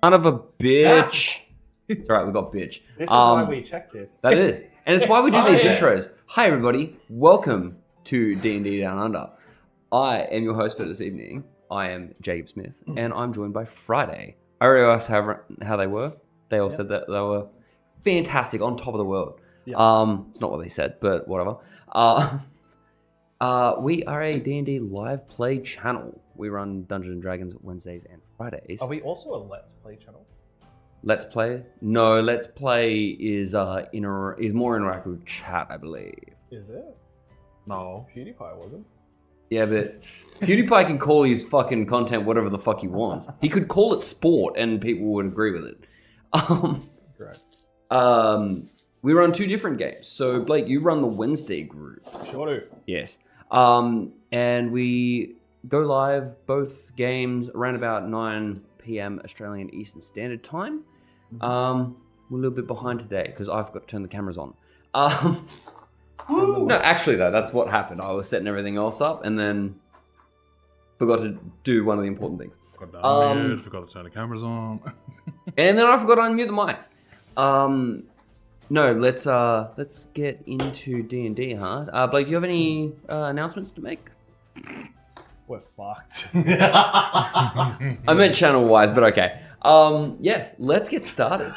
Son of a bitch. It's alright, we got bitch. This is why we check this. That is. And it's why we do these intros. Hi everybody, welcome to D&D Down Under. I am your host for this evening. I am Jacob Smith, and I'm joined by Friday. I already asked how they were. They all said that they were fantastic, on top of the world. Yeah. It's not what they said, but whatever. We are a D&D live play channel. We run Dungeons & Dragons Wednesdays and Fridays. Are we also a Let's Play channel? Let's Play? No, Let's Play is more interactive with chat, I believe. Is it? No, PewDiePie wasn't. Yeah, but PewDiePie can call his fucking content whatever the fuck he wants. He could call it sport and people would agree with it. Correct. We run two different games. So, Blake, you run the Wednesday group. Sure do. Yes. And we go live both games around about 9 p.m. Australian Eastern Standard Time. We're a little bit behind today because I forgot to turn the cameras on. No, actually though, that's what happened. I was setting everything else up and then forgot to do one of the important things. Forgot to unmute, forgot to turn the cameras on. And then I forgot to unmute the mics. No, let's get into D&D, huh? Blake, do you have any announcements to make? We're fucked. I meant channel-wise, but okay. Yeah, let's get started.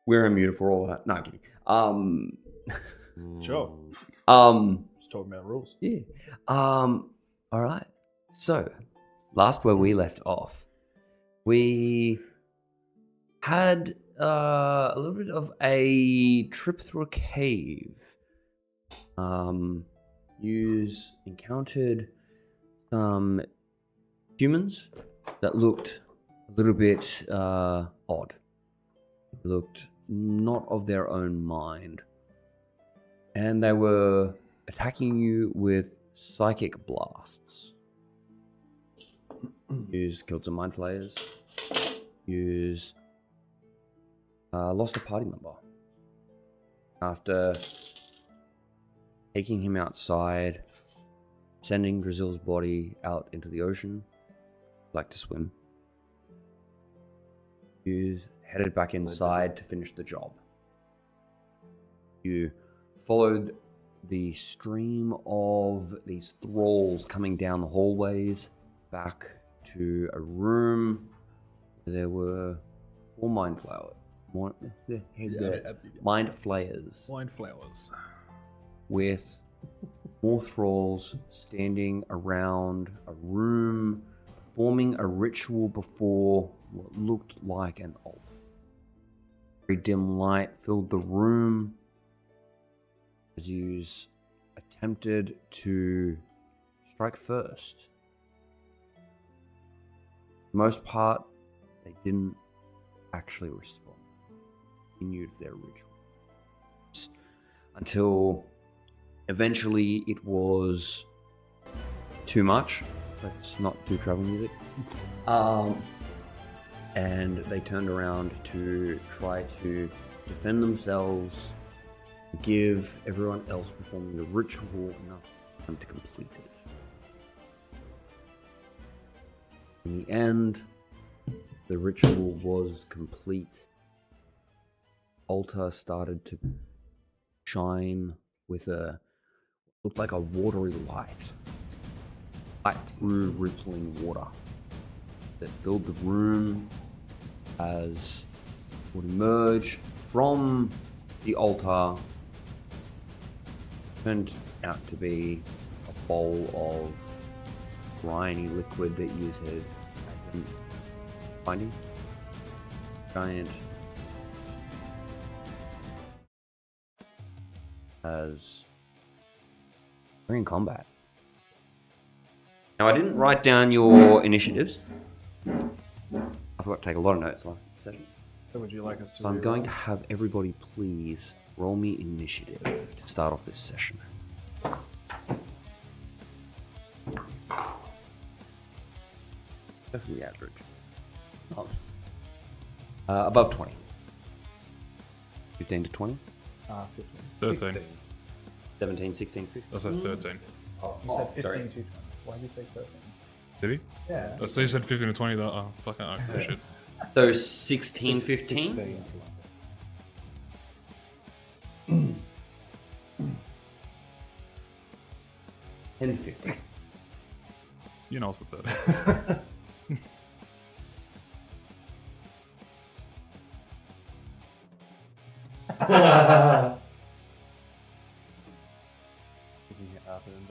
We're in mute for all that. No, I'm kidding. Sure. Just talking about rules. Yeah. All right. So, last where we left off, we had a little bit of a trip through a cave. You encountered some humans that looked a little bit odd. Looked not of their own mind. And they were attacking you with psychic blasts. Yous killed some mind flayers. Yous lost a party member. After taking him outside, sending Drizzle's body out into the ocean, like to swim. Yous headed back inside to finish the job. You followed the stream of these thralls coming down the hallways back to a room where there were 4 mind flayers. Mind flayers. With more thralls standing around a room performing a ritual before what looked like an altar. Very dim light filled the room as you attempted to strike first. For the most part, they didn't actually respond. Continued their ritual. Until eventually it was too much. Let's not do travel music. And they turned around to try to defend themselves, give everyone else performing the ritual enough time to complete it. In the end, the ritual was complete. Altar started to shine with a looked like a watery light through rippling water that filled the room as would emerge from the altar. Turned out to be a bowl of briny liquid that you had been finding. Giant as we're in combat. Now I didn't write down your initiatives. I forgot to take a lot of notes last session. So would you like us to? So I'm going to have everybody please roll me initiative to start off this session. Definitely average. Oh. Above 20. 15 to 20? 15. 13. 17, 16, 15. I said 13. Oh, you said 15 sorry. to 20. Why did you say 13? Did he? Yeah. I thought you said 15 to 20 though. Oh, fucking oh, shit. So 16, 15? 16 10, 15. You know, it's the 13. You can get after and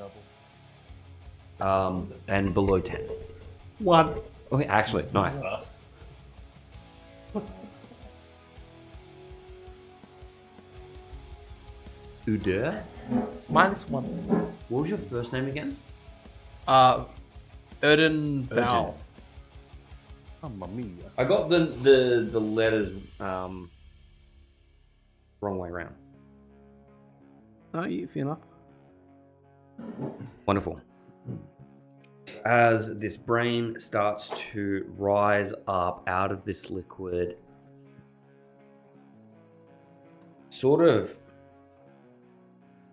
double. And below 10. 1. Okay, actually, nice. Uder? -1. What was your first name again? Erden Val. Mamma mia. I got the letters wrong way around. No, fair enough. Wonderful. As this brain starts to rise up out of this liquid, sort of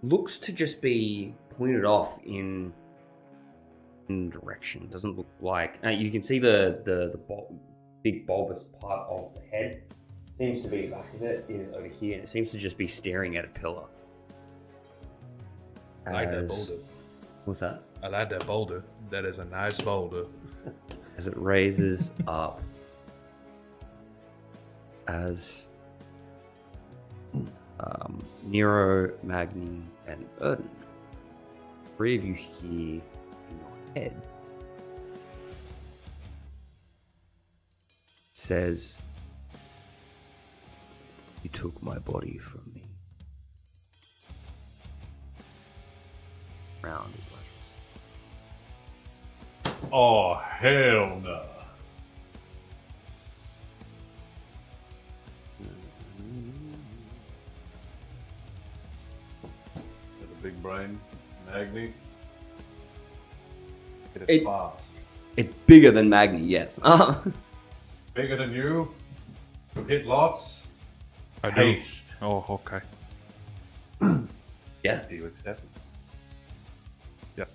looks to just be pointed off in direction. Doesn't look like you can see the big bulbous part of the head seems to be back of it is over here, and it seems to just be staring at a pillar. I like that boulder. What's that? I like that boulder. That is a nice boulder. As it raises up, as Nero, Magni, and Erden, 3 of you hear in your heads, says, "You took my body from me." Round is lashes. Oh, hell no. Got a big brain, Magni. Hit it fast. It's bigger than Magni, yes. Bigger than you. You hit lots. I do. Haste. Oh, okay. Yeah. Do you accept it? Yeah.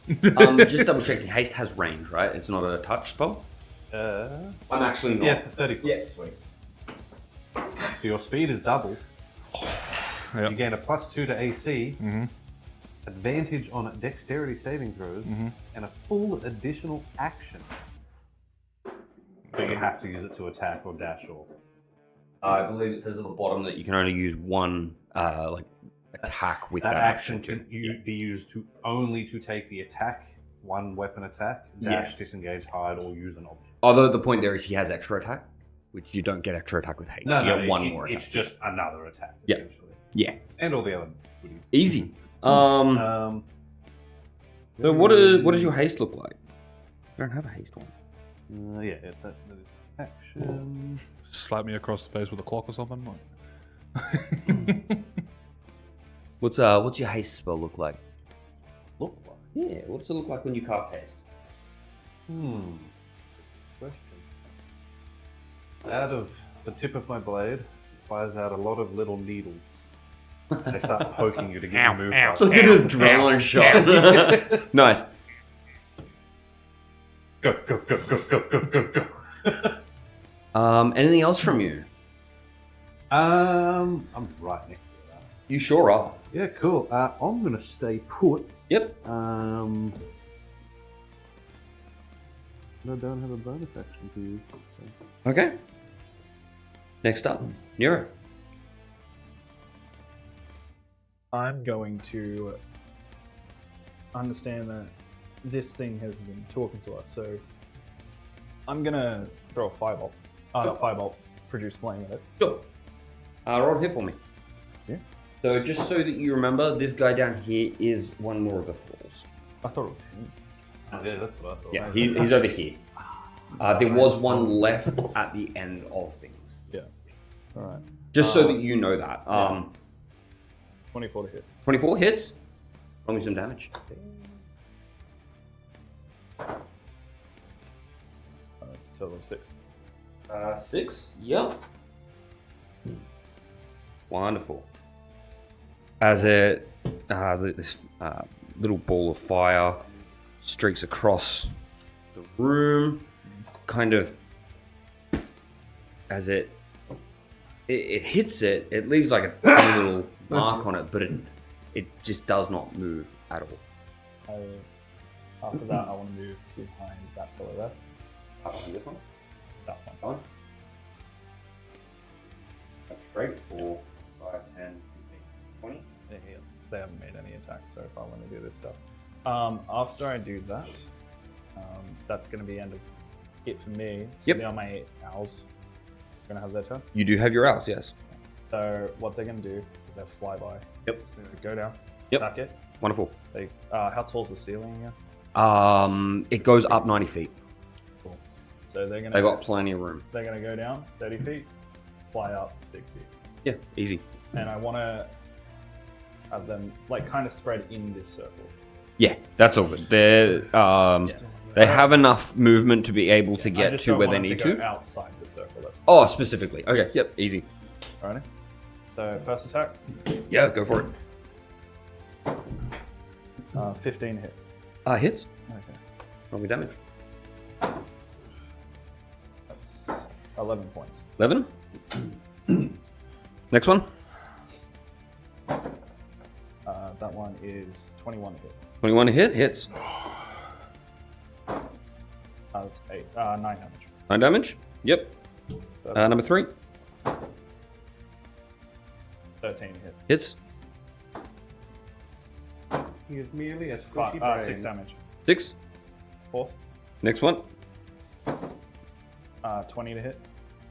Just double checking. Haste has range, right? It's not a touch spell. I'm actually not. Yeah, 30 foot. Yeah, sweet. So your speed is double. Yep. You gain a +2 to AC, Mm-hmm. advantage on dexterity saving throws, Mm-hmm. and a full additional action. But you have to use it to attack or dash or. I believe it says at the bottom that you can only use one attack with That that action too. can be used only to take the attack, one weapon attack, dash, disengage, hide, or use an object. Although the point there is he has extra attack, which you don't get extra attack with haste. You get one more attack. It's just another attack, Yeah. essentially. Yeah, And all the other goodies. easy. Um, So what does your haste look like? I don't have a haste one. yeah, that is action. Slap me across the face with a clock or something. What's your haste spell look like? Look like. Yeah, what's it look like when you cast haste? Question. Out of the tip of my blade fires out a lot of little needles. They start poking you to get you move It's fast. like an adrenaline shot. Nice. Go, go, go, go, go, go, go, go. Anything else from you? I'm right next to that. You sure are. Yeah, cool. I'm gonna stay put. Yep. I don't have a bonus action to use. So. Okay. Next up, Nero. I'm going to understand that this thing has been talking to us, so I'm gonna throw a firebolt. Not firebolt, produce flame at it. Sure. Roll a hit for me. Yeah. So just so that you remember, this guy down here is one more of the thralls. I thought it was him. Oh, yeah, that's what I thought. Yeah, he's over here. There was one left at the end of things. Yeah. All right. Just so that you know that. 24 to hit. 24 hits. Roll me some damage. It's a total of 6. 6. Yep. Wonderful. As this little ball of fire streaks across the room, kind of as it hits it, it leaves like a tiny little mark on it, but it just does not move at all. After that, I want to move behind that pillar there. Up to this one. That one. That one. That's great. 4, 5, 10, 15, 20. Yeah, they haven't made any attacks so far when they do this stuff. After I do that, that's going to be end of it for me. So Yep. now my owls are going to have their turn. You do have your owls, yes. So what they're going to do is they'll fly by. Yep. So they go down. Yep. Attack it. Wonderful. They, how tall's the ceiling again? It goes up 90 feet. Cool. So they're going They got plenty of room. to go down 30 feet, fly up 60. Yeah, easy. And I want to have them like kind of spread in this circle. Yeah, that's all good. They have enough movement to be able to I get just to don't where want they them need to to. go outside the circle. That's Oh, specifically. Okay, yep, easy. alrighty. So first attack, Yeah, go for it. 15 hit. Hits. Okay, Roll me damage. that's 11 points. 11. Next one. That one is 21 to hit. 21 to hit. Hits. That's 9 damage. 9 damage. Yep. Number 3. 13 to hit. Hits. He is merely a squishy brain. 6 damage. 6. Fourth, Next one. 20 to hit.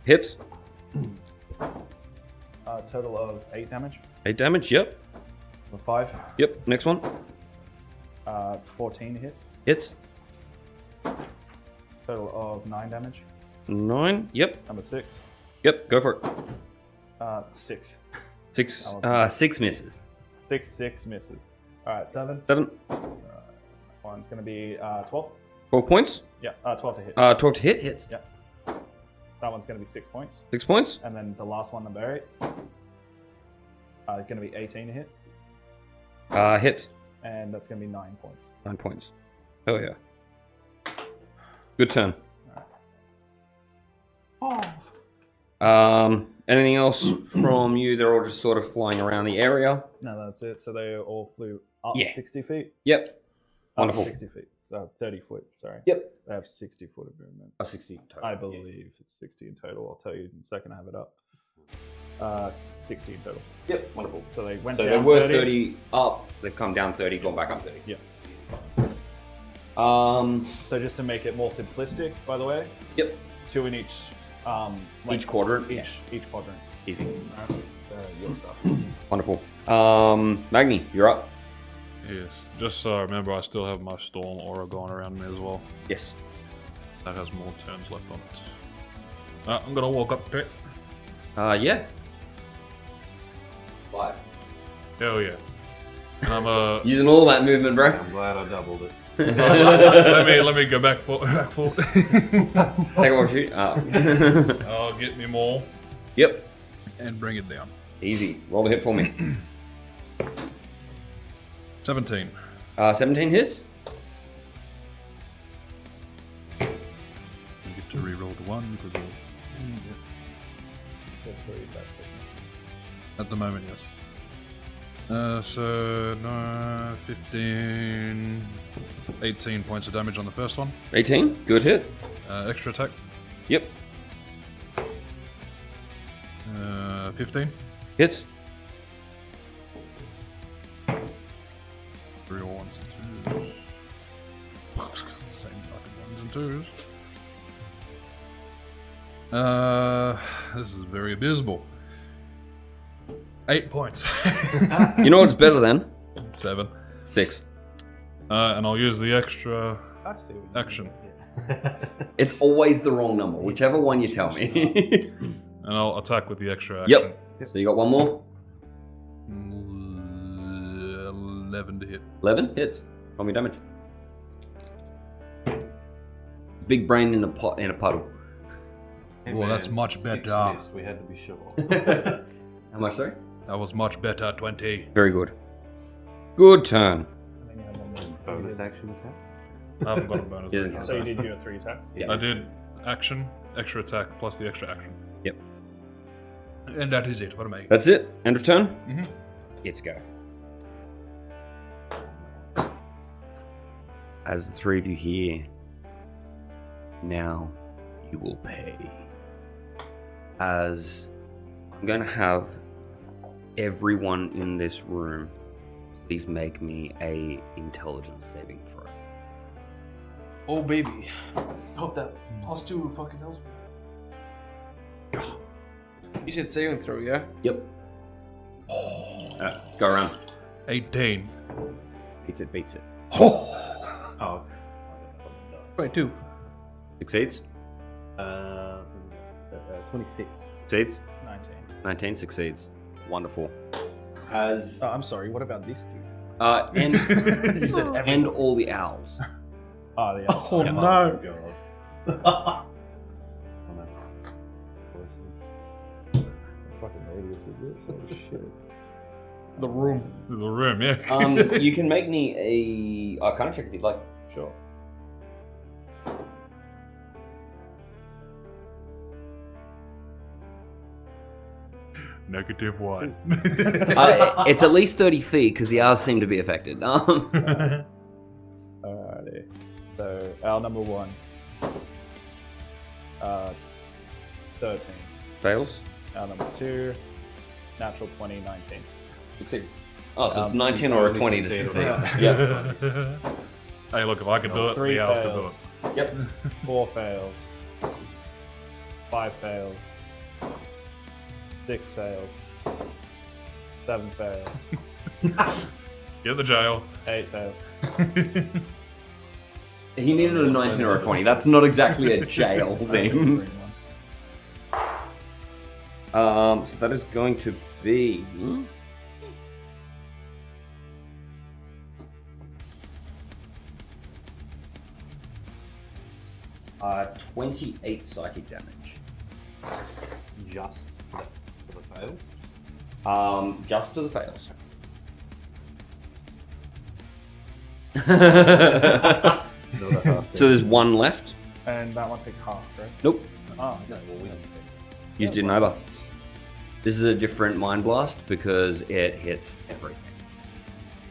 Hits. Total of 8 damage. 8 damage. Yep. Number 5, Yep. Next one. 14 to hit. Hits. Total of 9 damage. 9. Yep. Number 6, Yep. Go for it. 6. 6. Oh, 6 misses. 6 misses. Alright, 7. 7. One's going to be 12. 12 points. Yeah, 12 to hit. 12 to hit. Hits. Yeah. That one's going to be 6 points. 6 points. And then the last one, number 8, going to be 18 to hit. Hits. And that's going to be 9 points. 9 points. Oh yeah. Good turn. Anything else from you? They're all just sort of flying around the area. No, that's it. So they all flew up Yeah. 60 feet. Yep. Up Wonderful. 60 feet. So 30 foot, sorry. Yep. They have 60 foot of movement. 60 total. I believe it's 60 in total. I'll tell you in a second. I have it up. 60 in total. Yep. Wonderful. So they went So down they were 30. 30 up. They've come down 30, gone back up 30. Yeah. So So just to make it more simplistic, by the way, yep. 2 in each. Each quadrant. Each quadrant. Easy. Alright. Your stuff. Wonderful. Magni, you're up. Yes. Just so I remember, I still have my storm aura going around me as well. Yes. That has more turns left on it. I'm gonna walk up to it. Yeah. 5. Hell yeah. And I'm Using all that movement, bro. I'm glad I doubled it. let me go back for. Take a walk, shoot. I'll get me more Yep. and bring it down. Easy. Roll the hit for me. 17. 17 hits. I get to reroll the 1 because of... That's where you best it. At the moment, yes. So, no, 15... 18 points of damage on the first one. 18. Good hit. Extra attack. Yep. 15. Hits. 3 or 1s and 2s. Same fucking 1s and 2s. This is very abysmal. 8 points. You know what's better than? 7. 6. And I'll use the extra I see what you action. It's always the wrong number, whichever one you tell me. And I'll attack with the extra action. Yep. So you got one more. 11 to hit. 11 hits. Roll me damage. Big brain in a puddle. Well, that's much 6 better. missed, we had to be sure. How much, sorry? That was much better, 20. Very good. Good turn. I think you have one more. Bonus action attack? I haven't got a bonus. Yeah. action. So you did your 3 attacks? Yeah. I did action, extra attack, plus the extra action. Yep. And that is it for me. That's it. End of turn. Mhm. Let's go. As the three of you here, now you will pay. As I'm going to have everyone in this room, please make me a intelligence saving throw. Oh baby. Hope that +2 fucking helps me. You said saving throw, yeah? Yep. Go around. 18. Beats it. Oh. 22. Succeeds. 26. Succeeds. 19. 19 succeeds. Wonderful. As Oh, I'm sorry, what about this dude? and You said everyone. and all the owls. Oh, yeah. Oh yeah. no. Fucking radius is this? Oh shit. The room. The room, yeah. You can make me a Arcana check if you'd like. Sure. -1. It's at least 30 feet because the owls seem to be affected. Alrighty. So, owl number 1. 13. Fails. Owl number 2. Natural 20, 19. Succeeds. Oh, so it's Um, 19 or a only 20 to succeed. succeed. Yeah. Hey, look, if I can do it, 3 the owls can do fails. it. Yep. 4 fails. 5 fails. 6 fails. 7 fails. Get the jail. 8 fails. He needed a 19 or a 20. That's not exactly a jail thing. So that is going to be 28 psychic damage. Just for the fail. Just to the fails. So there's one left. And that one takes half, right? Nope. Oh, No, well, we don't think. You didn't either. This is a different mind blast because it hits everything.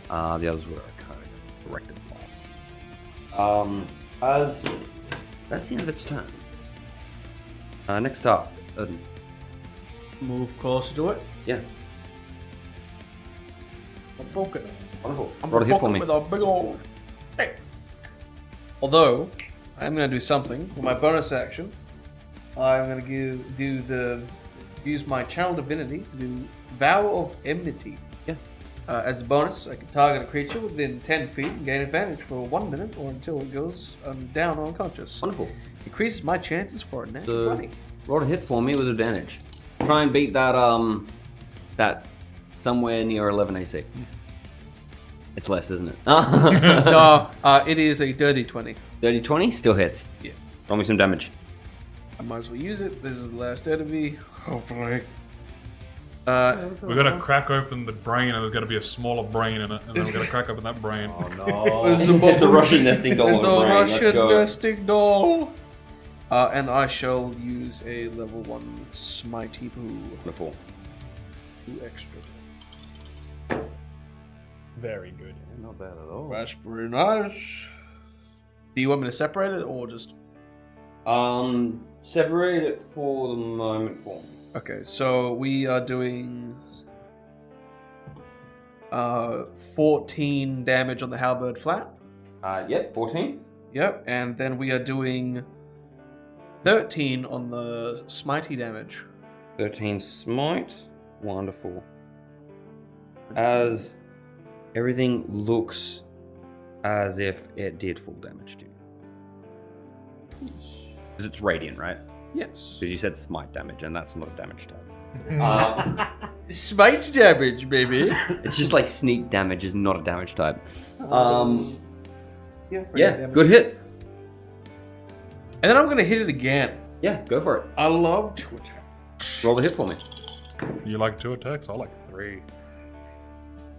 The others were kind of directed fire. As that's the end of its turn. Next up, Odin. Move closer to it. Yeah, I'm broken. wonderful. I'm Roll a hit for broken me. with a big old. Hey. Although, I'm gonna do something with my bonus action. I'm gonna use my channel divinity to do Vow of Enmity. Yeah. As a bonus, I can target a creature within 10 feet and gain advantage for 1 minute or until it goes down or unconscious. Wonderful. Increases my chances for a natural So, 20. roll a hit for me with advantage. Try and beat that that somewhere near 11 AC. It's less, isn't it? No, it is a dirty 20. 30-20 still hits. Yeah. Roll me some damage. I might as well use it. This is the last enemy. Hopefully. We're gonna crack open the brain, and there's gonna be a smaller brain in it, and then we're gonna crack open that brain. Oh no. It's a Russian nesting doll. It's a of brain. Let's Russian go. nesting doll. And I shall use a level 1 Smitey Boo. Wonderful. 2 extra. Very good. Not bad at all. That's pretty nice. Do you want me to separate it or just... Separate it for the moment for me. Okay, so we are doing 14 damage on the halberd flat. Yep, 14. Yep, and then we are doing 13 on the smitey damage. 13 smite. Wonderful. As everything looks as if it did full damage to you. Because it's radiant, right? Yes. Because you said smite damage, and that's not a damage type. Smite damage, baby. It's just like sneak damage is not a damage type. Yeah, Good hit. And then I'm going to hit it again. Yeah, go for it. I love to attack. Roll the hit for me. You like 2 attacks? I like 3.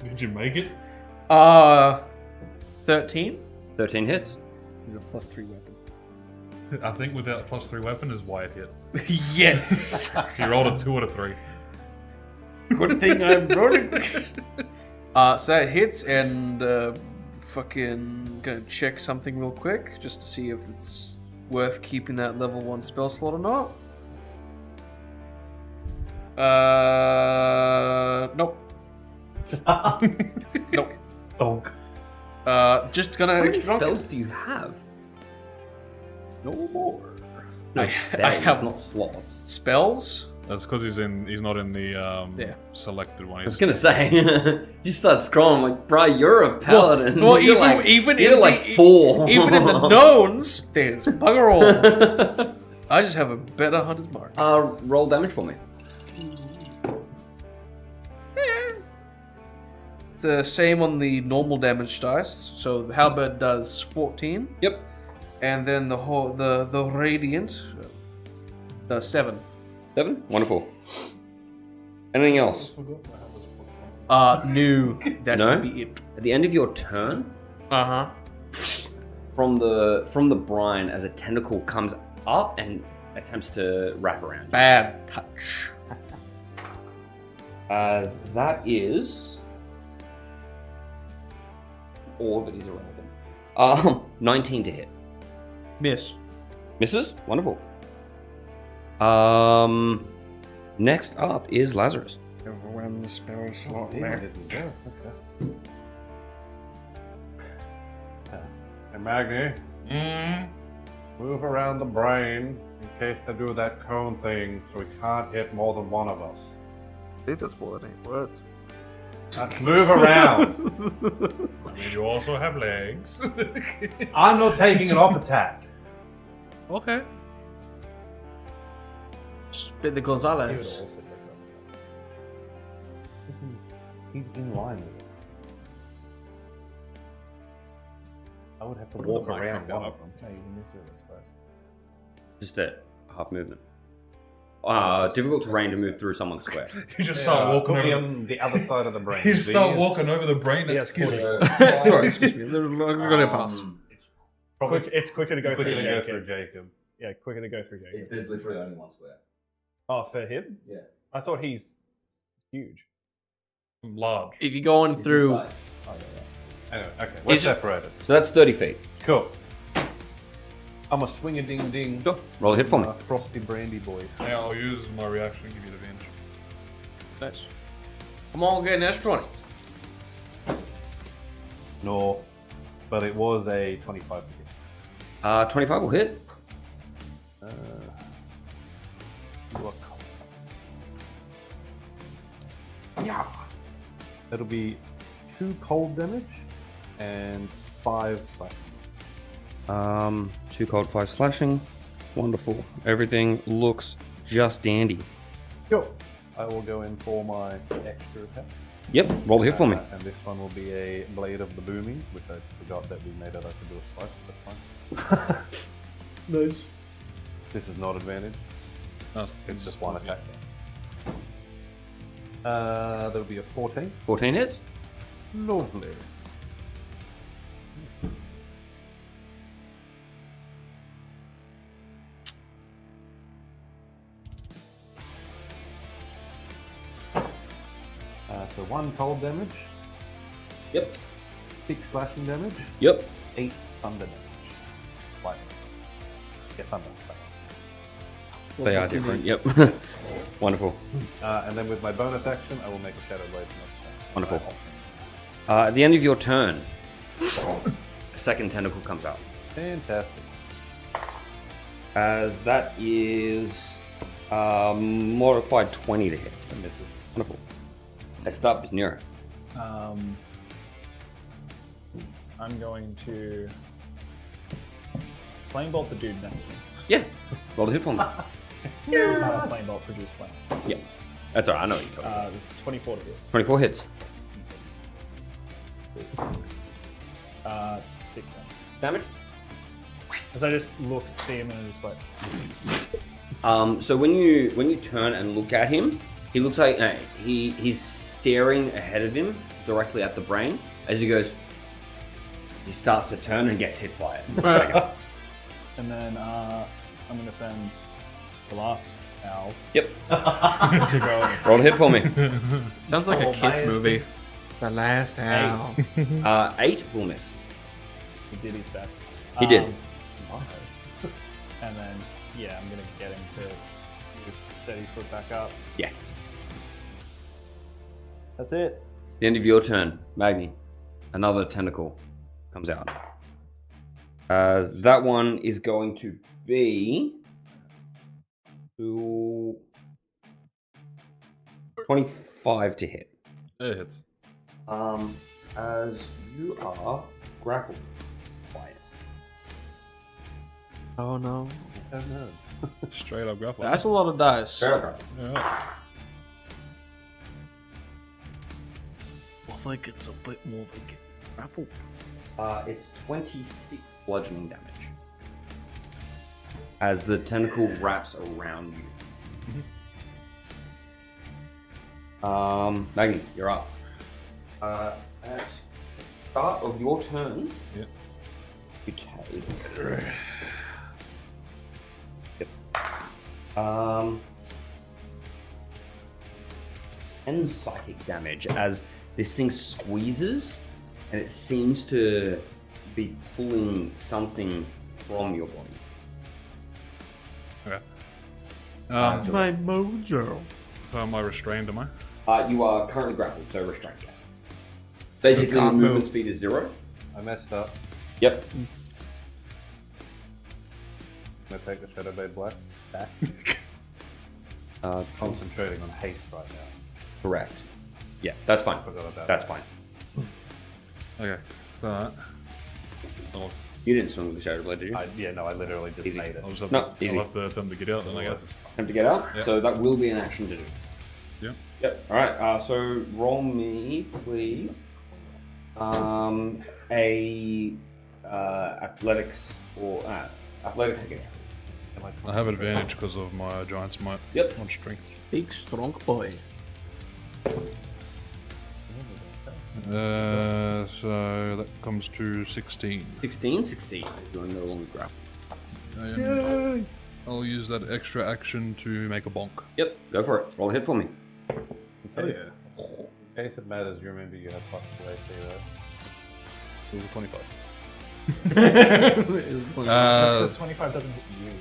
Did you make it? 13. 13 hits. He's a +3 weapon. I think without +3 weapon is why it hit. Yes. You rolled a 2 or a 3. Good thing I'm rolling. So it hits, and fucking gonna check something real quick just to see if it's worth keeping that level 1 spell slot or not. Nope. Nope. Donk. Just gonna. How many spells do you have? No more. No, spells, I have not slots. spells. That's because he's not in the Yeah. selected one. I was gonna say, you start scrolling like, bro, you're a paladin. Well, you're even like, even you're in like the, 4. even in the knowns, there's bugger all. I just have a better hunter's mark. Roll damage for me. It's the same on the normal damage dice. So the halberd does 14. Yep. And then the radiant does 7. 7. Wonderful. Anything else? No, that No? would be it. At the end of your turn, from the brine, as a tentacle comes up and attempts to wrap around you. Bad touch. As that is all of it is irrelevant. 19 to hit. Miss. Misses? Wonderful. Next up is Lazarus. When the spell slot Yeah, didn't go. Okay. Hey, Magni, move around the brain in case they do that cone thing so we can't hit more than one of us. See, that's more than 8 words. Move around. I mean, you also have legs. I'm not taking an op attack. Okay. Spit the Gonzalez. He's in line with it. I would have to What walk the mic around picked one up? of them. No, you can move through it, I suppose. Just a half movement. Difficult terrain to move through someone's square. You just start walking Put me over. on the other side of the brain. You just start These- walking over the brain. Yeah, Excuse me. Sorry, excuse me. I'm gonna past. It's quicker to go Quicker through to go Jacob. through Jacob. Yeah, quicker to go through Jacob. There's literally only one square. Oh, for him? Yeah. I thought he's huge. Large. If you're going through, Oh, yeah, Anyway, okay, we're Is it- separated. So that's 30 feet. Cool. I'm a swing a ding ding. Sure. Roll a hit for me. Frosty brandy boy. Yeah, I'll use my reaction to give you the advantage. nice. Come on, get an extra one. No, but it was a 25 to hit. 25 will hit. You are cold. Yeah. It'll be 2 cold damage and 5 slashing. 2 cold, 5 slashing. Wonderful. Everything looks just dandy. Cool. I will go in for my extra attack. Yep. Roll a hit for me. And this one will be a Blade of the Booming, which I forgot that we made it. I could do it twice. That's fine. Nice. This is not advantage. That's It's just one attack. There'll be a 14. 14 hits. Lovely. So 1 cold damage, Yep. 6 slashing damage, Yep. 8 thunder damage. Lightning. Yeah, thunder. They are different. Yep. Wonderful. And then with my bonus action, I will make a Shadow Blade. Wonderful. At the end of your turn, a second tentacle comes out. Fantastic. As that is modified 20 to hit. That misses. Wonderful. Next up is Nero. I'm going to flame bolt the dude next to me. Yeah. Roll a hit for me. Flame bolt produce flame. Yeah. That's alright, I know what you're talking about. It's 24 to hit. 24 hits. 6 Damage? As I just look, see him, and I'm just like, So when you turn and look at him, he looks like he's staring ahead of him directly at the brain. As he goes, he starts to turn and gets hit by it. and then I'm going to send the last owl Yep. to go. Roll a hit for me. Sounds like a kid's movie. The last owl. 8 will miss. He did his best. He did. And then, yeah, I'm going to get him to move 30 foot back up. Yeah. That's it. The end of your turn, Magni. Another tentacle comes out. That one is going to be 25 to hit. It hits. As you are grappled by it. Oh no. Straight up grapple. That's a lot of dice. Fair. Yeah. I think it's a bit more than grapple. It's 26 bludgeoning damage. As the tentacle wraps around you. Magni, you're up. At the start of your turn, Yep. you take. Yep. 10 psychic damage as this thing squeezes and it seems to be pulling something from your body. Okay. My mojo. So am I restrained, am I? You are currently grappled, so restrained. Basically, your can't movement move. speed is 0. I messed up. Yep. I'm gonna take the Shadow Blade back. Concentrating on haste right now. Correct. Yeah, that's fine. Forgot about That's fine. Okay. So You didn't swing with the Shadow Blade, did you? I literally just Easy. made it. I'll just have No, to, easy. I'll have to attempt to get out then, I guess. Time to get out, Yep. so that will be an action to do. Yep. Yep. All right. So roll me, please. Athletics or athletics again. I have advantage because of my giant smite. Yep. On strength. Big strong boy. So that comes to 16. 16 succeed. You're no longer grappled. And I'll use that extra action to make a bonk. Yep. Go for it. Roll a hit for me. Oh yeah. In case it matters, you remember you have plus 2 AC, right? It was a 25. Because 25 doesn't hit you.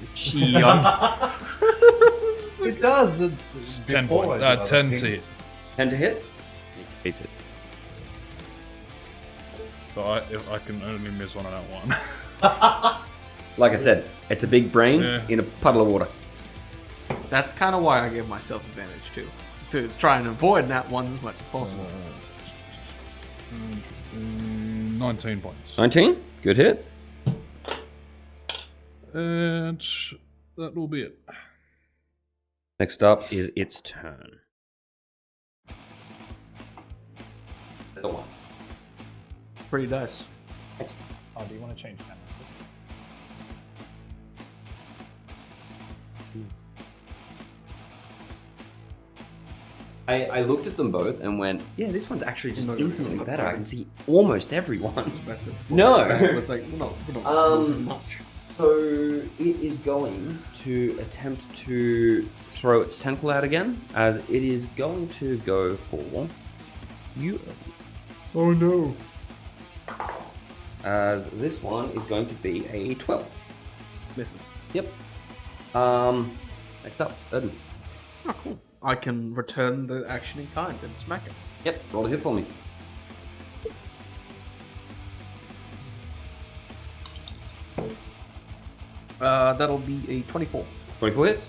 It does! It's 10 points. 10 to hit. 10 to hit. Beats it. So if I can only miss one on that one. Like I said, it's a big brain Yeah. in a puddle of water. That's kind of why I give myself advantage too. To try and avoid that one as much as possible. 19 points. 19. Good hit. And that will be it. Next up is its turn. The one. Pretty dice. Oh, do you want to change camera? I looked at them both and went, yeah, this one's actually just infinitely better. I can see almost everyone. No. It's like, we're not much. So it is going to attempt to throw its tentacle out again, as it is going to go for you. Oh no. As this one is going to be a 12. Misses. Yep. Next up, Eden. Oh, cool. I can return the action in kind and smack it. Yep, roll a hit for me. That'll be a 24. 24 hits.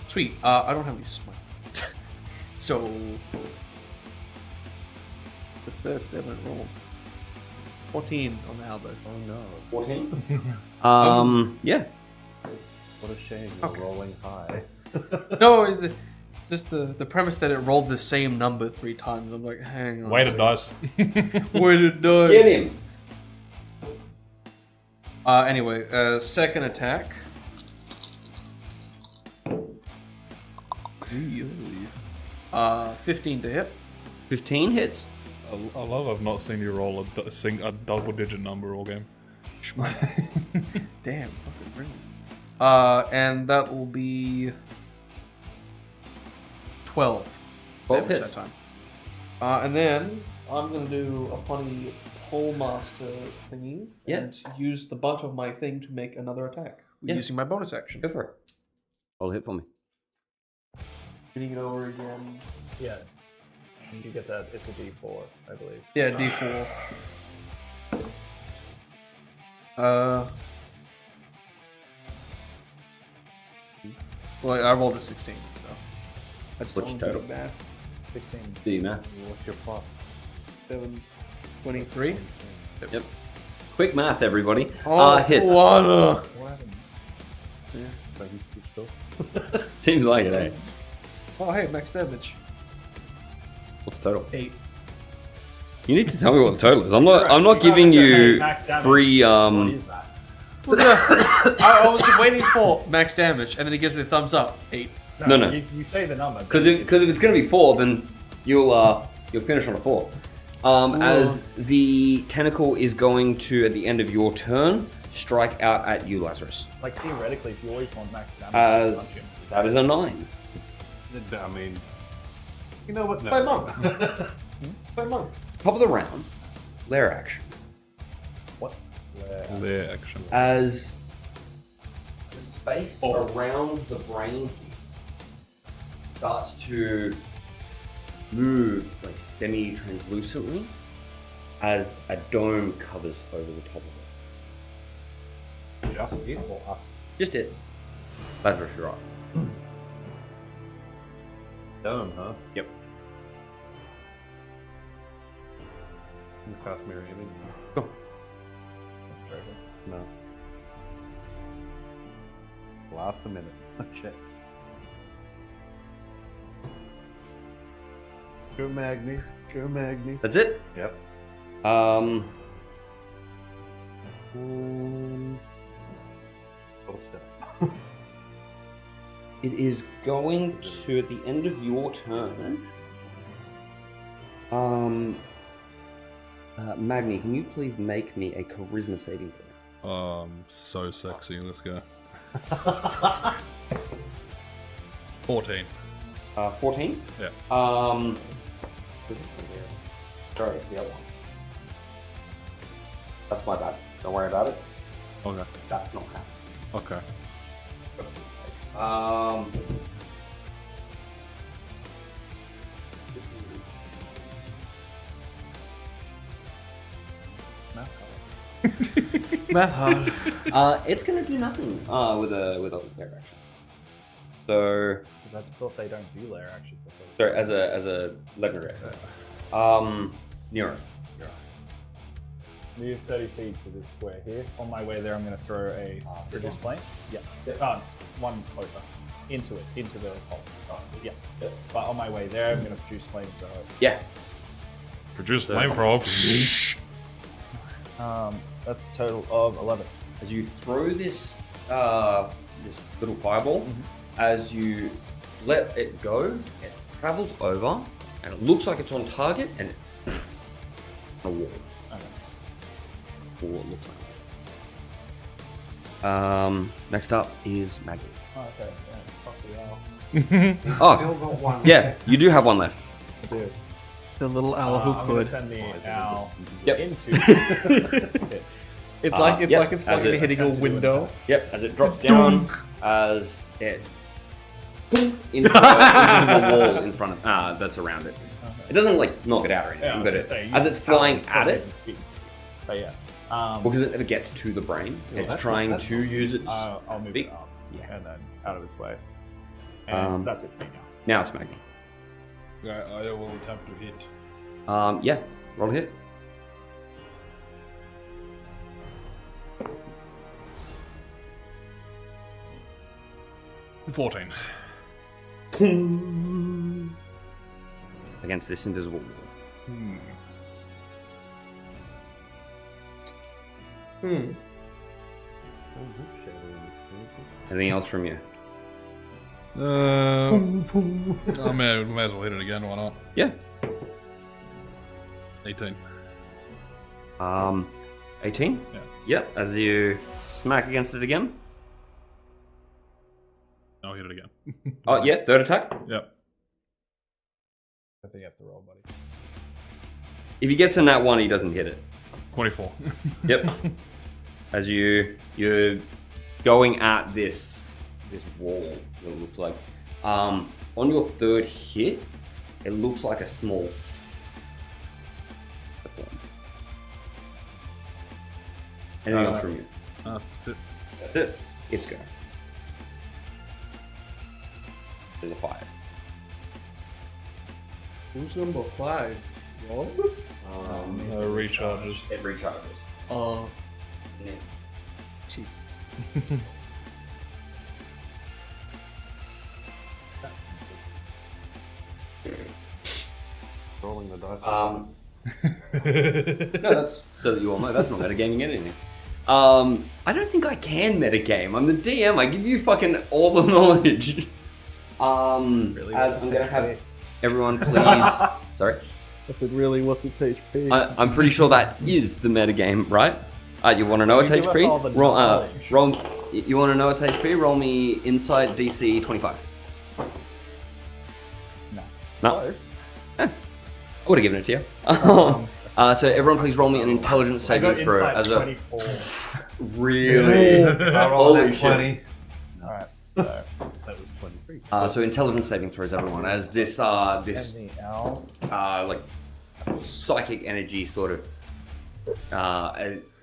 Sweet. I don't have any smites. So the third 7 roll. 14 on the halberd. Oh no. 14? Yeah. What a shame. You're Okay. rolling high. No, it's just the premise that it rolled the same number 3 times. I'm like, hang on. Weighted dice. Weighted dice. Get him! Anyway, second attack. 15 to hit. 15 hits. I love I've not seen you roll a double-digit number all game. Damn, fucking brilliant. And that will be 12. 12 damage hits. that time. And then I'm gonna do a funny pole master thingy Yeah. and use the butt of my thing to make another attack Yeah. using my bonus action. Go for it. Roll a hit for me. Hitting it over again. Yeah. You get that. It's a D4, I believe. Yeah, D4. Well, I rolled a 16, so I just What's don't your do total? math. 16. Do you math? What's your plus? 7, 23. Yep. Quick math, everybody. Hits. What? What happened? Yeah. So you still? Seems like it, eh? Oh, hey, max damage. What's the total? 8. You need to tell me what the total is. I'm not giving you free What is that? Well, yeah, I was waiting for max damage, and then he gives me a thumbs up. 8. No. You say the number. because if it's gonna be 4, then you'll finish on a 4. As the tentacle is going to, at the end of your turn, strike out at you, Lazarus. Like, theoretically, if you always want max damage, As punch him. that is a 9. I mean, you know what? No. By monk. By monk. Top of the round, lair action. What? Their action. As the space around the brain here starts to move like semi-translucently as a dome covers over the top of it. Just it or us? Just it. Lazarus, you're right. Dome, huh? Yep. You cast mirror image? Go. No. Last a minute. I checked. Go Magni. Go Magni. That's it. Yep. Little step. It is going to, at the end of your turn. Magni, can you please make me a charisma saving throw? So sexy. Let's go. 14. 14? Yeah. This is here. Sorry, it's the other one. That's my bad. Don't worry about it. Okay. That's not happening. Okay. Math hard. It's gonna do nothing with a lair action. So Because I thought they don't do layer actions. I thought sorry, as a legendary action. Nero. You're right. move 30 feet to this square here. On my way there, I'm going to throw a reduce flame. Yeah. One closer. Into it. Into the hole. Yeah. But on my way there, I'm going to produce flame throw it. Yeah. Produce flamethrower. That's a total of 11. As you throw this this little fireball, as you let it go, it travels over, and it looks like it's on target, and a wall. Okay. Or what it looks like. Next up is Maggie. Oh, okay. Yeah, fuck the owl. Oh, Still got one. yeah, you do have one left. I do. The little owl I'm who gonna could. send the owl Yep. into it. It's like it's yep, like it's as fucking it hitting a attempts to do an window. attack. Yep, as it drops down, as it into an invisible wall in front of that's around it. It doesn't like knock it out or anything, Yeah, I was but gonna say, as you it's can tell flying it's at still it, big. But yeah. because it never gets to the brain, it's that's trying not- to use its. I'll move beak. it up Yeah. and then out of its way. And that's it for me now. Now it's Maggie. Yeah, I will attempt to hit. Yeah, roll a hit. $14. Against this invisible wall. Anything else from you? I may as well hit it again, why not? Yeah. 18. 18? Yeah. Yep, as you smack against it again. I'll hit it again. Oh, yeah, third attack. Yep. I think you have to roll, buddy. If he gets in that one, he doesn't hit it. 24. Yep. As you're going at this wall, it looks like. On your third hit, it looks like a small form. Anything else from you? That's it. That's it. It's go. There's a 5. Who's number 5? Rob? Recharges. It recharges. Yeah. Jeez. Rolling the dice. No, that's so that you all know that's not metagaming anything. I don't think I can metagame. I'm the DM. I give you fucking all the knowledge. Really? I'm gonna have everyone please. Sorry, I said, really, what's its HP? I'm pretty sure that is the metagame, right? You want to know its Give us all the HP? Roll. knowledge. Roll. You want to know its HP? Roll me Insight DC 25. No. No. Close. I would have given it to you. So everyone, please roll me an intelligence I saving got throw insight as 24. really. I rolled Holy a 20. Alright, so That was 23. So intelligence saving throws, everyone, as this and this the owl. like psychic energy sort of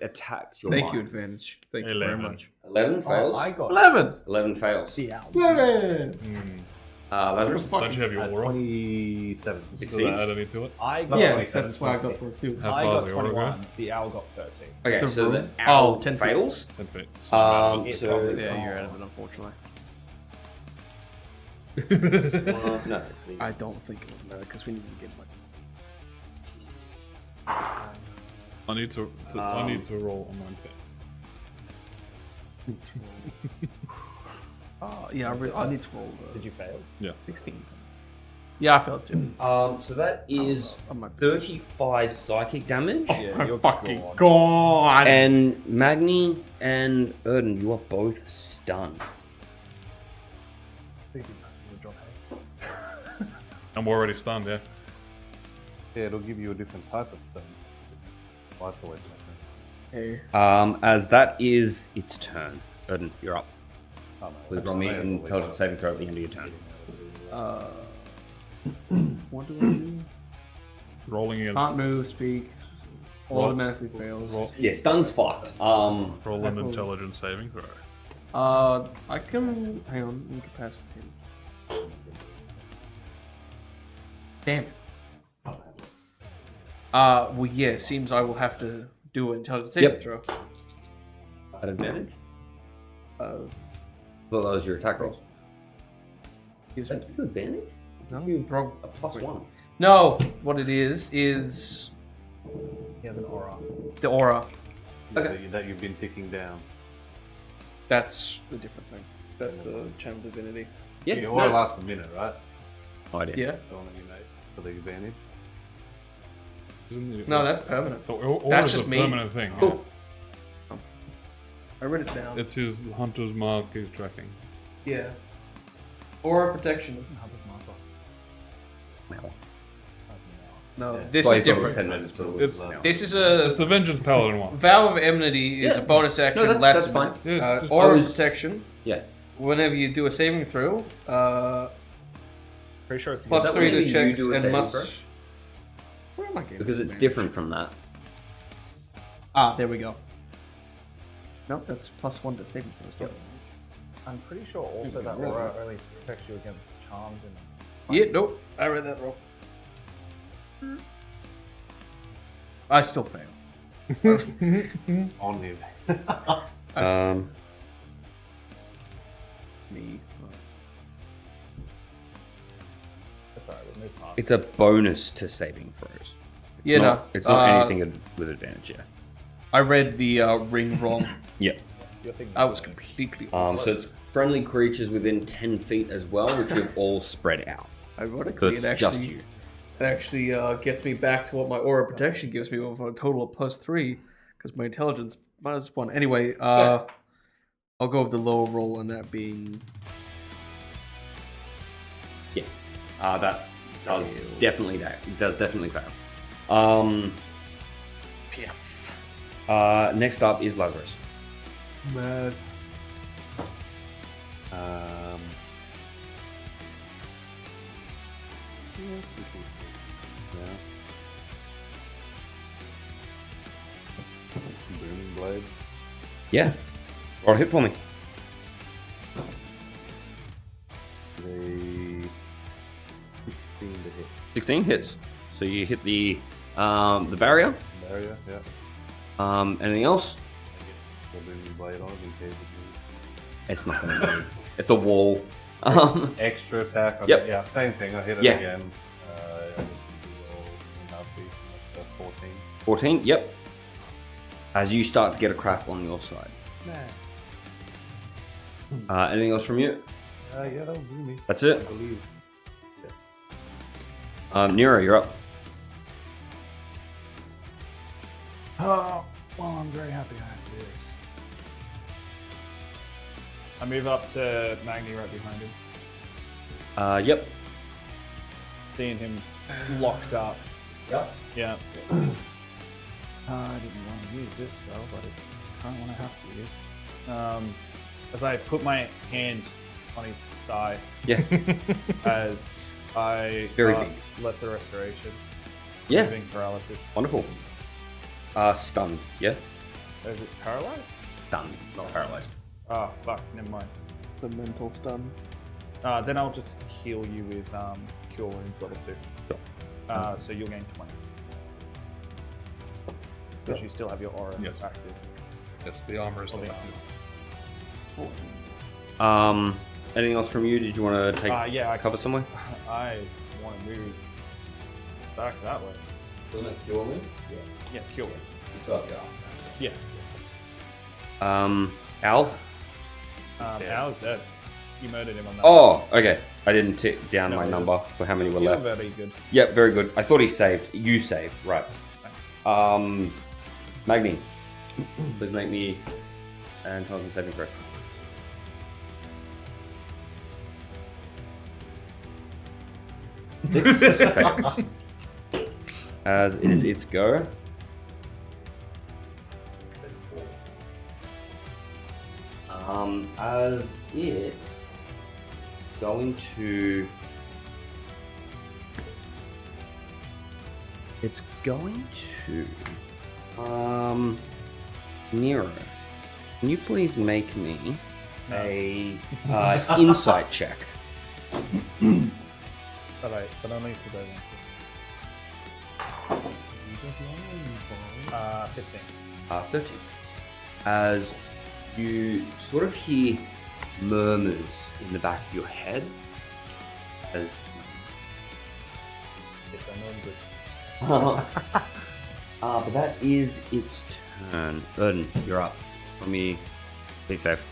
attacks your Thank mind. you, advantage. Thank you 11. very much. 11 fails. I got 11. 11 fails. the owl. 11. Lazarus. Don't you have your aura? 27. Does Succeeds. that add any to it? I got Yeah, 27, that's why I got those two. How I far got is the aura 21. go? The owl got 13. Okay, The so the room? owl 10 feet. fails. 10 feet. So Yeah, you're out of it, unfortunately. no, I don't think it would matter because we need to get money. I need to roll on 19. Yeah, I need to roll Did you fail? Yeah. 16. Yeah, I failed too. so that is I'm a 35 psychic damage. Yeah, you're fucking gone. god. And Magni and Erden, you are both stunned. I'm already stunned, yeah. Yeah, it'll give you a different type of stun. Life away Hey. As that is its turn. Erden, you're up. Oh, no, Please that's roll me not an really intelligence saving throw at the end of your turn. What do I do? Rolling in. Can't move, speak. Automatically fails. Yeah, stun's fucked. Roll an intelligence saving throw. I can hang on, incapacitate. Damn it. Well, yeah, seems I will have to do an intelligence saving Yep. throw. At advantage? Uh, Well, that was your attack rolls. gives Does me that give you advantage? no, A +1. no, what it is He has an aura. the aura. Okay. That you've been ticking down. That's a different thing. That's a channel divinity. Yeah, The aura no. lasts a minute, right? Oh, I did. Yeah. The one that you made for the advantage. Isn't it? No, that's permanent. The aura That's is just a me. permanent thing. Oh. I read it down. It's his hunter's mark he's tracking. Yeah. Aura protection. Doesn't have his mark off. Well, No, yeah. this Well, is I thought it was different. 10 minutes, but it was, It's- This is It's a the Vengeance Paladin one. Vow of Enmity is Yeah. a bonus action. No, lasts that's a fine. minute. Yeah, just- Aura I was- protection. yeah. Whenever you do a saving throw, Pretty sure it's plus that 3 whenever to you checks do a and saving must. throw? Where am I getting Because this it's advantage? different from that. Ah, there we go. No, that's plus 1 to saving throws. I'm pretty sure also that aura only protects you against charms and. Yeah, nope. I read that wrong. I still fail. On him. Me. That's alright, we'll move past. It's a bonus to saving throws. Yeah, no. It's not anything with advantage, yeah. I read the ring wrong. Yeah. You're thinking I was completely off. So it's friendly creatures within 10 feet as well, which you've all spread out. So Ironically, it's it just actually you. gets me back to what my aura protection gives me with a total of plus 3, because my intelligence minus 1. Anyway, I'll go with the lower roll, and that being Yeah. That does definitely fail. yes. Next up is Lazarus. Mad. Yeah. Booming blade. Yeah. Roll a hit for me. The 16 to hit. 16 hits. So you hit the barrier. Barrier, yeah. Anything else? The booming blade on in case it moves. It's not going to move. It's a wall. Extra attack. On Yep. Yeah, same thing. I hit it Yeah. again. I need to roll that's 14. 14. Yep. As you start to get a crack on your side. Anything else from you? Yeah, that'll do me. That's I it. believe. Nero, you're up. Oh, well, I'm very happy I have this. I move up to Magni right behind him, Yep. seeing him locked up. Yep. Yeah. I didn't want to use this spell, but it's kind of what I have to use. As I put my hand on his thigh, Yeah. as I Very cast Lesser Restoration, Yeah. removing paralysis. Wonderful. Stunned. Yeah. Is it paralyzed? Stunned, not paralyzed. Oh, fuck, never mind. The mental stun. Then I'll just heal you with Cure Wounds level 2. Sure. So you'll gain 20. Because you still have your aura Yes. active. Yes, the armor is still Okay. active. Anything else from you? Did you want to take Yeah, I cover somewhere? I want to move back that way. Doesn't it kill me? Yeah, Cure Wounds. Yeah. Al? Al's dead. You murdered him on that. Oh, okay. I didn't tick down No my worries. number for how many were You're left. very good. Yep, very good. I thought he saved. You saved, right. Magni, please make me an intelligence saving throw. Six fails. As it is its go. As it's going to. It's going to. Nero, can you please make me a insight check? But only because I want to. 15. 13. As you sort of hear murmurs in the back of your head, as Yes, I know I'm good. but that is its turn. Erden, you're up. Let me be safe.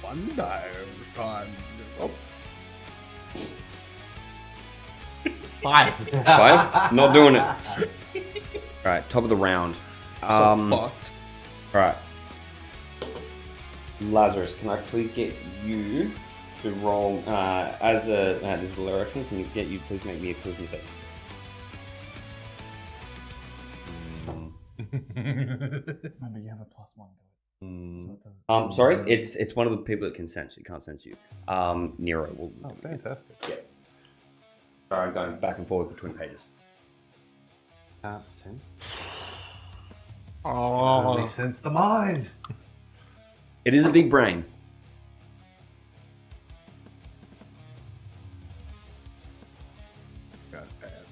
One time. Oh. 5. 5? Not doing it. Alright, top of the round. Fucked. Alright. Lazarus, can I please get you to roll as a this is a lower action, can you please make me a charisma save? Remember, you have a +1 to it. Sorry, it's one of the people that can sense. It can't sense you. Nero will. Oh, fantastic. Yeah. Sorry, I'm going back and forward between pages. Can't sense. Oh, Only sense the mind. It is a big brain. Got bad.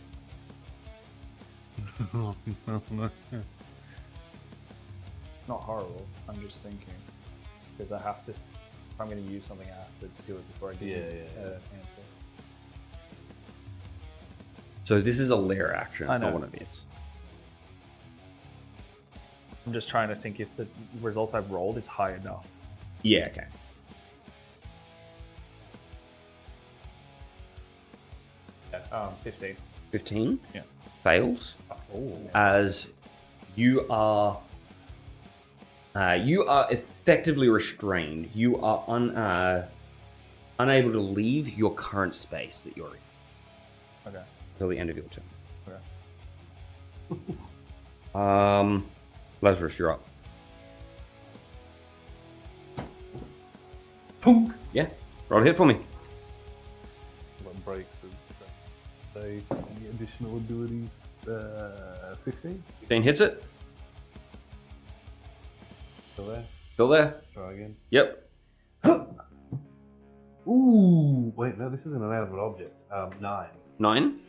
Not horrible. I'm just thinking because I have to. If I'm going to use something, I have to do it before I do answer. So this is a lair action. I It's not know. one of its. I'm just trying to think if the result I've rolled is high enough. Yeah. Okay. Yeah, 15. 15. Yeah. Fails. Oh. As you are effectively restrained. You are unable to leave your current space that you're in Okay. until the end of your turn. Okay. Lazarus, you're up. Yeah, roll a hit for me. What breaks and say any additional abilities? 15. 15 hits it. Still there. Still there. Try again. Yep. Ooh. Wait, no, this isn't an animate object. 9. 9.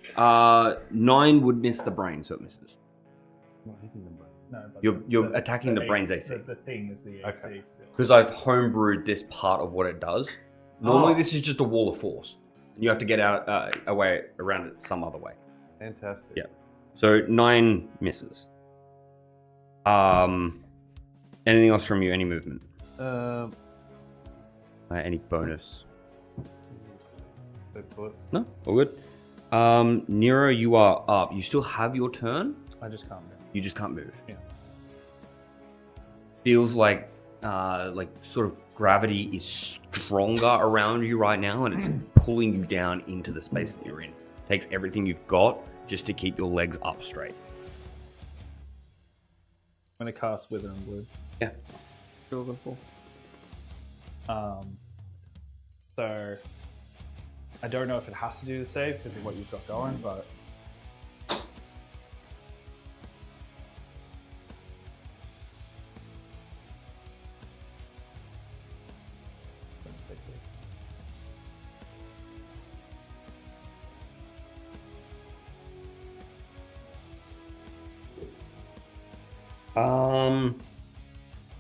9 would miss the brain, so it misses. I'm not hitting them, bro. No, but You're attacking the brain's AC. The thing is the AC Okay. still. Because I've homebrewed this part of what it does. Normally, this is just a wall of force. And you have to get out away around it some other way. Fantastic. Yeah. So 9 misses. Anything else from you? Any movement? Any bonus? Stay put. No, all good. Nero, you are up. You still have your turn. I just can't move. You just can't move. Yeah. Feels like sort of gravity is stronger around you right now, and it's pulling you down into the space that you're in. Takes everything you've got just to keep your legs up straight. I'm going to cast Wither and Blue. Yeah. You're looking for. So I don't know if it has to do the save because of what you've got going, but I'm gonna say save.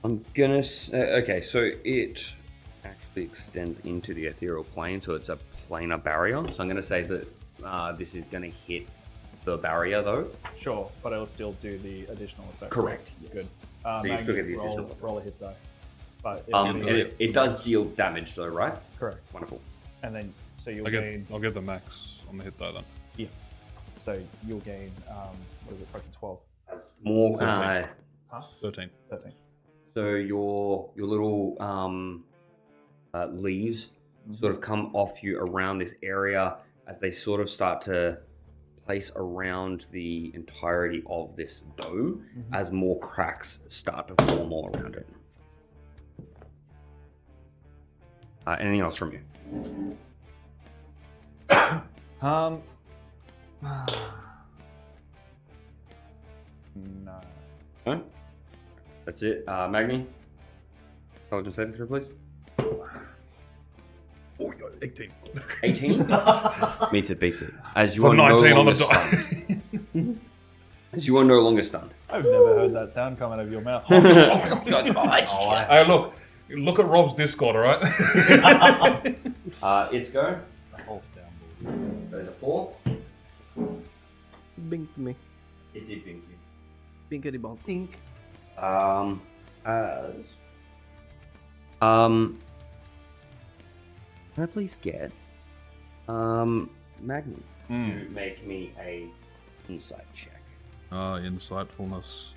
I'm gonna. Okay, so it actually extends into the ethereal plane, so it's a planar barrier. So I'm gonna say that this is gonna hit the barrier, though. Sure, but it'll still do the additional effect. Correct, yes. Good. you still get the roll, additional effect. roll a hit die. But It does deal damage, though, right? correct. Wonderful. And then so you'll I'll gain. get the max on the hit die then. Yeah. So you'll gain. What is it? Fucking 12. More. 13. Huh? 13. 13. So your little leaves sort of come off you around this area as they sort of start to place around the entirety of this dome as more cracks start to form all around it. Anything else from you? No. No? That's it. Magni? Intelligence saving throw, please. Oh, 18. 18? Meets it, beats it. As you So are no 19 on longer the stunned. die. As you are no longer stunned. I've never heard that sound come out of your mouth. Hey, look at Rob's Discord, alright? It's go. The whole soundboard. There's a 4. Binked me. It did bink you. Binkety bonk. Can I please get Magni? to make me a insight check. Ah, insightfulness.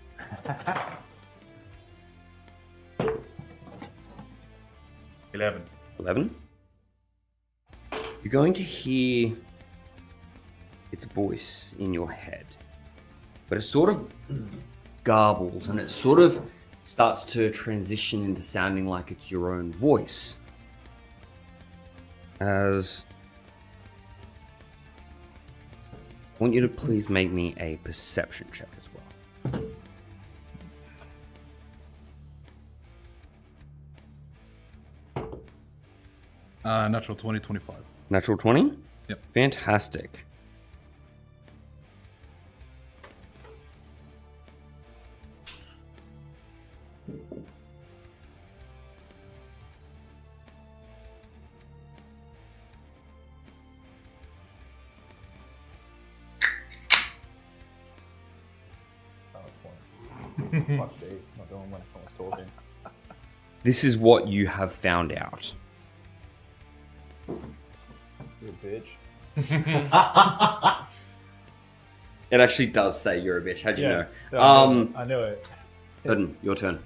11. 11. You're going to hear its voice in your head, but it sort of garbles and it sort of starts to transition into sounding like it's your own voice. As I want you to please make me a perception check as well. Natural 20, 25. Natural 20? Yep. Fantastic. Fuck me, not doing when someone's talking. This is what you have found out. You bitch. It actually does say you're a bitch. How'd you know? No, I know it. Odin, your turn.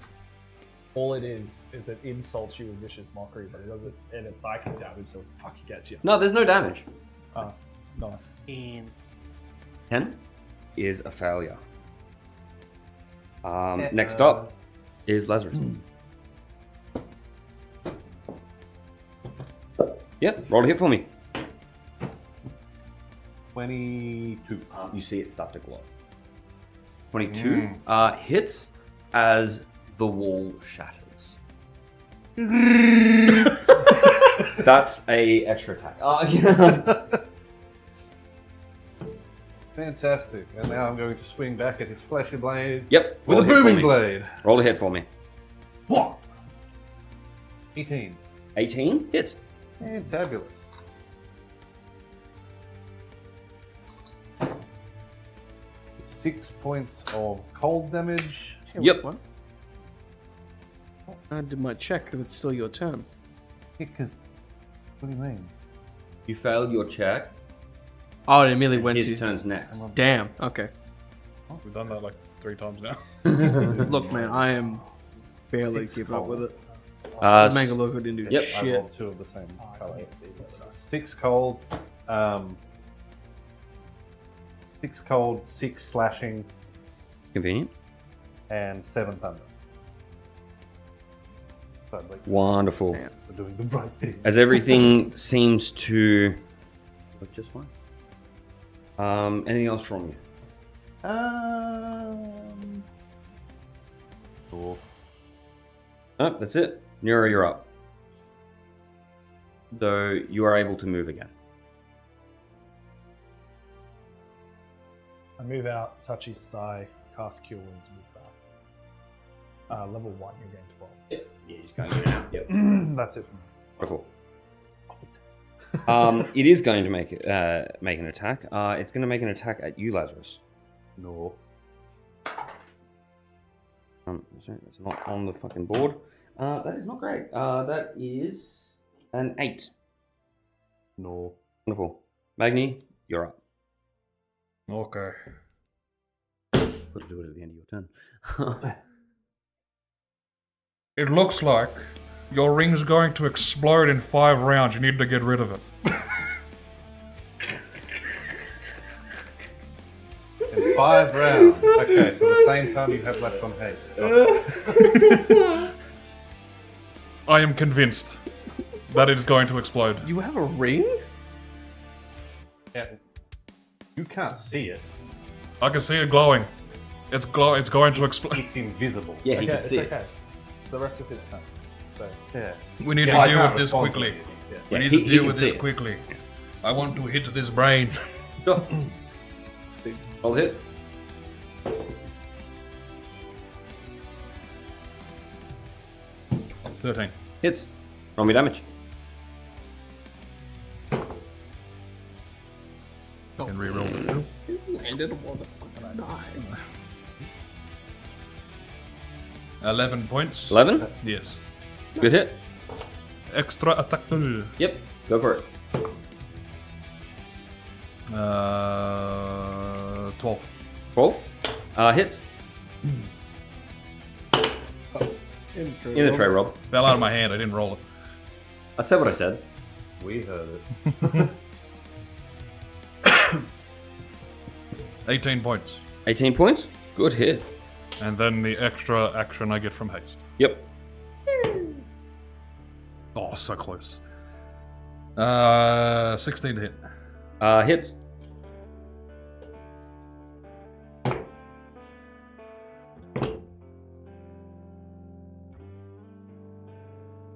All it is it insults you with vicious mockery, but it doesn't, and it's psychic damage, so fuck, it gets you. No, there's no damage. Oh, nice. 10 is a failure. Next up is Lazarus. Yep, roll a hit for me. 22. You see it start to glow. 22 hits as the wall shatters. That's a extra attack. Fantastic. And now I'm going to swing back at his fleshy blade. Yep. With roll a hit for booming me. blade. Roll a hit for me. What? 18. 18 hits. Fantabulous. Six points of cold damage. Yep. What? I did my check, and it's still your turn. Because, what do you mean? You failed your check. Oh, it immediately went His to. turn's next. Damn. Okay. We've done that like 3 times now. Look, man, I am barely Six keeping up with it. Uh, Make a look, I didn't do Yep. I shit. rolled two of the same I color. can't see that. 6 cold, 6 cold, 6 slashing, Convenient. and 7 thunder. So like, Wonderful. Damn. we're doing the right thing. As everything seems to look just fine. Anything else from you? Cool. Oh, that's it. Nura, you're up. So you are able to move again. I move out, touch his thigh, cast Cure Wounds, move back. Level 1, you're getting 12. Yep. Yeah, he's going in and out. Yep. That's it for me. Wonderful. It is going to make an attack. It's going to make an attack at you, Lazarus. No. Sorry, that's not on the fucking board. That is not great. That is an 8. No. Wonderful. Magni, you're up. Okay. Got to do it at the end of your turn. It looks like your ring's going to explode in 5 rounds. You need to get rid of it. In 5 rounds. Okay, so the same time you have left on haste. I am convinced that it is going to explode. You have a ring? Yeah. You can't see it. I can see it glowing. It's going to explode. It's invisible. Yeah, he Okay, can it's see it. okay. The rest of his turn. So, Yeah. We need Yeah, I to deal can't with this respond to quickly. it. Yeah. We Yeah, need he to deal can with see this it. quickly. I want to hit this brain. Sure. Roll hit. I'm 13. Hits. Roll me damage. Can re-roll it too. Landed a motherfucking die. 11 points. 11. Yes. Good hit. Extra attack. Yep. Go for it. 12. 12. Hits. In the tray, Rob. Fell out of my hand. I didn't roll it. I said what I said. We heard it. 18 points. 18 points. Good hit. And then the extra action I get from haste. Yep. Oh, so close. 16 to hit. Hits.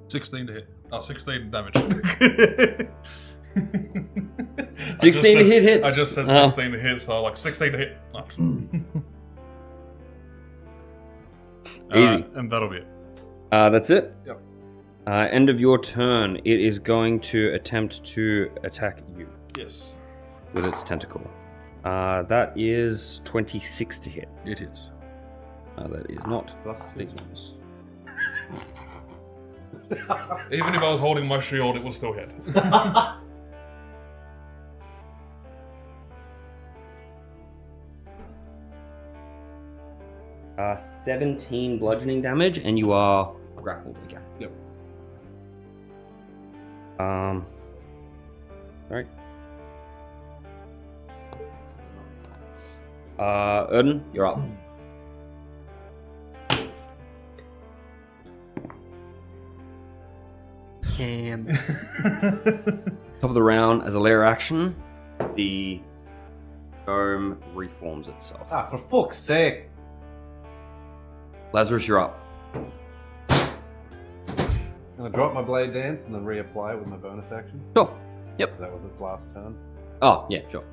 $16 to hit. Oh, 16 damage. 16 to hit hits. I just said 16 to hit, so like 16 to hit. Oh. Easy. And that'll be it. That's it. Yep. End of your turn. It is going to attempt to attack you Yes. with its tentacle. That is 26 to hit. It hits. That is not. Plus These 2. ones. Even if I was holding my shield, it will still hit. 17 bludgeoning damage, and you are grappled again. Yep. Right. Erden, you're up. Top of the round, as a layer action, the dome reforms itself. Ah, for fuck's sake. Lazarus, you're up. I'm gonna drop my blade dance and then reapply it with my bonus action. Sure. Yep. So that was its last turn. Oh, yeah, sure.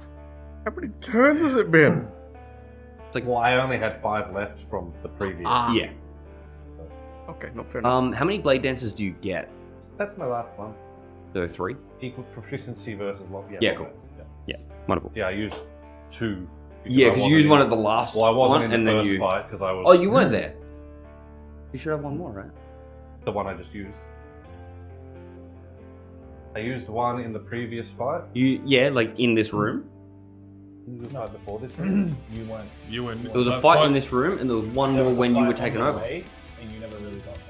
How many turns has it been? It's like, Well, I only had 5 left from the previous. yeah. Okay, not fair enough. How many blade dances do you get? That's my last one. So 3? Equal proficiency versus long. Yeah, long cool. rest, yeah. Yeah, wonderful. Yeah, I used 2. Yeah, I because you wasn't used in- one at the last Well, I wasn't one, in and the then first you. fight because I was. Oh, you weren't there. You should have one more, right? The one I just used. I used one in the previous fight. Yeah, like in this room. No, before this. One. You weren't. You and There was a fight in this room, and there was one There more was a when you fight were on taken the over. way, and you never really got them.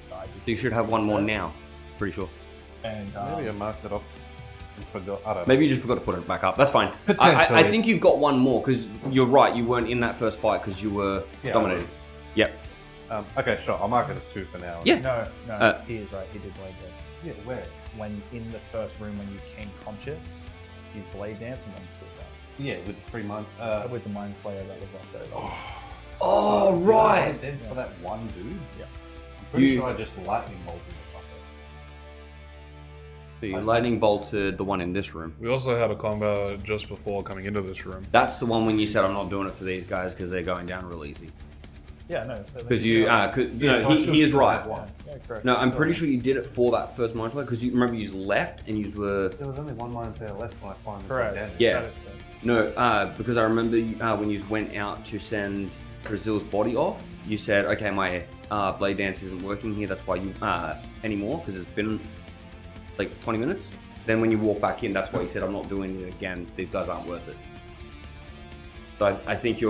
So you should have one more now. Pretty sure. And Maybe I marked it off and forgot. I don't know. Maybe you just forgot to put it back up. That's fine. I Potentially. think you've got one more because you're right. You weren't in that first fight because you were Yeah, I dominated. was. Yep. Okay, sure. I'll mark it as 2 for now. Yeah. no, he is right. He did blade dance. Yeah, where? When in the first room, when you came conscious, you blade dance and then switch out. Yeah, with the 3 months. With the mind flayer that was up there. Oh, right. Then for that one dude. Yeah. I'm pretty You- sure I just lightning bolted the fucker. So you lightning bolted the one in this room. We also had a combat just before coming into this room. That's the one when you said I'm not doing it for these guys because they're going down real easy. Yeah, no. So Because you, so I he should is still right. have one. Yeah, correct. No, I'm pretty sure you did it for that first mind flayer because you remember you left and you were. There was only one mind player left when I finally Correct. got down. Yeah. That is correct. No, because I remember when you went out to send Brazil's body off, you said, okay, my blade dance isn't working here, that's why you, anymore, because it's been like 20 minutes. Then when you walk back in, that's why you said, I'm not doing it again, these guys aren't worth it. So I think you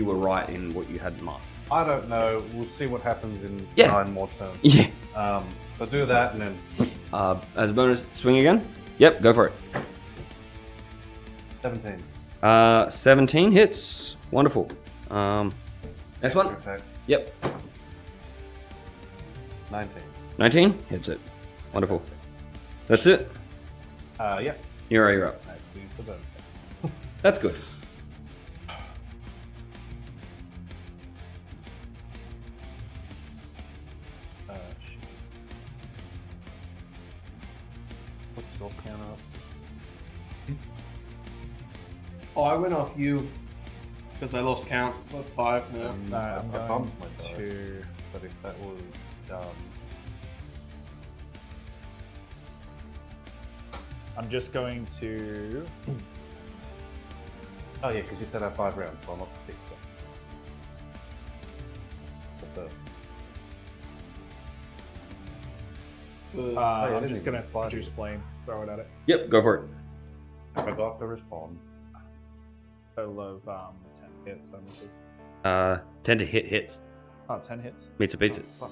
were right in what you had marked. I don't know. We'll see what happens in Yeah. 9 more turns. Yeah. So do that and then As a bonus, swing again? Yep, go for it. 17. 17 hits. Wonderful. Next one? Attack. Yep. 19. 19 hits it. Wonderful. That's it. Yeah. You're up. Let's use the bonus. That's good. Shit. What's your counter up? Oh, I went off you because I lost count. So 5 now. No, I'm I going bumped my die. to. But if that was I'm just going to. oh yeah, because you said I have 5 rounds, so I'm up to 6. But I'm didn't just even gonna apply to produce you. flame, throw it at it. Yep, go for it. I forgot to respond. Total of 10 hits, so misses. 10 to hits. Oh, 10 hits. Beats it, beats it. Fuck,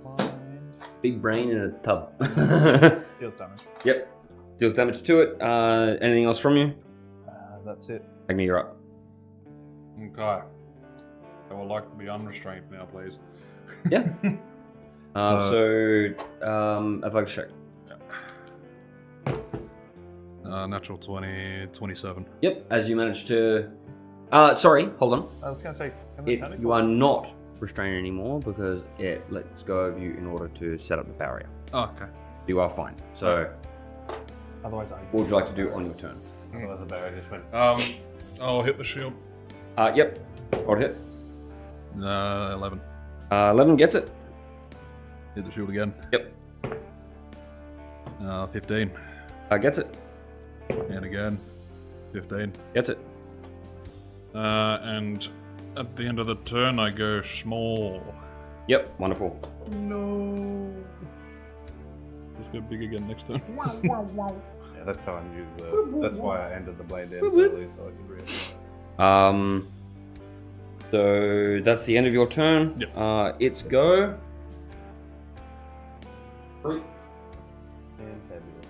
alright. Big brain in a tub. Deals damage. Yep. Deals damage to it. Anything else from you? That's it. Agni, you're up. Okay. I would like to be unrestrained now, please. Yeah. Athletics check. Natural 20, 27. Yep. As you manage to. Sorry. Hold on. I was going to say, can we You are not restrained anymore because it lets go of you in order to set up the barrier. Oh, okay. You are fine. So, Otherwise, what would you like to do on your turn? The barrier just went. I'll hit the shield. Yep. What hit? 11. 11 gets it. Hit the shield again. Yep. 15. Gets it. And again. 15. Gets it. And at the end of the turn, I go small. Yep. Wonderful. No. Just go big again next turn. Yeah, that's how I knew that's why I ended the blade dance early, so I could reapply. So that's the end of your turn. Yep. It's go. And fabulous.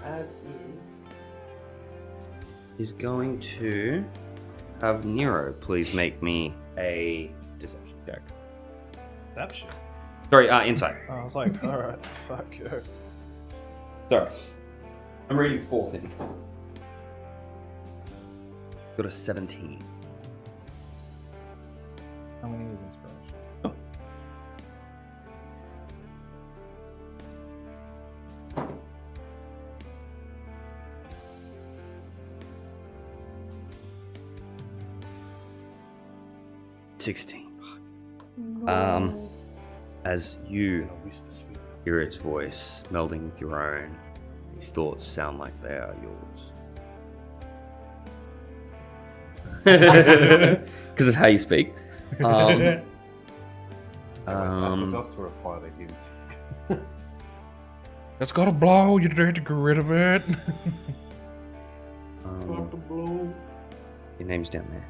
As is going to have Nero please make me a deception check. That shit. Sorry, insight. I was like, alright, fuck you. Sorry. I'm reading 4 things. Got a 17. I'm going to use inspiration. As you hear its voice melding with your own, these thoughts sound like they are yours. Because of how you speak. I forgot to reply to him. It's got to blow. You have to get rid of it. Your name's down there.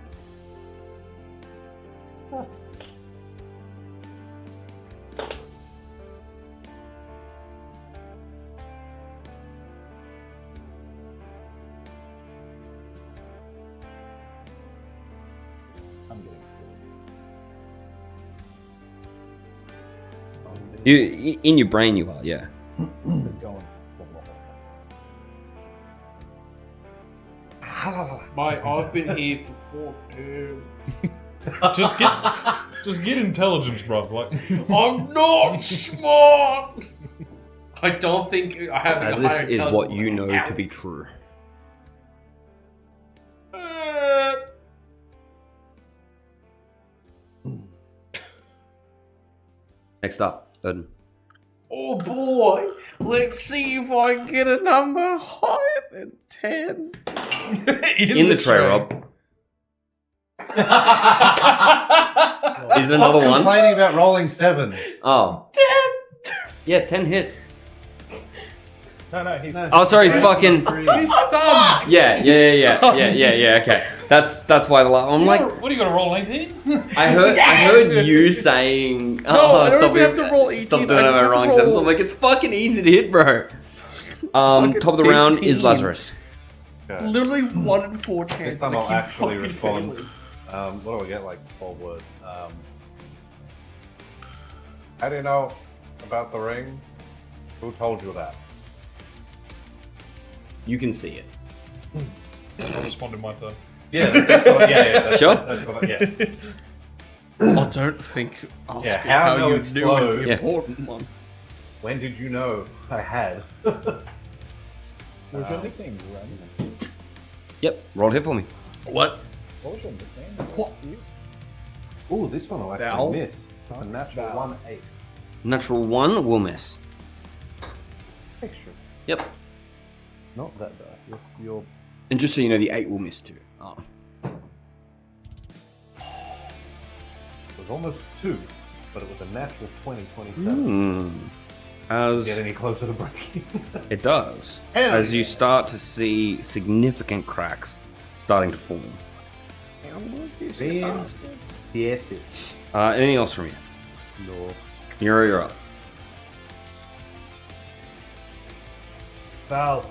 I'm getting You, in your brain, you are, yeah. it's going. I've been here for 4 just get intelligence, bro. Like, I'm not smart. I don't think I have. As this is what you know to be true. Next up, Odin. Oh boy, let's see if I can get a number higher than 10. In the tray, Rob. Is it another one? Complaining about rolling 7s. Oh. 10! Yeah, 10 hits. No, he's. Oh, sorry, fucking. He's stunned. Yeah, okay. That's why the I'm like, what are you gonna roll 18? I heard you saying, I don't stop have to roll 18, stop I doing it just on have to rolling roll- sevens. I'm like, it's fucking easy to hit, bro. Top of the round is 15. Lazarus. Okay. Literally 1 in 4 chance. Next time I I'll keep actually fucking respond. failing. What do I get? Like 12 words. How do you know about the ring? Who told you that? You can see it. I'll respond in my turn. Yeah, that's what, that's, Sure. That's what, yeah. I don't think asking Yeah, how how no you knew is explode. the Yeah. important one. When did you know I had? What's your nickname, Ren? Yep, roll hit for me. What? What was your nickname? What? Ooh, this one will actually Val? miss. It's a natural Val. 1-8. Natural 1 will miss. Extra. Yep. Not that die. You're And just so you know, the 8 will miss too. Oh. it was almost 2, but it was a natural 20, 27. As Get any closer to breaking? it does, Hell as you start to see significant cracks starting to form. Anything else from you? No. You're up. Val,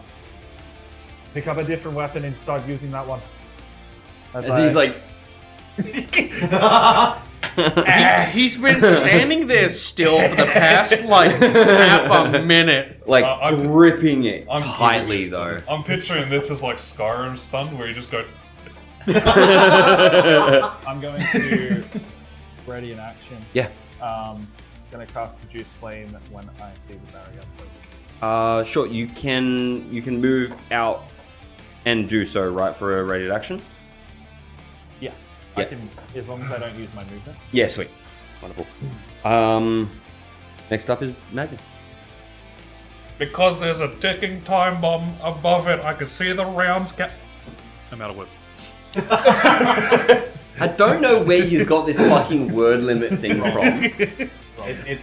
pick up a different weapon and start using that one. As he's like, He's been standing there still for the past like half a minute. like I'm- gripping it I'm tightly curious. though. I'm picturing this as like Skyrim stun, where you just go. I'm going to ready in action. Yeah. Gonna cast Produce Flame when I see the barrier. Sure. You can move out and do so, right, for a rated action. Yeah. I can, as long as I don't use my movement. Yeah, sweet. Wonderful. Next up is Magna. Because there's a ticking time bomb above it, I can see the rounds I'm out of words. I don't know where you've got this fucking word limit thing from. It's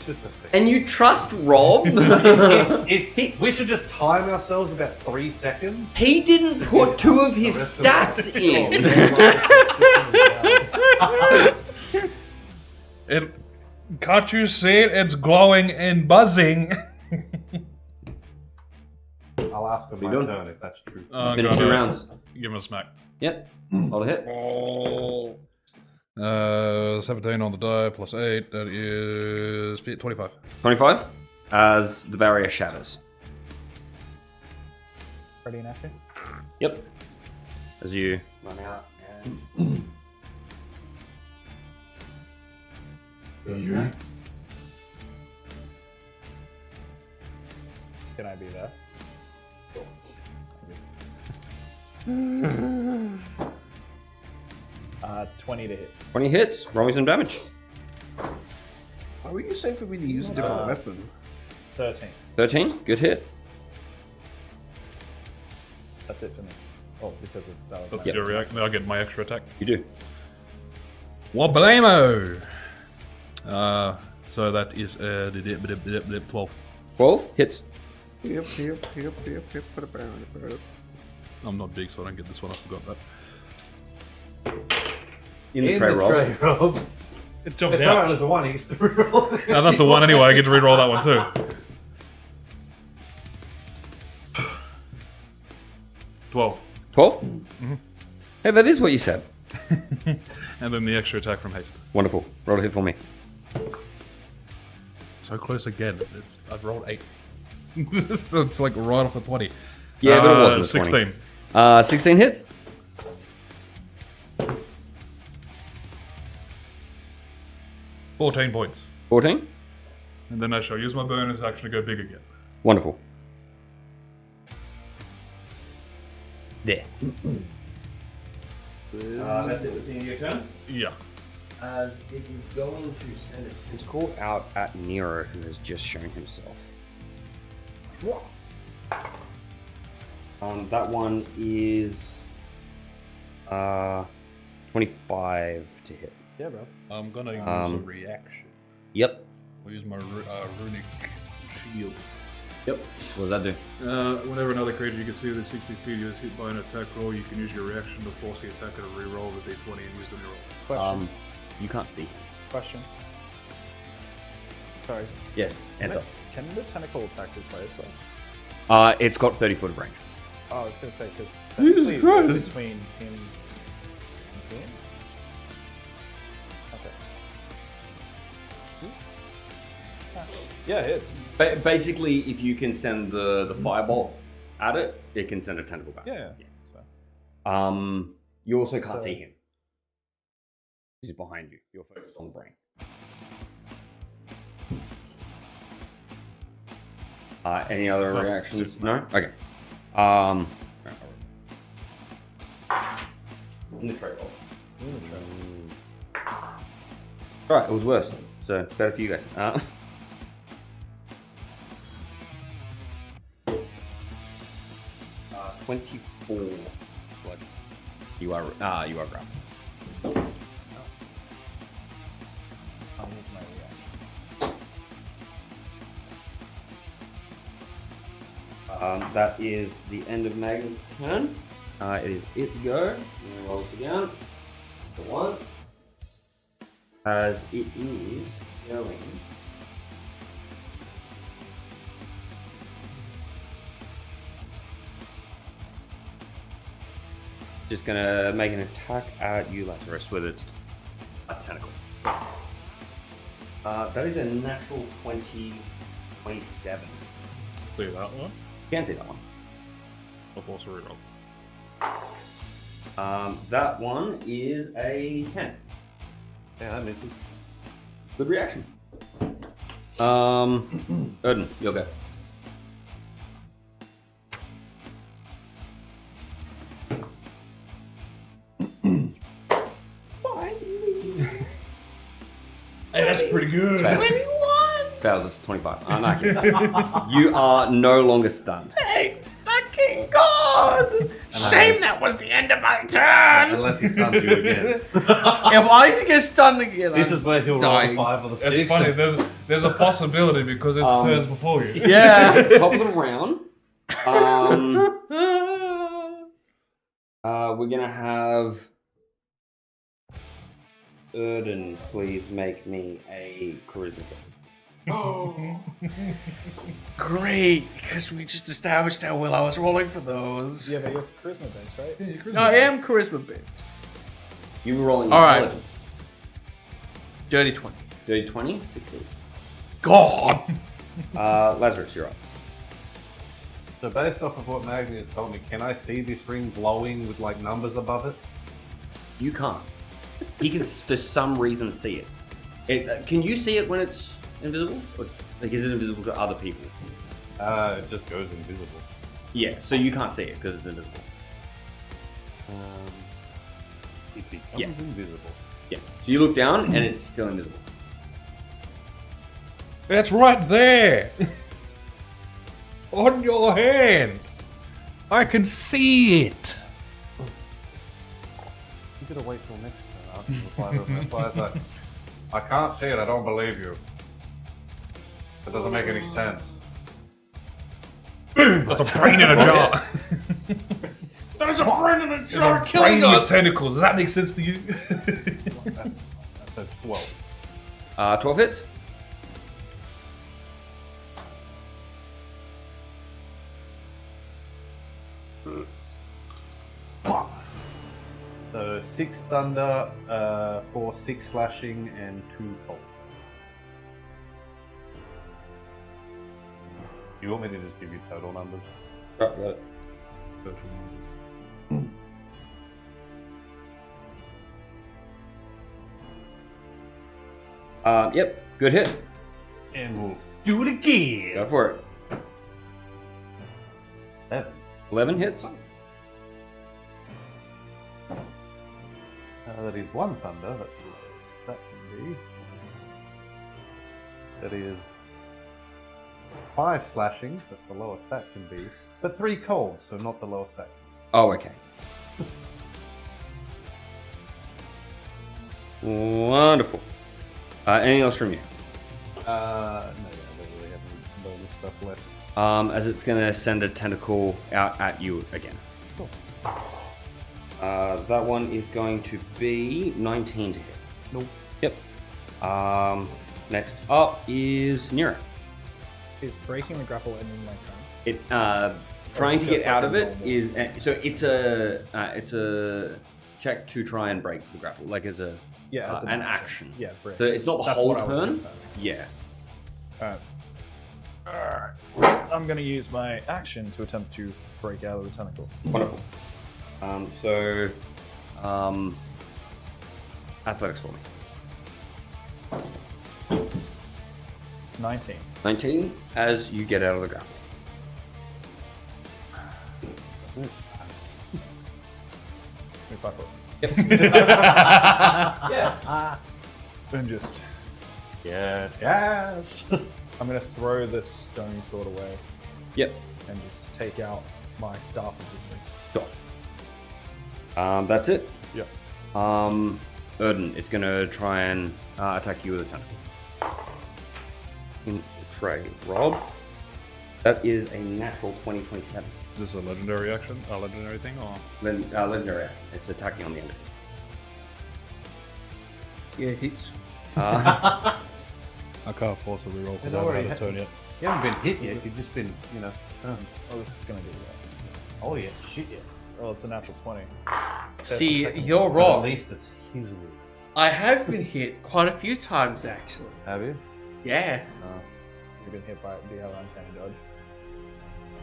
just a thing. And you trust Rob? We should just time ourselves about 3 seconds. He didn't put 2 of his stats in. Can't you see it? It's glowing and buzzing. I'll ask on my doing? turn if that's true. Been 2 rounds. Give him a smack. Yep. Hold a hit. 17 on the die plus 8. That is 25. 25 as the barrier shatters. Ready in action. Yep. As you run out and... Can I be there? 20 to hit. 20 hits. Roll me some damage. Why were you saying for me to use a different weapon? 13. 13. Good hit. That's it for me. Oh, because of that. That's your react. I'll get my extra attack. You do. Wablamo! So that is 12. 12 hits. I'm not big, so I don't get this one. I forgot that. In the tray roll. roll. It jumped It's out. alright, there's a 1. He gets to reroll it. No, that's the one anyway. I get to reroll that one too. 12. 12? Hey, that is what you said. And then the extra attack from haste. Wonderful. Roll a hit for me. So close again. I've rolled 8. So it's like right off the 20. Yeah, but it wasn't a 20. 16. 16 hits. 14 points. 14. And then I shall use my bonus to actually go big again. Wonderful. There. That's it at the end of your turn. Yeah. It is going to send its call out at Nero, who has just shown himself. That one is 25 to hit. Yeah, bro. I'm gonna use a reaction. Yep. I'll use my runic shield. Yep. What does that do? Whenever another creature you can see within 60 feet is hit by an attack roll, you can use your reaction to force the attacker to re-roll the d20 and use the reroll. Question. You can't see. Question. Sorry. Yes. Answer. Can the tentacle attack this way as well? It's got 30 foot of range. Oh, I was going to say, because Jesus technically Christ. it's between him and him. Okay. Yeah, it hits. Basically, if you can send the firebolt at it, it can send a tentacle back. Yeah. So, You also can't So- see him. He's behind you. You're focused on the brain. Any other No, reactions? super. No? Okay. In the tray roll. Alright, it was worse. So, better for you guys. 24 blood. You are grabbed. I'll use my reaction. That is the end of Magnus' turn. It is its go. And it rolls again. The 1. As it is going. Just gonna make an attack at you, Lazarus, with its tentacle. That is a natural 27. See that one? You can see that one. I'll force a reroll. That one is a 10. Yeah, that misses. Good reaction. Odin, you'll go. Hey, that's pretty good. 21! 25. I'm not kidding. You are no longer stunned. Hey, fucking God! Shame that was the end of my turn! Unless he stuns you again. If I get stunned again, This I'm is where he'll roll dying. the 5 or the 6. It's funny, there's a possibility because it's turns before you. Yeah. Top of the round. We're gonna have Erden please make me a charisma save. Great, because we just established how well I was rolling for those. Yeah, but you're charisma based, right? No, I am charisma based. You were rolling All right. intelligence. Dirty 20. Dirty 20? 16. God! Lazarus, you're up. So based off of what Magni has told me, can I see this ring glowing with like numbers above it? You can't. He can, for some reason, see it. Can you see it when it's invisible? Or, like, is it invisible to other people? It just goes invisible. Yeah, so you can't see it because it's invisible. It becomes Yeah. invisible. Yeah. So you look down and it's still invisible. It's right there! On your hand! I can see it! You gotta wait till next turn after the 5 of replies like, I can't see it, I don't believe you. It doesn't make any sense. There's a brain in a jar! There's a brain in a There's jar a killing brain with us! tentacles, does that make sense to you? That's a 12. 12 hits. So 6 thunder, for 6 slashing, and 2 cold. You want me to just give you total numbers? Oh, got it. Total numbers. Yep, good hit. And we'll do it again. Go for it. 11 hits. That is 1 thunder, that's the lowest that can be. That is 5 slashing, that's the lowest that can be. But 3 cold, so not the lowest that can be. Oh, okay. Wonderful. Anything else from you? No, I don't really have any bonus stuff left. As it's going to send a tentacle out at you again. Cool. That one is going to be 19 to hit. Nope. Yep. Next up is Nira. Is breaking the grapple ending my turn? It trying to Just get out like of it normal. is so it's a check to try and break the grapple, like as a Yeah, as an action. Yeah, brilliant. So it's not the That's whole what I was turn. gonna say. Yeah. Alright. I'm going to use my action to attempt to break out of the tentacle. Wonderful. Athletics for me. 19. 19 as you get out of the grapple. Move backward. Yeah. And just, Yeah. Yes. I'm going to throw this stone sword away Yep. and just take out my staff of me. Sure. That's it. Yep. Erden, it's gonna try and attack you with a tentacle. Infray, Rob. That is a natural 2027. This is a legendary action, a legendary thing, or Legendary. It's attacking on the end. Yeah, it hits. I can't force a reroll because I haven't had a turn yet. You haven't been hit yet. You've just been, Oh, this is gonna do that. oh yeah, shit yeah. Oh, it's a natural 20. See, you're But wrong. at least it's his will. I have been hit quite a few times, actually. Have you? Yeah. You've been hit by it. Do you have uncanny dodge?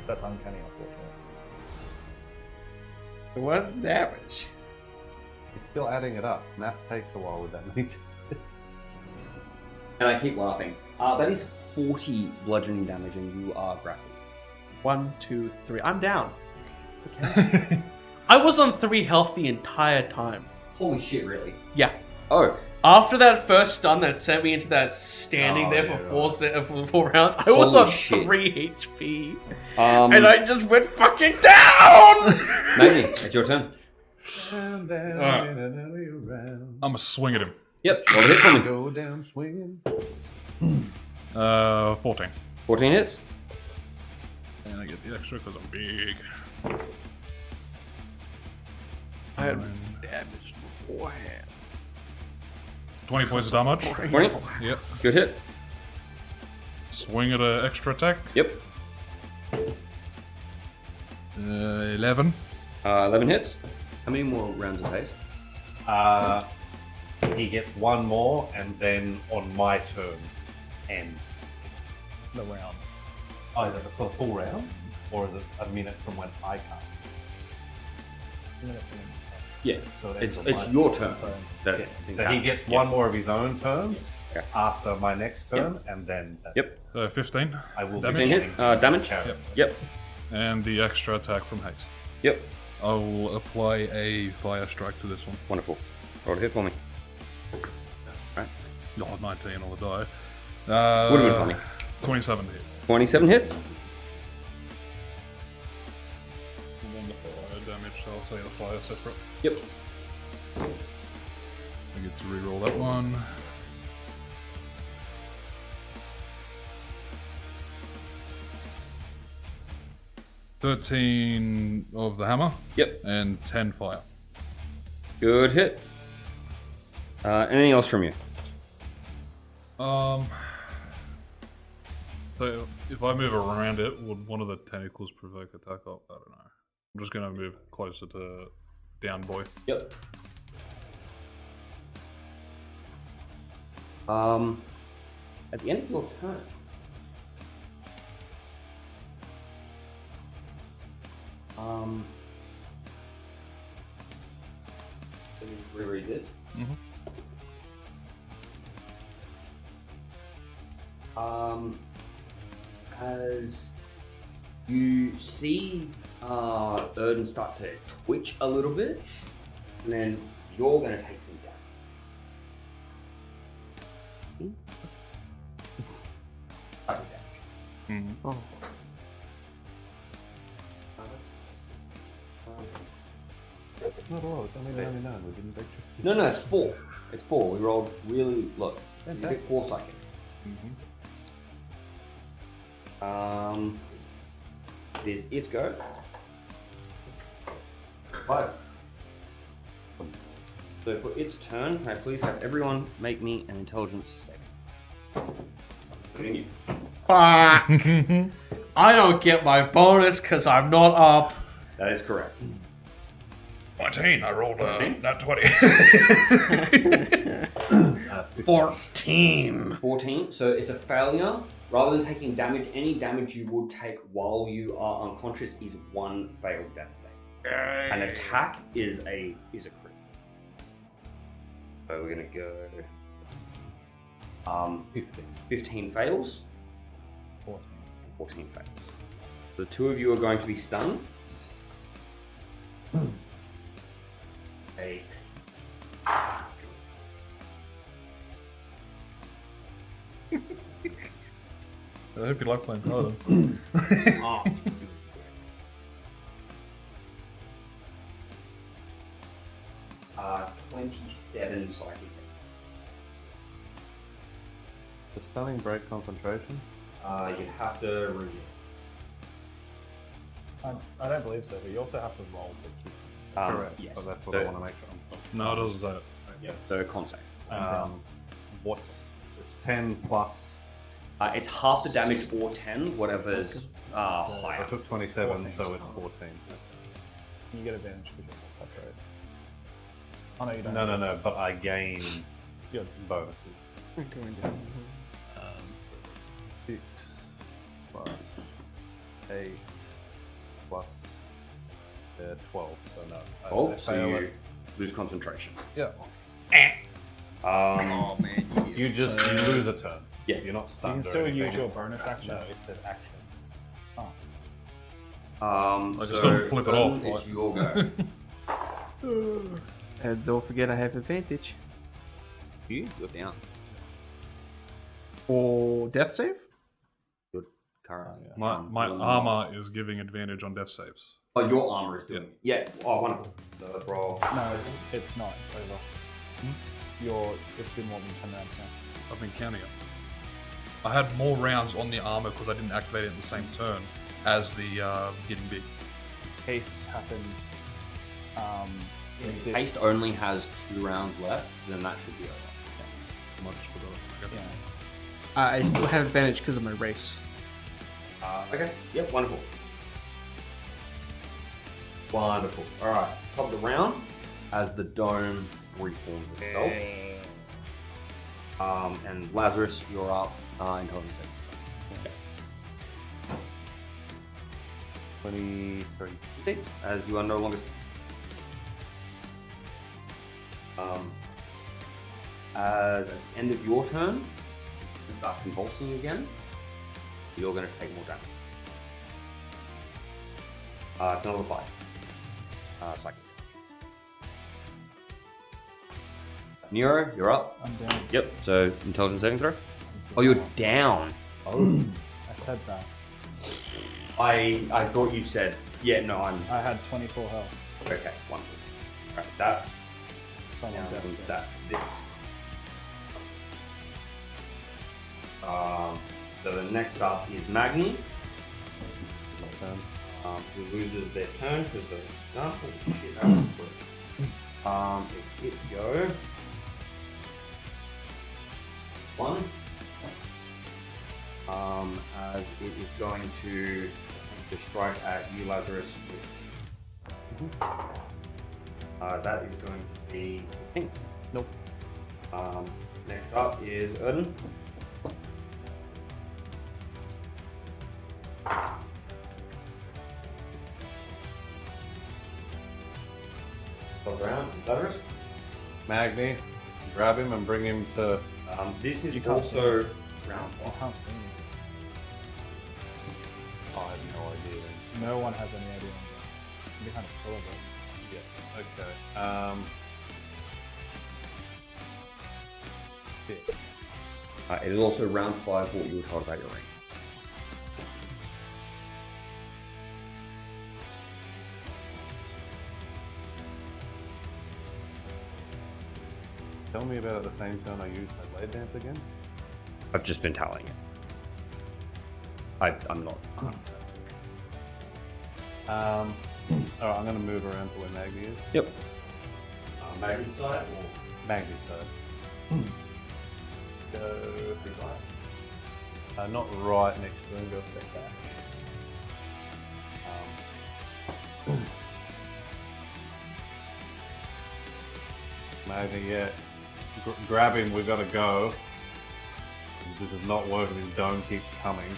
That's uncanny, unfortunately. It wasn't damage. You're still adding it up. Math takes a while with that many times. And I keep laughing. That is 40 bludgeoning damage, and you are grappled. 1, 2, 3. I'm down. Okay. I was on 3 health the entire time. Holy shit, really? Yeah. Oh, After that first stun that sent me into that standing Oh, there yeah, for 4 rounds, I was Holy on shit. 3 HP. and And I just went fucking down! Magni, it's your turn. I'm gonna swing at him. Yep, roll a hit for me. Go down swinging. 14. 14 hits. And I get the extra because I'm big. I had damage beforehand. 20 points of damage. 20. Yep. Good hit. Swing at an extra attack. Yep. 11. 11 hits. How many more rounds of haste? He gets one more, and then on my turn, end. The round. Oh, is it for the full round? Or is it a minute from when I cast? Yeah. So It's ends on my- your turn. Sorry. That Yeah. thing So he happens. gets one more of his own turns Okay. after my next turn, and then Yep. 15. I will Damage. be 15 hit. getting Damage? character. Yep. And the extra attack from haste. Yep. I will apply a fire strike to this one. Wonderful. Roll a hit for me. Right. Oh, 19 on the die. Would have been funny. 27 hit. 27 hits. And then the fire damage, so I'll say the fire separate. Yep. I get to reroll that one. $13 of the hammer Yep. and 10 fire. Good hit. Anything else from you? So if I move around it, would one of the tentacles provoke attack? I don't know. I'm just gonna move closer to down boy. Yep. At the end of your turn, let me reread it. As you see Erden start to twitch a little bit, and then you're going to take some damage. Oh. Not a lot, it's only 99. We didn't break No, it's 4. It's 4. We rolled really low. You get 4 psychic. It is its go. 5. So for its turn, can I please have everyone make me an intelligence saving? Including you. Fuck! I don't get my bonus because I'm not up. That is correct. 19. I rolled nat 20. 14. 14. So it's a failure. Rather than taking damage, any damage you would take while you are unconscious is 1 failed death save. An attack is a crit. So we're gonna go 15 fails. 14 fails. The 2 of you are going to be stunned. 8. I hope you like playing Paladin. 27 psychic. The stunning break concentration. You have to read it. I don't believe so, but you also have to roll to keep. Correct. Yes. So that's what I want to make sure. No, it doesn't say it. Yep. So con save. What's it's 10 plus? It's half the damage or 10, whatever's I higher. took 27, 14. so it's 14. You get advantage because you're that's right. Oh no, you don't. No. But I gain You're bonuses. Going down. 6 plus 8 plus 12. So no. I So fail you it. lose concentration. Yeah. Oh man, You lose a turn. Yeah. You're not You stunned. can or still anything. use your bonus action. No, it's an action. I just so don't flip it off, It's like- your go. And don't forget I have advantage. You're down. For death save? Good. Current. My armor is giving advantage on death saves. Oh, your armor is doing it. Yeah. Oh, wonderful. So let's roll. No, it's not. It's over. It's been more than 10 rounds now. I've been counting it. I had more rounds on the armor because I didn't activate it in the same turn as the getting big. Haste happened. In this. Haste only has 2 rounds left, then that should be over. I just forgot. Okay. Yeah. I still have advantage because of my race. Okay. Yep. Wonderful. Wonderful. All right. Top of the round, as the dome reforms itself. And Lazarus, you're up. Intelligence saving. 23. As you are no longer. As at the end of your turn, you start convulsing again. You're going to take more damage. It's another 5. Psychic. Nero, you're up. I'm down. Yep. So intelligence saving throw. Oh, you're down. Oh. I said that. I thought you said. Yeah. No, I'm. I had 24 health. Okay. Wonderful. Alright. That. From Now death means save. that's this. So the next up is Magni. Who loses their turn because they're stuck. If it go 1, as it is going to strike at you, Lazarus. That is going to be 16. Nope. Next up is Erden. Top round, Lazarus. Magni, grab him and bring him to. This is can't also round I 1. can't see me. I have no idea. No one has any idea. I'm behind a pillar, bro. Yeah. Okay. It is also round 5 for what you were told about your ring. Tell me about it the same turn I used my blade dance again. I've just been tallying it. I'm not 100%. Alright, I'm going to move around to where Magni is. Yep. Magni side or Magni's side. go 3 Not right next to him, go a step back. Magni, yeah. Grab him, we've got to go. This is not working, his dome keeps coming.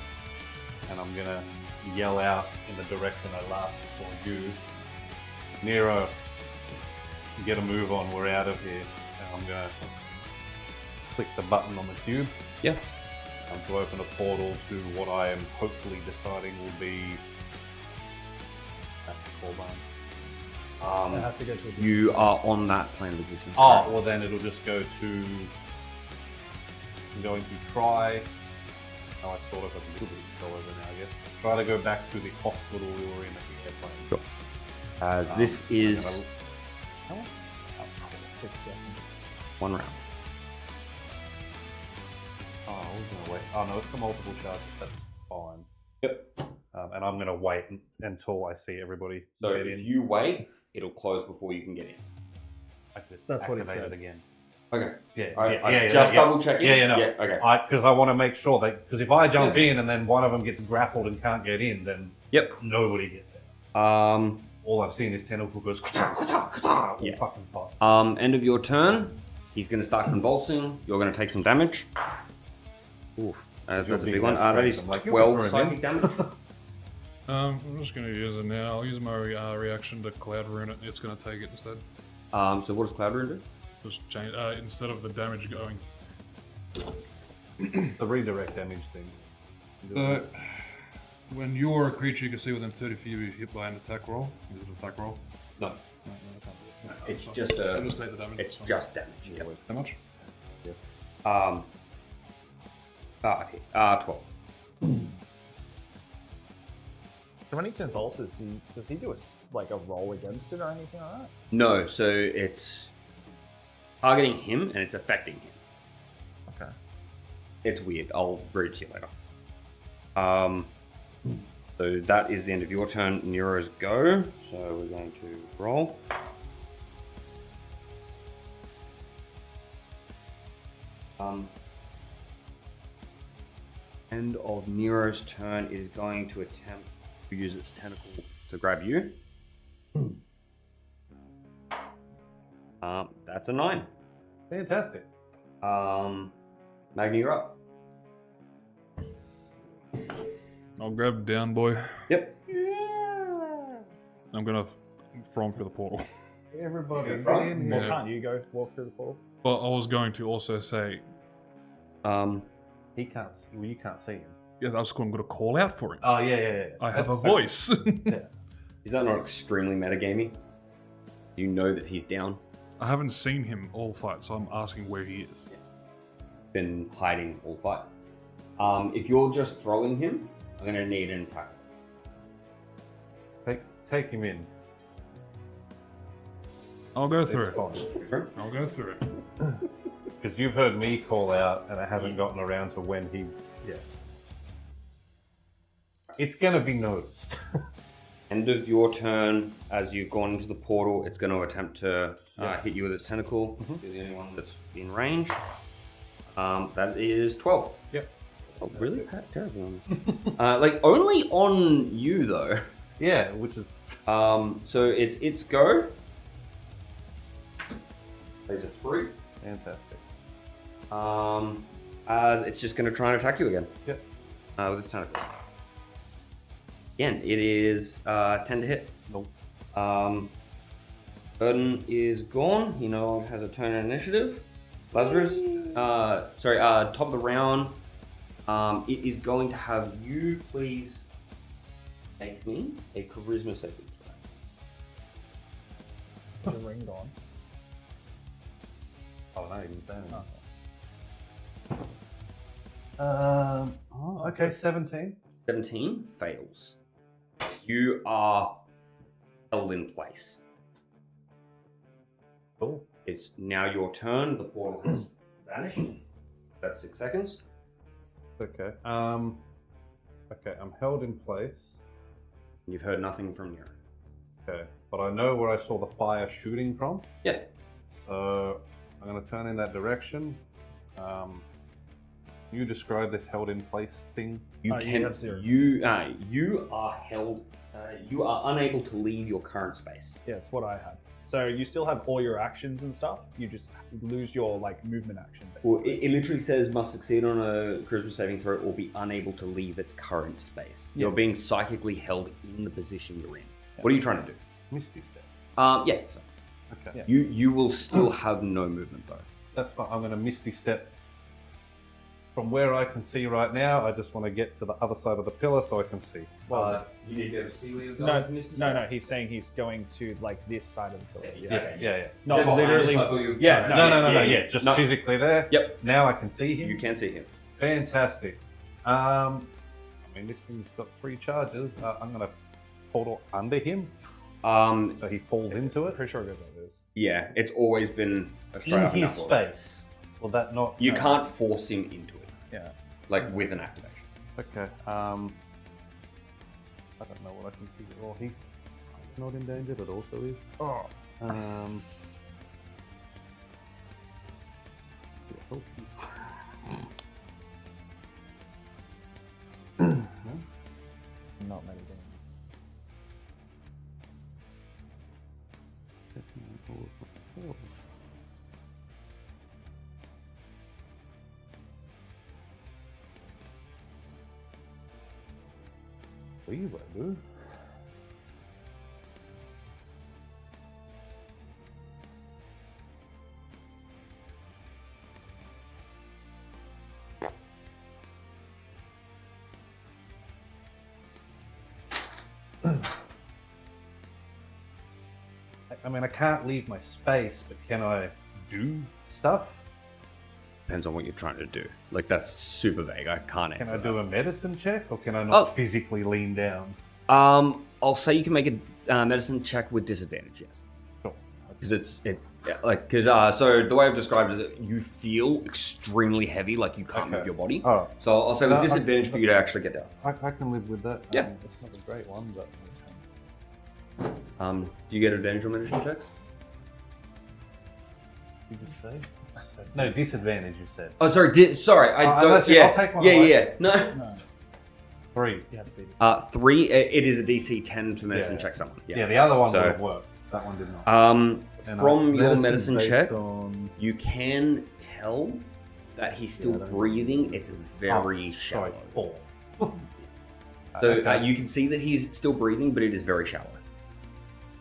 And I'm going to yell out in the direction I last saw you. Nero, get a move on, we're out of here. And I'm going to click the button on the cube. Yeah. To open a portal to what I am hopefully deciding will be at the Corbine. It has to go to a You are on that plane of existence. Oh, well then it'll just go to. I'm going to try. Oh, I sort of have a little bit of control over now, I guess. Try to go back to the hospital we were in at the airplane. Sure. As this is How much? 6 seconds. 1 round. Oh, I was gonna wait. Oh no, it's the multiple charges. That's fine. Yep. and I'm going to wait until I see everybody So get if in. you wait, it'll close before you can get in. I just That's what he activate said. it again. Okay. Yeah, I just double checking. Yeah, no. Okay. Because I want to make sure that, because if I jump in and then one of them gets grappled and can't get in, then Yep. nobody gets it. All I've seen is tentacle goes all Yeah. fucking fast. End of your turn. He's going to start convulsing. You're going to take some damage. Oof. That's a big one. That is I'm like, 12 you're psychic damage. I'm just going to use it now. I'll use my reaction to Cloud Rune it. It's going to take it instead. So what does Cloud Rune do? Just change instead of the damage going. It's the redirect damage thing. When you're a creature you can see within 30 feet of you hit by an attack roll. Is it an attack roll? No. No, I can't do it. It's Sorry. just I'll just take the damage. It's Sorry. just damage. Yep. How much? Okay. 12. So when he convulses, does he do a roll against it or anything like that? No, so it's targeting him and it's affecting him. Okay. It's weird. I'll read it to you later. So that is the end of your turn. Nero's go. So we're going to roll. End of Nero's turn. It is going to attempt to use its tentacle to grab you. That's a 9. Fantastic. Magni, you're up. I'll grab down boy. Yep. I'm gonna throw him through the portal. Everybody Yeah, get right. in Well, here. can't you go walk through the portal? But I was going to also say, He can't. Well, you can't see him. yeah, I was going to call out for him. Oh yeah. I have a That's- voice. Is that not extremely metagamey? You know that he's down. I haven't seen him all fight, so I'm asking where he is. Been hiding all fight. If you're just throwing him, I'm going to need an attack. Take him in. I'll go It's through it. fine. I'll go through it. Because you've heard me call out, and I haven't gotten around to when he. Yeah. It's gonna be noticed. End of your turn, as you've gone into the portal, it's going to attempt to hit you with its tentacle. You're the only one that's in range. That is 12. Yep. Oh, really terrible. Like, only on you, though. Yeah, which is So it's its go. There's a 3. fantastic. As it's just going to try and attack you again. Yep. With its tentacle. Again, it is 10 to hit. Nope. Burden is gone. He no longer has a turn in initiative. Lazarus, top of the round. It is going to have you please make me a charisma saving throw. The ring gone. Oh no, you didn't say anything. Oh. Okay, 17. 17 fails. You are held in place. Cool. It's now your turn. The portal has vanished. That's 6 seconds. Okay. Okay, I'm held in place. You've heard nothing from Nero. Okay, but I know where I saw the fire shooting from. Yeah. So I'm going to turn in that direction. You describe this held in place thing. You You can. have 0. You are held. You are unable to leave your current space. Yeah, it's what I had. So you still have all your actions and stuff. You just lose your movement action. Well, Basically. it literally says must succeed on a charisma saving throw or be unable to leave its current space. Yeah. You're being psychically held in the position you're in. What are you trying to do? Misty step. Yeah. So Okay. Yeah. you will still have no movement though. That's fine. I'm going to misty step from where I can see right now. I just want to get to the other side of the pillar so I can see. You need to be able to see where you're no. He's saying he's going to like this side of the pillar. Yeah. Not literally. Yeah, No. Yeah, just No. physically there. Yep. Now I can see him. You can see him. Fantastic. I mean, this thing's got 3 charges. I'm going to portal under him so he falls into it. Pretty sure it goes like this. Yeah, it's always been a straight In up and his upward. space. Will that not? You no. can't force him into it, Yeah. like with an activation. Okay. don't know what I can figure. Well, he's not in danger, but also is. Oh. Not many things. What are you about to do? I mean, I can't leave my space, but can I do stuff? Depends on what you're trying to do. Like, that's super vague. I can't Can answer I do that. a medicine check, or can I not Oh. physically lean down? I'll say you can make a medicine check with disadvantage, yes. Sure. Because so the way I've described it is that you feel extremely heavy, like you can't move Okay. your body. Oh, So I'll say with No, disadvantage for you to actually get down. I can live with that. Yeah. It's not a great one, but Do you get advantage on medicine checks? you just say? I said No, disadvantage. You said Oh, sorry. Sorry, I don't. unless you- Yeah, I'll take one yeah, away. yeah. No. no. 3. You have to be. 3. It is a DC 10 to medicine Yeah. check someone. Yeah, the other one So- would have worked. That one did not. And From your medicine's medicine based check, on- you can tell that he's still breathing. It's very shallow. Sorry, 4. So Okay. you can see that he's still breathing, but it is very shallow.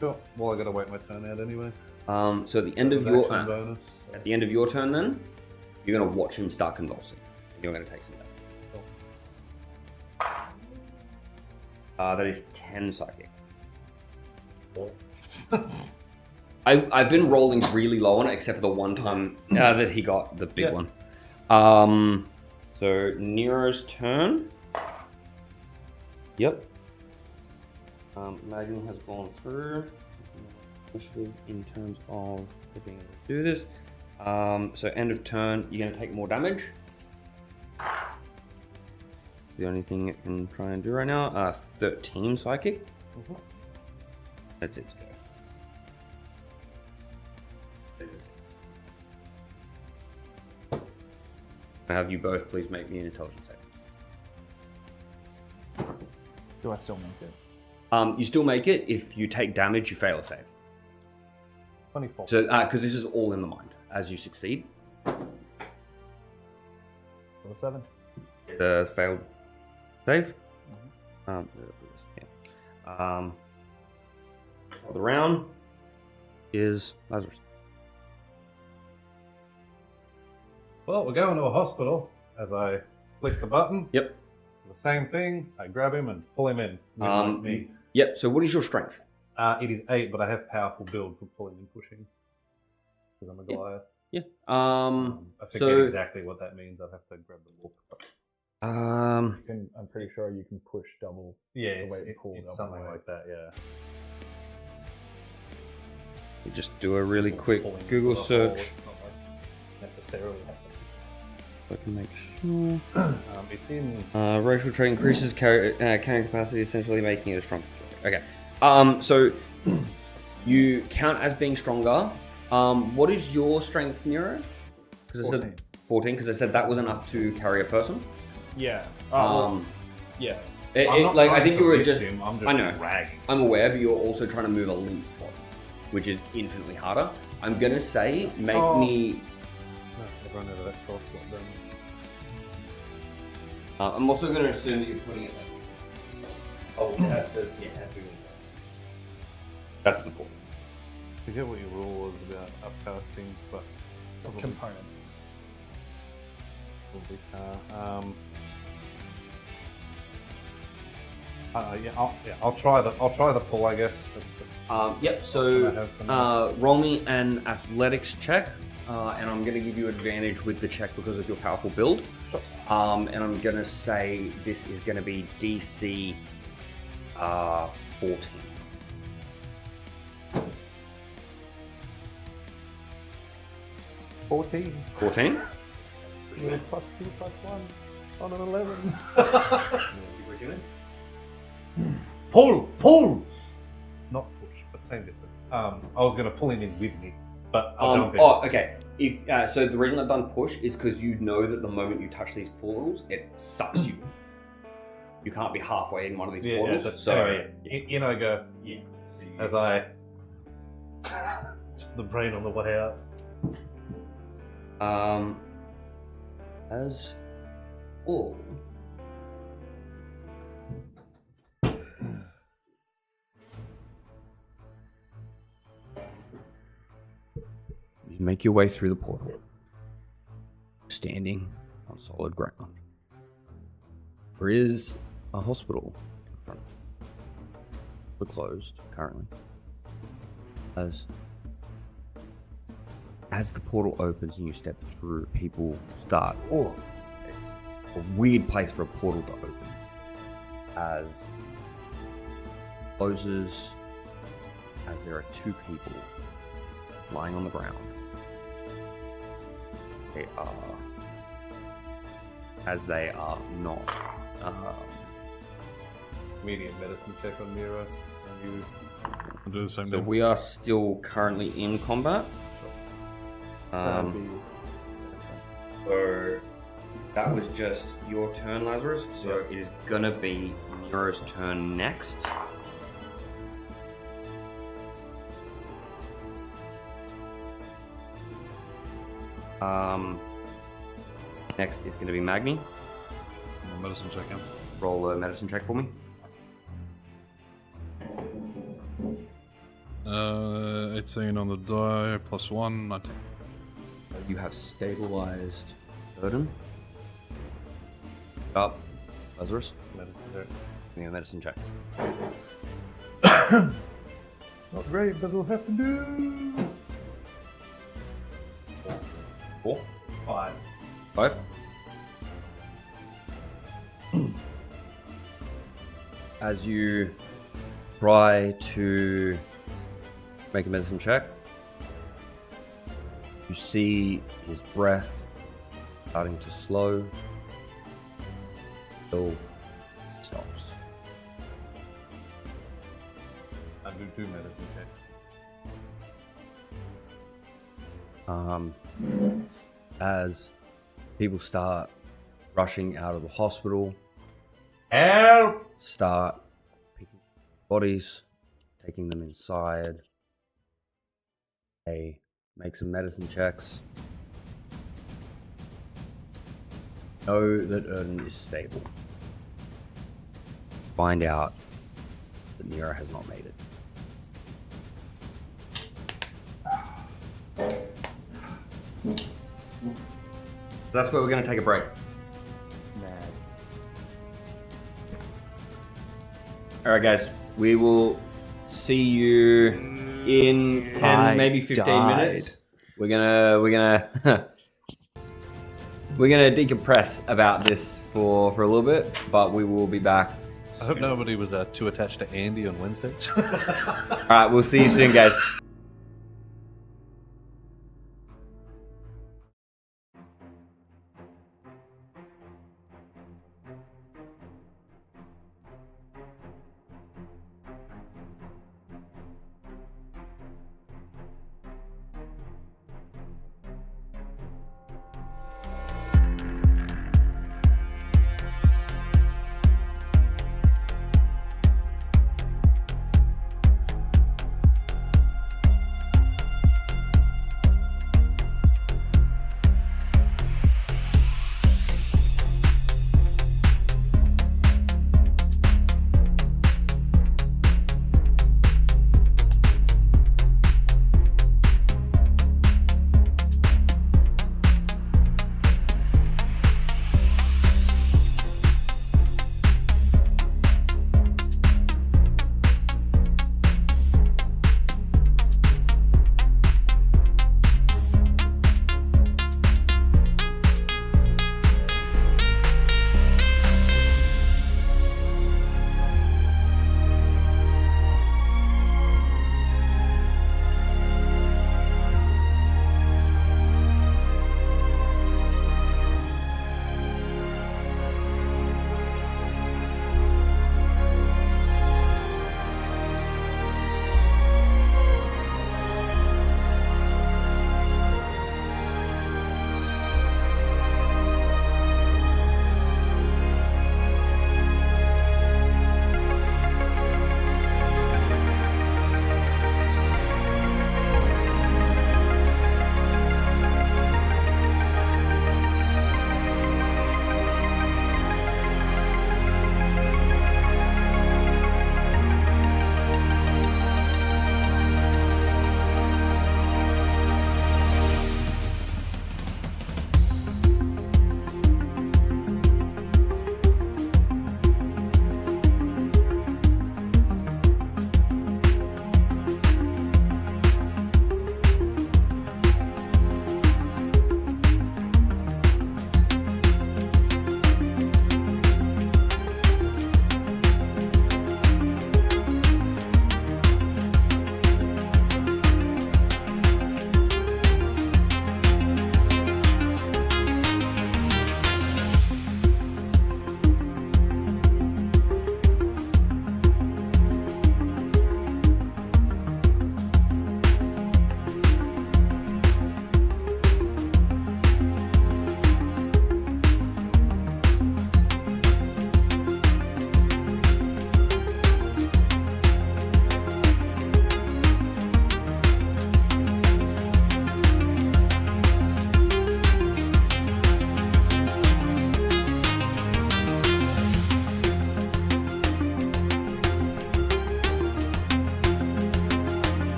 Sure. Well, I gotta wait my turn out anyway. So at the end of your Action bonus. at the end of your turn, then you're gonna watch him start convulsing. And you're gonna take some damage. That is 10 psychic. I've been rolling really low on it, except for the one time that he got the big one. So Nero's turn. Yep. Magnum has gone through. Initiative in terms of being able to do this. So end of turn, you're going to take more damage. The only thing it can try and do right now, 13 psychic. That's its go. I have you both please make me an intelligence save. Do I still make it? You still make it. If you take damage, you fail a save. 24. So, because this is all in the mind. As you succeed, For the 7. the failed save. Mm-hmm. The round is Lazarus. Well, we're going to a hospital. As I click the button. Yep. The same thing. I grab him and pull him in. Like me. Yep. So, what is your strength? It is 8, but I have powerful build for pulling and pushing. Because I'm a Goliath. Yeah. I forget exactly what that means. I'd have to grab the book. I'm pretty sure you can push double. Yeah, the weight and pull it's double something the weight. like that. Yeah. You just do a really quick Pulling Google the whole, search. it's not like necessarily So I can make sure. it's in. Racial trait increases carrying capacity, essentially making it a stronger. Okay. So you count as being stronger. What is your strength, Nero? Because I said 14. Because I said that was enough to carry a person. Yeah. Yeah. I'm not I trying think to you were lift just. him, I'm just I know. dragging. I'm aware, but you're also trying to move a limp body, which is infinitely harder. I'm gonna say make me. No, I've run out of that 12 slot damage. I'm also gonna assume that you're putting it. Oh, it has to. Yeah, it has to. That's the point. I forget what your rule was about upcasting, but Components. I'll try the pull, I guess. Yep. So roll me an athletics check, and I'm gonna give you advantage with the check because of your powerful build. Sure. And I'm gonna say this is gonna be DC 14. +14. 14. +2 +1 on an 11. Pull! Not push, but same difference. I was going to pull him in with me, but I'll jump in. Oh, okay. If so, the reason I've done push is because you know that the moment you touch these portals, it sucks you. You can't be halfway in one of these portals. So anyway, in I go. yeah. As I the brain on the way out. As all. You make your way through the portal, standing on solid ground. There is a hospital in front of you. We're closed currently. As the portal opens and you step through, people start. Oh, it's a weird place for a portal to open. As it closes, as there are two people lying on the ground. They are not. Medium medicine check on Mira. And you. I'll do the same So thing. we are still currently in combat. So that was just your turn, Lazarus. So it is gonna be Mira's turn next. Next is gonna be Magni. Medicine check in. Roll a medicine check for me. 18 on the die, +1, 19. You have stabilized Burden. Up, Lazarus. Give me a medicine check. Not great, but we'll have to do. 4, 5. 5. As you try to make a medicine check, you see his breath starting to slow until it stops. I do 2 medicine checks. As people start rushing out of the hospital, Help! start picking bodies, taking them inside. They make some medicine checks. Know that Erden is stable. Find out that Mira has not made it. That's where we're going to take a break. Alright guys, we will see you in 10, maybe 15 minutes. We're gonna decompress about this for a little bit, but we will be back. I hope nobody was too attached to Andy on Wednesdays. Alright, we'll see you soon guys.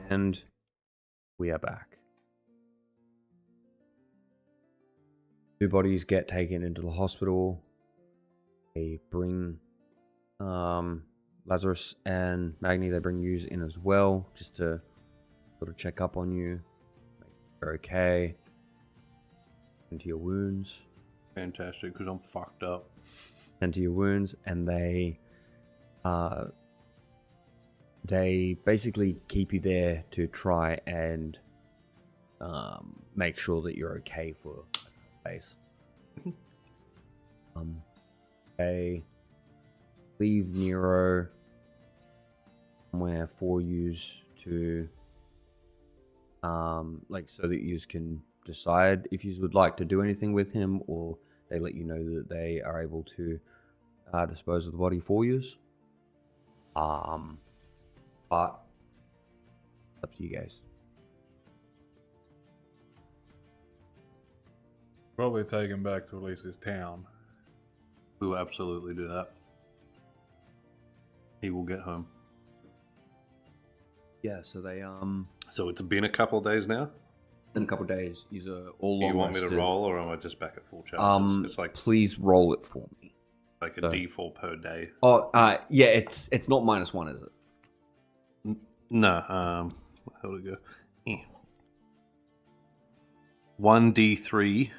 And we are back. 2 bodies get taken into the hospital. They bring Lazarus and Magni, they bring you in as well, just to sort of check up on you, make sure you're okay, into your wounds. Fantastic, because I'm fucked up. Into your wounds, and they basically keep you there to try and make sure that you're okay for days. They leave Nero somewhere for you to so that you can decide if you would like to do anything with him, or they let you know that they are able to dispose of the body for you. But it's up to you guys. Probably take him back to at least his town. We will absolutely do that. He will get home. Yeah, so they So it's been a couple of days now? in a couple of days. These are all Do you long want me to rested. roll, or am I just back at full charges? It's like Please roll it for me. a so- D4 per day. Oh, yeah, it's not -1, is it? No, how would it go? 1D3.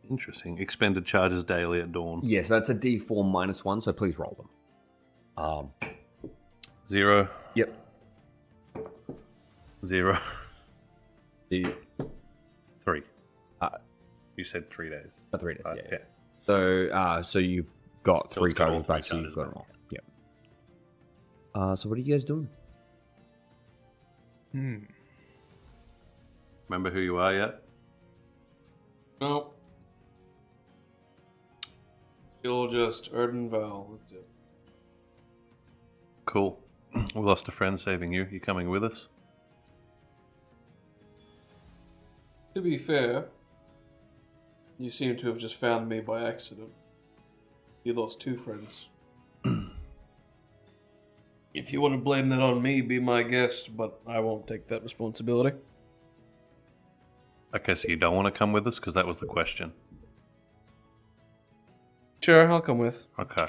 Interesting. Expended charges daily at dawn. Yes, that's a D4 -1. So please roll them. 0. Yep. 0. The 3. Uh, You said 3 days. 3 days. Yeah. Yeah. So you've got So 3 it's got all charges 3 back. So you've charges got them back. all. Yep. So what are you guys doing? Remember who you are yet? Nope. Still just Erden Val. That's it. Cool. We lost a friend saving you. You coming with us? To be fair, you seem to have just found me by accident. You lost 2 friends. If you want to blame that on me, be my guest, but I won't take that responsibility. Okay, so you don't want to come with us? Because that was the question. Sure, I'll come with. Okay.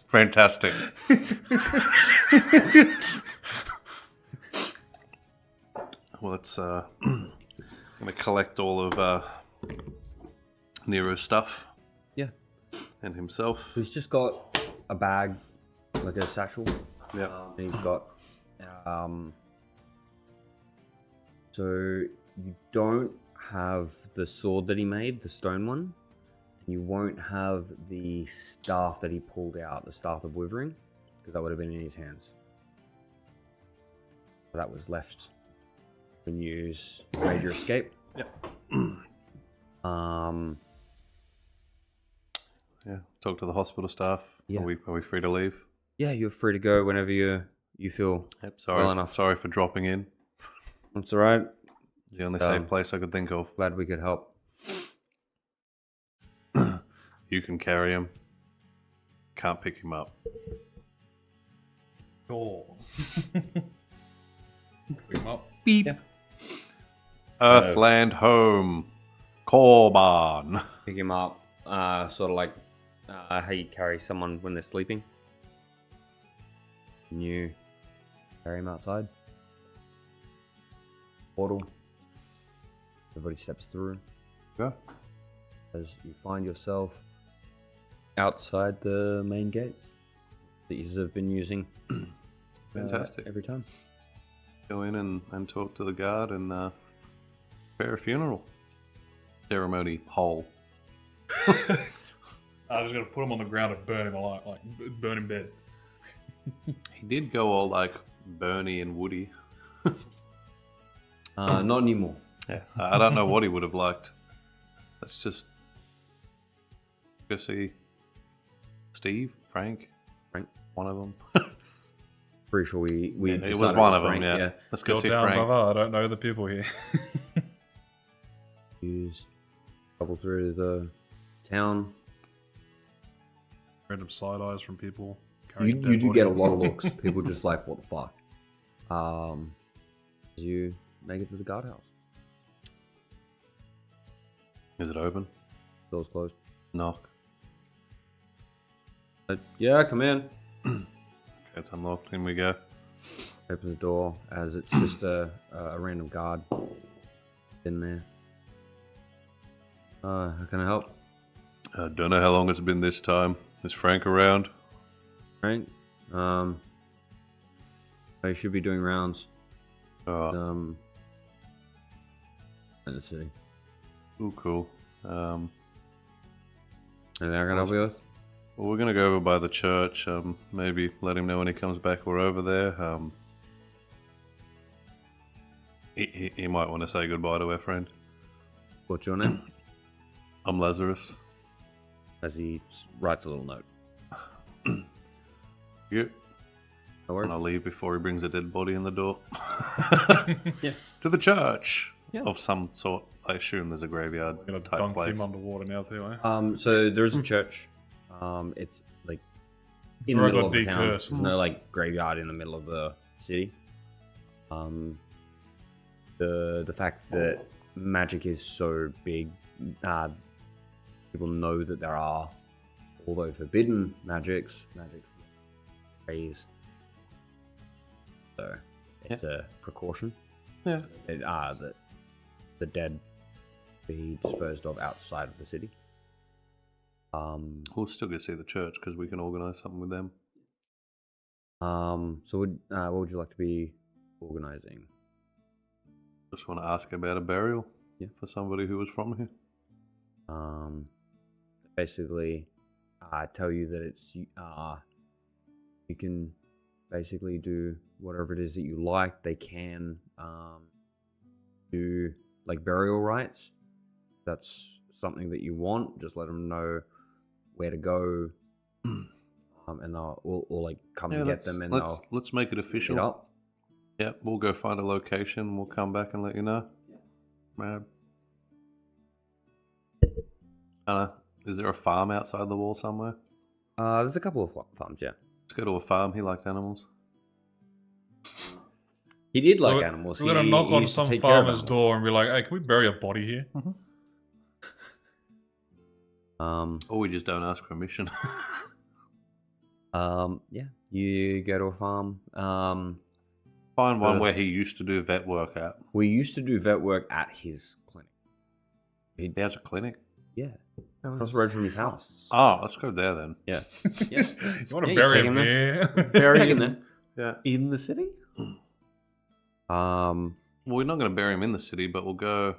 Fantastic. Well, it's I'm gonna collect all of Nero's stuff. Yeah. And himself. He's just got a bag, like a satchel. Yeah. And he's got. So you don't have the sword that he made, the stone one. You won't have the staff that he pulled out, the staff of withering, because that would have been in his hands. That was left when you made your escape. Yep. Yeah. Talk to the hospital staff. Yeah. Are we free to leave? Yeah, you're free to go whenever you feel. Yep. Sorry. Well enough. Sorry for dropping in. That's all right. It's the only safe place I could think of. Glad we could help. You can carry him. Can't pick him up. Cool. Pick him up. Beep. Yeah. Earthland home. Korban. Pick him up, sort of like how you carry someone when they're sleeping. And you carry him outside. Portal. Everybody steps through. Yeah. As you find yourself outside the main gates that you have been using. Fantastic. Every time. Go in and talk to the guard and prepare a funeral ceremony hole. I was gonna put him on the ground and burn him alive, like burn him dead. He did go all like Bernie and Woody. Not anymore. Yeah, I don't know what he would have liked. Let's just go see Steve, Frank, one of them. Pretty sure we Yeah, it was decided one of Frank, them. Yeah. Let's go Your see town, Frank. brother. I don't know the people here. Use travel through the town. Random side eyes from people. You carrying do dead get a body. lot of looks. People just like, what the fuck? as you make it to the guardhouse. Is it open? Door's closed. Knock. Yeah, come in. Okay, it's unlocked. In we go. Open the door as it's just a random guard in there. How can I help? I don't know how long it's been this time. Is Frank around? Frank? I should be doing rounds. Oh, In the city. ooh, cool. Anything I can help you with? Well, we're gonna go over by the church. Maybe let him know when he comes back we're over there. He might want to say goodbye to our friend. What's your name? I'm Lazarus. As he writes a little note. You. No worries. And I'll leave before he brings a dead body in the door. Yeah. To the church Yeah. of some sort. I assume there's a graveyard We're gonna type dunk place. him underwater now too, eh? So there's a church. It's like in the where I middle got of the town. decursed. There's no like graveyard in the middle of the city. The fact that magic is so big, people know that there are, although forbidden magics praise. So it's a precaution. Yeah. That the dead be disposed of outside of the city. We'll still get to see the church because we can organise something with them. So what would you like to be organising? Just want to ask about a burial. Yeah. For somebody who was from here. Basically, tell you that it's you can basically do whatever it is that you like. They can do like burial rites. That's something that you want. Just let them know where to go, and they'll or like come and get them, and let's make it they'll official. pick it up. Yeah, we'll go find a location. We'll come back and let you know. Man. Is there a farm outside the wall somewhere? There's a couple of farms. Yeah, Let's go to a farm. He liked animals. he did like So animals. We're gonna He knock on used to some take care of farmer's animals. door and be like, "Hey, can we bury a body here?" Or we just don't ask permission. Yeah, you go to a farm. Find one where he used to do vet work at. We used to do vet work at his clinic. He has a clinic. Yeah, across the road from his house. Oh, let's go there then. Yeah, yeah. You want to Yeah, bury take him him here? Bury Take him him there. Yeah. in the city? Well, we're not going to bury him in the city, but we'll go.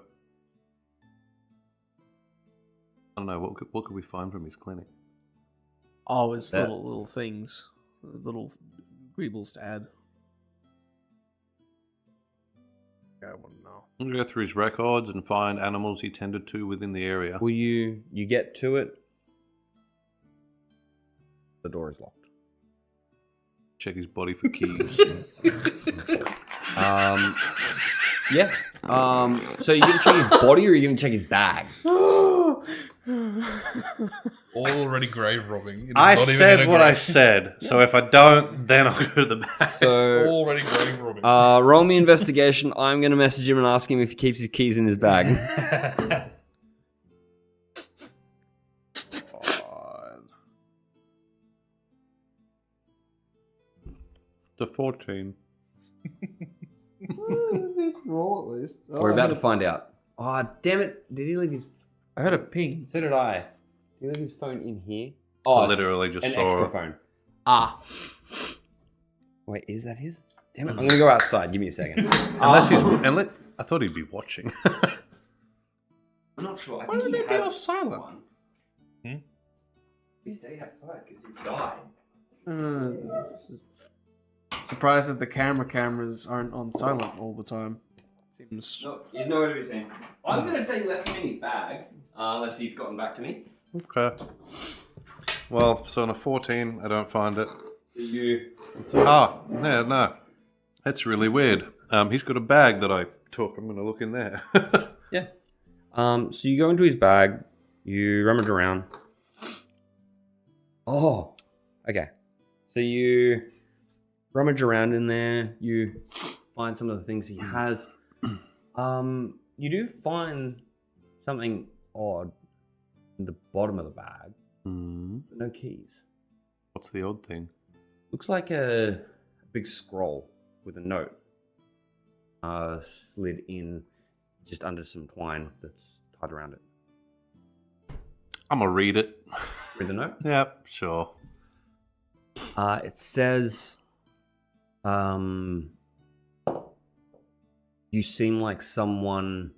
I don't know. What could we find from his clinic? Oh, it's That- little things, little greebles to add. I want to know. We'll go through his records and find animals he tended to within the area. Will you get to it? The door is locked. Check his body for keys. Yeah. So you're gonna check his body, or you're gonna check his bag? Already grave robbing. It is I not even said in a what I grave. said. So if I don't, then I'll go to the back. So Already grave robbing. roll me investigation. I'm gonna message him and ask him if he keeps his keys in his bag. To 14. This roll at least. We're about to find out. Oh, damn it! Did he leave his? I heard a ping. So did I. Did he leave his phone in here? Oh, I literally it's just an saw extra it. phone. Ah. Wait, is that his? Damn it! I'm gonna go outside. Give me a second. Unless he's. I thought he'd be watching. I'm not sure. I Why would they be off silent? He stayed outside because he died. Surprised that the cameras aren't on silent all the time. Seems. No, he's nowhere to be seen. I'm gonna say left him in his bag, unless he's gotten back to me. Okay. Well, so on a 14, I don't find it. You. No. That's really weird. He's got a bag that I took. I'm going to look in there. Yeah. So you go into his bag. You rummage around. Oh. Okay. So you rummage around in there. You find some of the things he has. You do find something odd in the bottom of the bag. No keys. What's the odd thing? Looks like a big scroll with a note slid in just under some twine that's tied around it. I'm gonna read it. Read the note? Yep, sure. It says, you seem like someone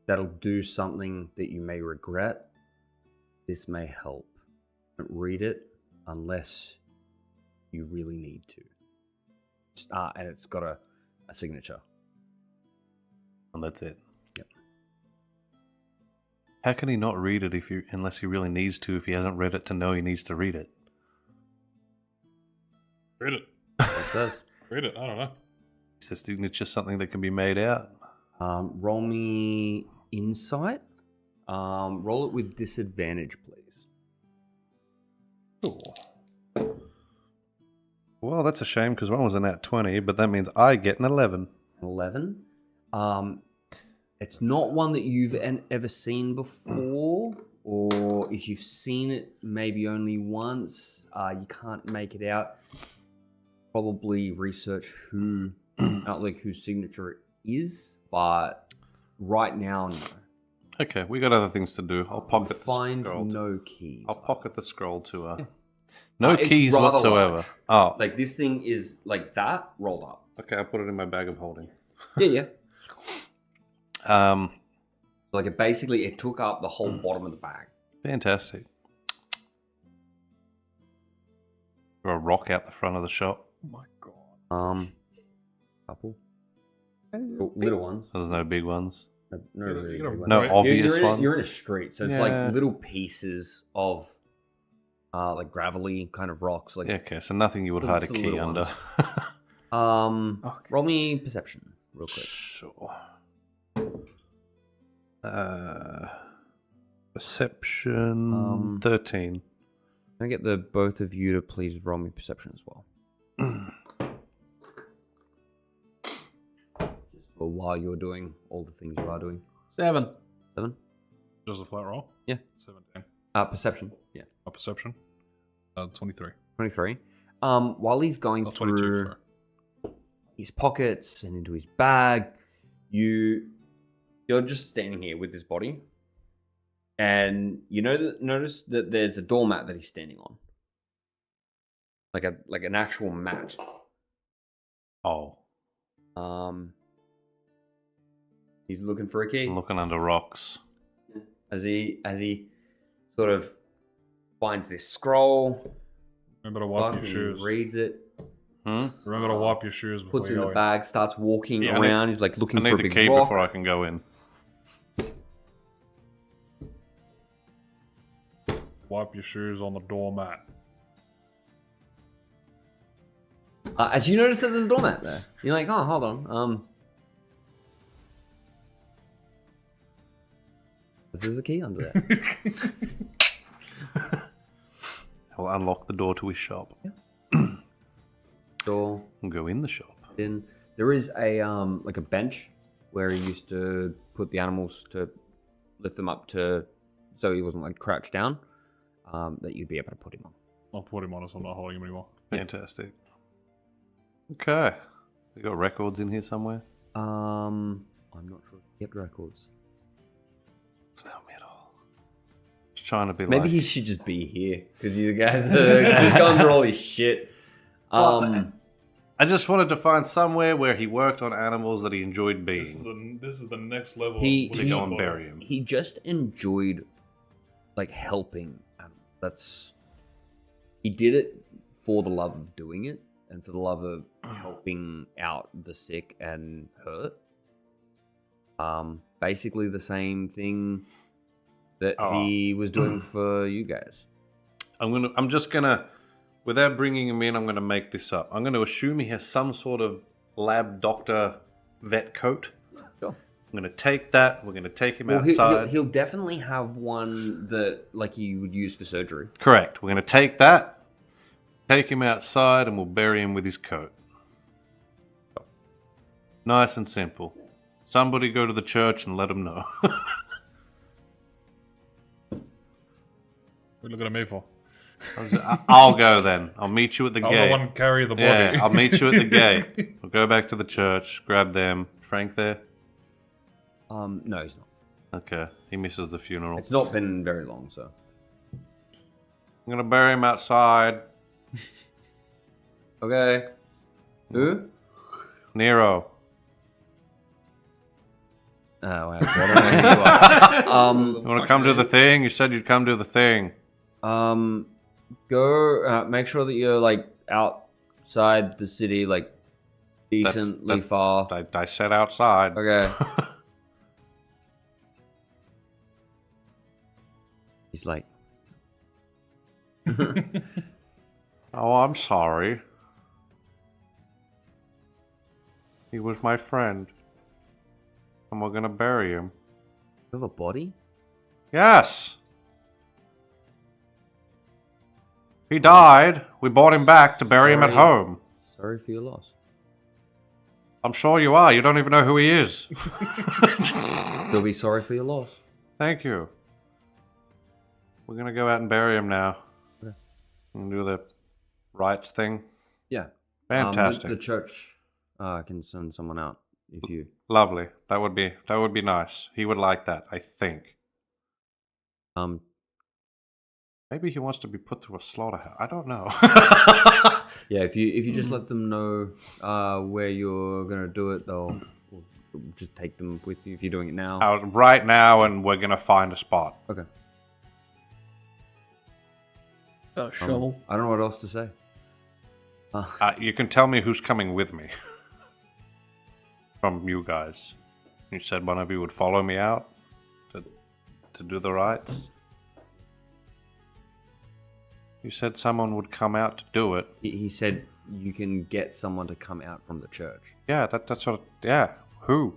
that'll do something that you may regret. This may help. Don't read it unless you really need to. And it's got a signature. And that's it. Yep. How can he not read it unless he really needs to, if he hasn't read it to know he needs to read it? Read it. It says. Read it. I don't know. Is the signature something that can be made out? Roll me insight. Roll it with disadvantage, please. Well, that's a shame because one was an at 20, but that means I get an 11. 11. It's not one that you've ever seen before, or if you've seen it maybe only once, you can't make it out. Probably research whose signature it is, but right now, no. Okay, we got other things to do. I'll pocket the Find scroll. no keys. I'll pocket the scroll to Yeah. No It's keys rather whatsoever. large. Oh, Like this thing is like that rolled up. okay. I'll put it in my bag of holding. Yeah. Um, Like it took up the whole bottom of the bag. fantastic. Throw a rock out the front of the shop. Oh my god. Couple. Little ones. There's no big ones. No, You gotta really big ones. No Right. obvious you're ones. You're in a street, so it's Yeah. like little pieces of like gravelly kind of rocks. Like Yeah, okay, so nothing you would Little- hide a some key little under. roll me perception real quick. Sure. Perception 13. Can I get the both of you to please roll me perception as well? Just for while you're doing all the things you are doing. 7. 7? Just a flat roll? Yeah. 17. Perception. Yeah. My perception? 23. 23. While he's going Oh, 22, through sorry. his pockets and into his bag, you're just standing here with his body, and notice that there's a doormat that he's standing on, like an actual mat. Oh, He's looking for a key. I'm looking under rocks. As he sort of finds this scroll, Remember to wipe your and shoes. reads it, Remember to wipe your shoes before puts it you in go the bag, starts walking Yeah, I need- around. He's like I looking need for a the big key rock. before I can go in. Wipe your shoes on the doormat. As you notice that there's a doormat there, you're like, oh, hold on. There's a key under there. I'll unlock the door to his shop Door. and go in the shop. Then there is a like a bench where he used to put the animals to lift them up to, so he wasn't like crouched down. That you'd be able to put him on. I'll put him on us. I'm not holding him anymore. Fantastic. Okay. We got records in here somewhere? I'm not sure. Kept records. Tell me at all. Just trying to be Maybe like... he should just be here because you guys are just going through all his shit. Well, I just wanted to find somewhere where he worked on animals that he enjoyed being. This is the next level. He- To go and bury him. He just enjoyed like helping. He did it for the love of doing it and for the love of helping out the sick and hurt. Basically the same thing that he was doing for you guys. I'm just gonna, without bringing him in, I'm gonna make this up. I'm gonna assume he has some sort of lab doctor vet coat. Sure. I'm gonna take that. We're gonna take him Well, outside. he'll definitely have one that like you would use for surgery. Correct. We're gonna take that, take him outside, and we'll bury him with his coat. Nice and simple. Somebody go to the church and let them know. What are you looking at me for? I'll go then. I'll meet you at the I'm gate. the one carry the body. Yeah, I'll meet you at the gate. We'll go back to the church, grab them. Frank there? No, he's not. Okay, he misses the funeral. It's not been very long, so. I'm gonna bury him outside. Okay. Who? Nero. Oh, wow. I don't know who you are. You wanna come to the thing? You said you'd come to the thing. Go, make sure that you're, like, outside the city, like, decently far. I said outside. Okay. He's like, Oh, I'm sorry. He was my friend. And we're gonna bury him. you have a body? Yes! He died. We brought him back to bury him at Sorry. home. Sorry for your loss. I'm sure you are. You don't even know who he is. You'll be sorry for your loss. Thank you. We're gonna go out and bury him now. Okay. And do the rites thing. Yeah. Fantastic. The church can send someone out if you. Lovely. That would be nice. He would like that, I think. Maybe he wants to be put through a slaughterhouse. I don't know. Yeah, if you just let them know where you're gonna do it, they'll just take them with you if you're doing it now. Out right now, and we're gonna find a spot. Okay. Shovel. I don't know what else to say. You can tell me who's coming with me. From you guys. You said one of you would follow me out to do the rites. You said someone would come out to do it. He said you can get someone to come out from the church. Yeah, that's what. Yeah, who?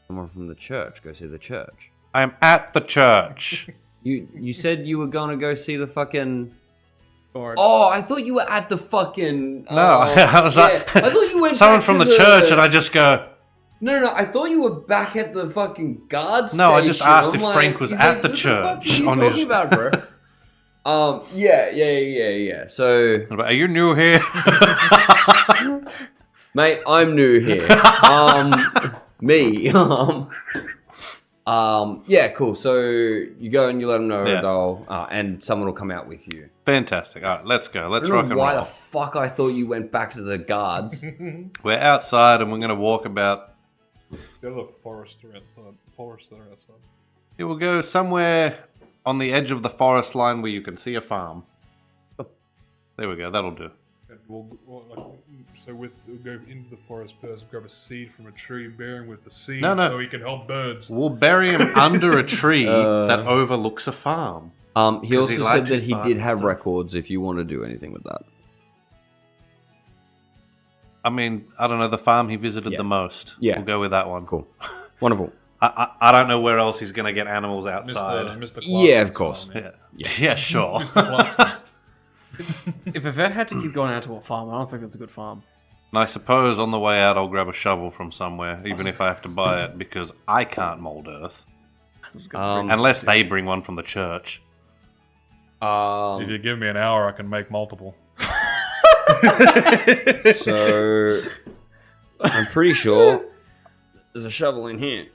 Someone from the church. Go see the church. I am at the church. You said you were gonna go see the fucking. Or Oh, I thought you were at the fucking. No, I was like, I thought you went. someone back from to the church, and I just go. No, I thought you were back at the fucking guard No, I just station. asked I'm if like- Frank was he's at like, the what church The fuck are you on talking his- about, bro? Yeah. So, Are you new here? mate, I'm new here. Me. Yeah, cool. So you go and you let them know Yeah. they'll, and someone will come out with you. Fantastic. All right, let's go. I Let's don't rock know and why roll. the fuck I thought you went back to the guards. We're outside, and we're gonna walk about. The other forester outside. Forester outside. It will go somewhere on the edge of the forest line where you can see a farm. There we go. That'll do. And we'll go into the forest first, grab a seed from a tree, bury him with the seed No. so he can help birds. We'll bury him under a tree that overlooks a farm. He 'Cause he also said likes that his he bark did and have stuff. records if you want to do anything with that. I mean, I don't know, the farm he visited Yeah. the most. Yeah. We'll go with that one. Cool. Wonderful. I don't know where else he's going to get animals outside. Mr. Yeah, of course. Yeah, sure. Mr. Clarkson's. if a vet had to keep going out to a farm, I don't think that's a good farm. And I suppose on the way out I'll grab a shovel from somewhere, even if I have to buy it, because I can't mold earth. Unless they bring one from the church. If you give me an hour, I can make multiple. So I'm pretty sure there's a shovel in here.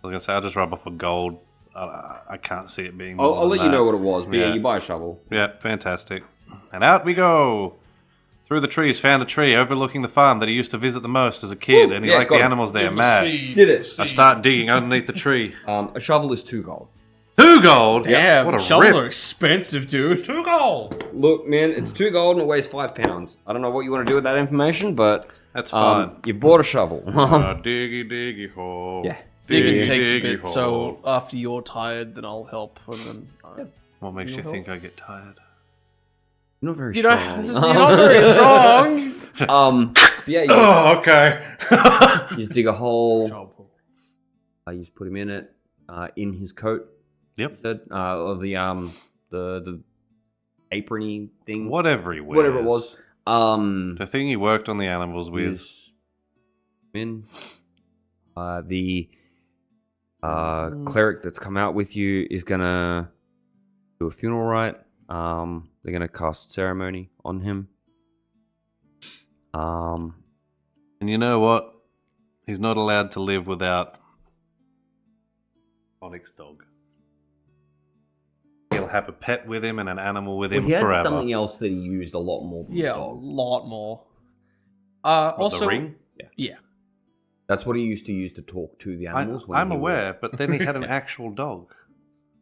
I was going to say, I'll just rub off a gold. I can't see it being I'll more let than you that. know what it was, but yeah, Yeah. you buy a shovel. Yeah, fantastic. And out we go. Through the trees, found a tree overlooking the farm that he used to visit the most as a kid, Woo, and he yeah, liked got the it. animals there. Give the Mad. seed. Did it. I start digging underneath the tree. A shovel is 2 gold. 2 gold? Damn, what a shovels rip. are expensive, dude. 2 gold! Look, man, it's 2 gold and it weighs 5 pounds. I don't know what you want to do with that information, but That's fine. you bought a shovel. Diggy, diggy, hole. Yeah. Digging Diggy, takes a diggy, bit, so hole. after you're tired, then I'll help. And then, What makes you You know? think I get tired? You're not very you strong. don't, you're not very strong. Yeah, Oh, okay. you just dig a hole. You just put him in it, in his coat. Yep. you said, or the aprony thing. Whatever he wears. Whatever it was. The thing he worked on the animals with. Is in. The cleric that's come out with you is gonna do a funeral rite. They're gonna cast ceremony on him. And you know what? He's not allowed to live without Onyx dog. He'll have a pet with him and an animal with him he had forever. something else that he used a lot more than Yeah, the a dog. lot more. What, Also, the ring? yeah. That's what he used to use to talk to the animals. when I'm he aware, but then he had an actual dog.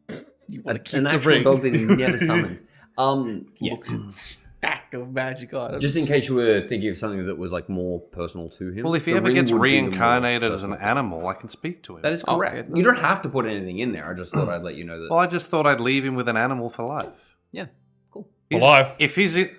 You would- want to keep an the actual ring. dog that he never summoned. Yeah. Looks at stack of magic items. Just in case you were thinking of something that was like more personal to him. Well, if he the ever ring gets would be the more reincarnated as an personal thing. animal, I can speak to him. That is Okay, correct. then. You don't have to put anything in there. I just thought I'd let you know that. Well, I just thought I'd leave him with an animal for life. Yeah, cool. He's- life. If he's in,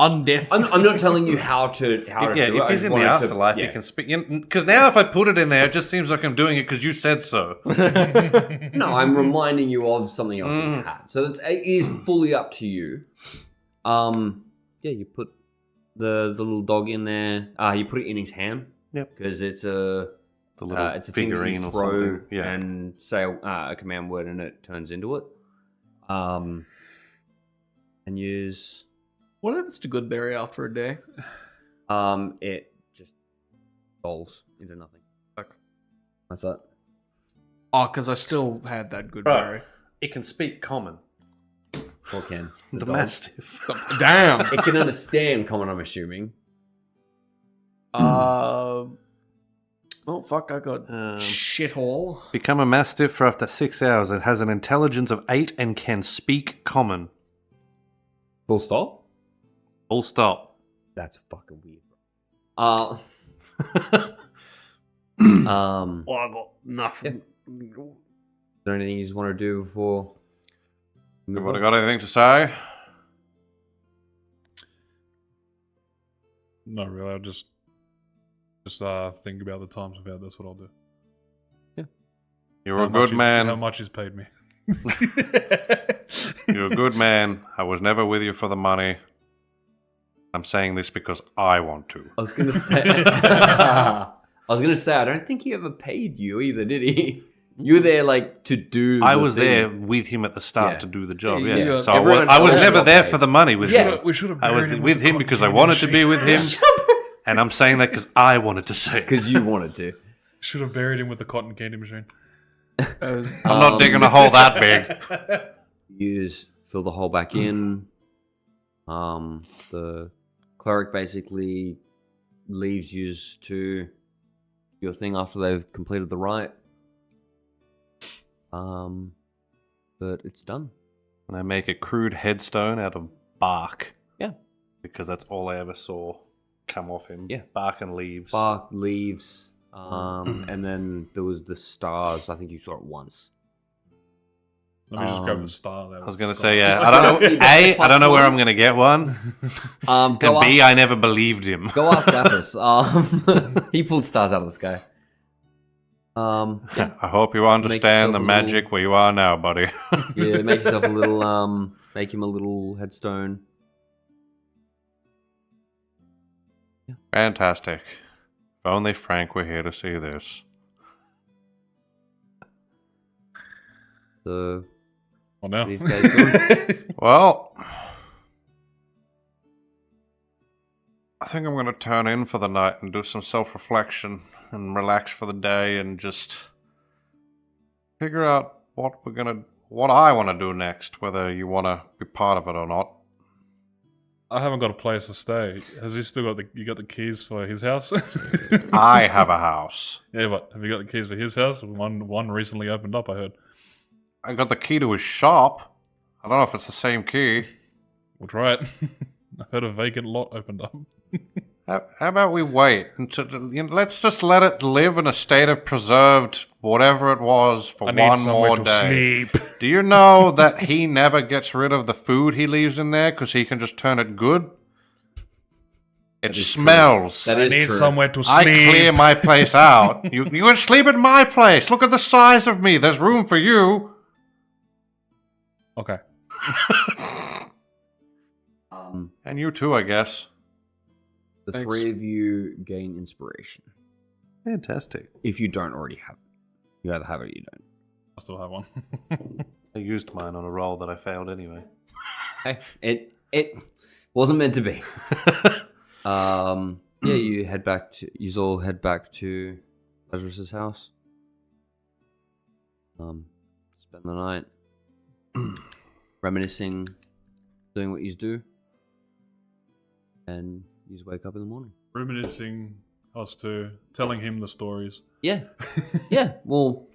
undeath. I'm not telling you how to do if it. I he's just in the wanted to- afterlife, yeah. he can speak. Because now, if I put it in there, it just seems like I'm doing it because you said so. No, I'm reminding you of something else he's had. So it is fully up to you. Yeah, you put the little dog in there. You put it in his hand. Yep. Because it's The little it's a thing that you figurine or throw something. Yeah. and say a command word and it turns into it. And use What happens to Goodberry after a day? it just falls into nothing. What's that? Oh, because I still had that Goodberry. Right. It can speak common. Or can The dog. Mastiff. Damn. It can understand common, I'm assuming. Oh fuck! I got Um, shithole. Become a Mastiff for after 6 hours. It has an intelligence of 8 and can speak common. Full stop? Full stop. That's fucking weird. Oh, I got nothing. is there anything you just want to do before? Everybody got anything to say? Not really. I'll just think about the times we've had. That's what I'll do. You're How a much good man. How much he's paid me. You're a good man. I was never with you for the money. I'm saying this because I want to. I was gonna say. I don't think he ever paid you either, did he? You were there like to do. I the was thing. there with him at the start Yeah. to do the job. Yeah, Yeah. you- So everyone I was else never got there paid. for the money with Yeah. him. We should have. I was with him because I wanted to be with him, and I'm saying that because I wanted to say it. because you wanted to. Should have buried him with the cotton candy machine. I'm not digging a hole that big. Use fill the hole back in. The cleric basically leaves you to your thing after they've completed the rite. But it's done. And I make a crude headstone out of bark. Yeah. Because that's all I ever saw come off him. Yeah. Bark and leaves. Bark, leaves, and then there was the stars. I think you saw it once. Let me just grab Um, the star. There I was with going to Scott. say, yeah. Just I like don't know. the A, I don't know where plus I'm going to get one. Go And B, ask, I never believed him. go ask Apis. He pulled stars out of the sky. Yeah, I hope you understand the yourself a little- magic where you are now, buddy. yeah, make yourself a little, make him a little headstone. Fantastic. If only Frank were here to see this. So, Well, now. these guys doing? Well, I think I'm going to turn in for the night and do some self-reflection and relax for the day and just figure out what I want to do next, whether you want to be part of it or not. I haven't got a place to stay. Has he still got you got the keys for his house? I have a house. Yeah, but have you got the keys for his house? One recently opened up, I heard. I got the key to his shop. I don't know if it's the same key. We'll try it. I heard a vacant lot opened up. How about we wait until let's just let it live in a state of preserved whatever it was for I need one somewhere more to day. sleep. Do you know that he never gets rid of the food he leaves in there because he can just turn it good? It is true. smells. That I is need true. somewhere to I sleep. clear my place out. You can sleep at my place. Look at the size of me. There's room for you. Okay. And you too, I guess. The Thanks. 3 of you gain inspiration. Fantastic. If you don't already have it. You either have it or you don't. I still have one. I used mine on a roll that I failed anyway. Hey, it wasn't meant to be. Yeah, you all head back to Lazarus's house. Spend the night reminiscing, doing what you do, and you just wake up in the morning. Reminiscing us two, telling him the stories. Yeah, yeah. Well,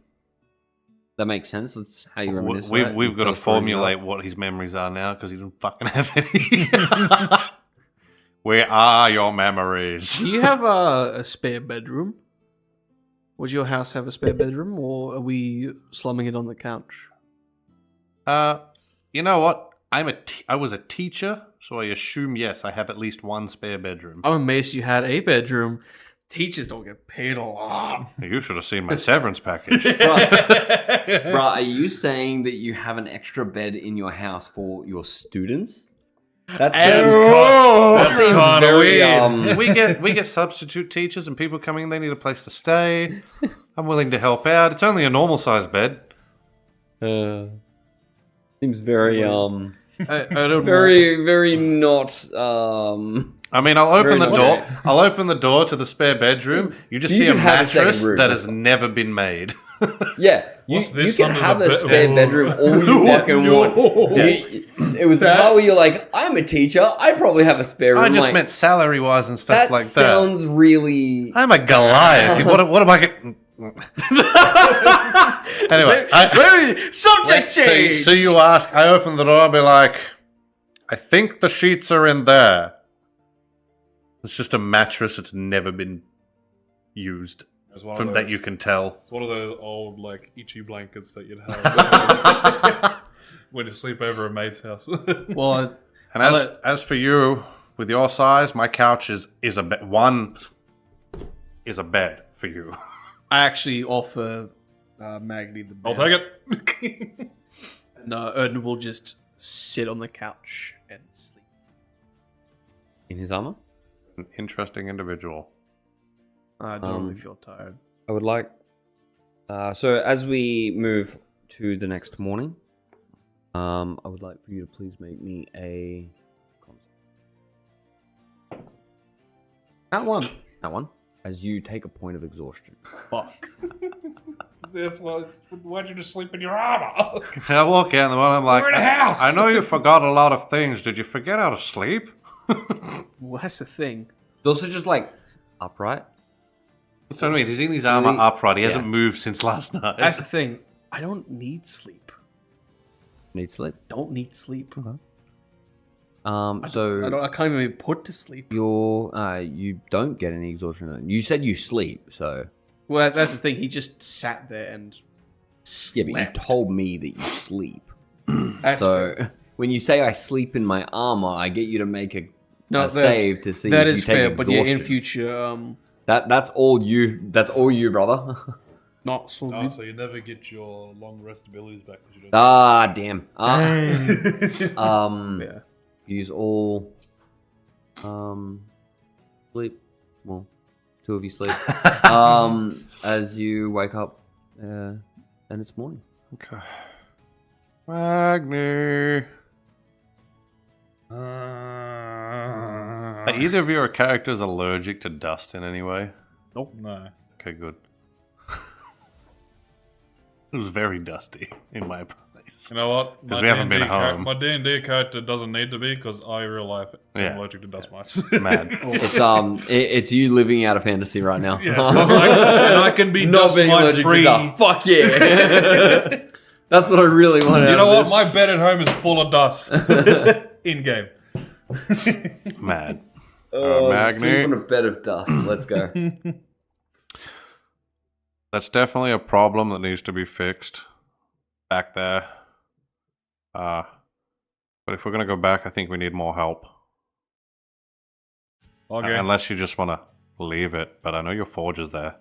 that makes sense. That's how you reminisce. that. We've You got tell to stories formulate what his memories are now because he doesn't fucking have any. Where are your memories? Do you have a spare bedroom? Would your house have a spare bedroom, or are we slumming it on the couch? You know what? I was a teacher, so I assume yes, I have at least one spare bedroom. I'm amazed you had a bedroom. Teachers don't get paid a lot. You should have seen my severance package. Right, are you saying that you have an extra bed in your house for your students? That seems kinda very weird. we get substitute teachers and people coming in. They need a place to stay. I'm willing to help out. It's only a normal sized bed. Seems very I don't very not I mean, I'll open Very the much. door. I'll open the door to the spare bedroom. You just You see a could have a second mattress room. that has never been made. Yeah, you What's this can under have the a bed? spare bedroom all you fucking want. It was the part where you're like, I'm a teacher, I probably have a spare room. I just like, meant salary wise and stuff that like that. sounds really. I'm a Goliath. what am I getting? Anyway, subject change. So you ask, I open the door, I'll be like, I think the sheets are in there. It's just a mattress that's never been used, It's one of from those, that you can tell. It's one of those old, like, itchy blankets that you'd have when you sleep over a mate's house. Well, And as for you, with your size, my couch is a bed. One is a bed for you. I actually offer Magni the bed. I'll take it. And Erden will just sit on the couch and sleep. In his armor? An interesting individual. I don't really feel tired. I would like. So as we move to the next morning, I would like for you to please make me a. That one. That one. As you take a point of exhaustion. Fuck. That's why. Why'd you just sleep in your armor? I walk in the morning, I'm like, We're in a house. I know you forgot a lot of things. Did you forget how to sleep? Well, that's the thing. It's also just like upright. That's what I mean. He's in his armor Really? upright. He Yeah. hasn't moved since last night. That's the thing. I don't need sleep. Need sleep. Don't need sleep. So I can't even be put to sleep. you don't get any exhaustion. You said you sleep, so Well, that's the thing. He just sat there and yeah. slept. But you told me that you sleep. That's So fair. when you say I sleep in my armor, I get you to make a that- save to see that if is you take fair. But yeah, in exhaustion. future, That's all you. That's all you, brother. not so Oh, good. so you never get your long rest abilities back because you don't. Ah, damn. Yeah. Use all. Sleep. Well, 2 of you sleep. As you wake up, and it's morning. Okay. Magni. Are either of your characters allergic to dust in any way? No. Okay, good. It was very dusty in my place. You know what? 'Cause we haven't been home. My D&D character doesn't need to be because I real life am Yeah. allergic to dust mites. Mad. It's you living out a fantasy right now. Yes, and I can be Not dust being mite allergic free. to dust. Fuck yeah. That's what I really want. You out know of what? this. My bed at home is full of dust. In game. Mad. Oh, Magni. sleep on a bed of dust. Let's go. That's definitely a problem that needs to be fixed back there. But if we're going to go back, I think we need more help. Okay. Unless you just want to leave it. But I know your forge is there.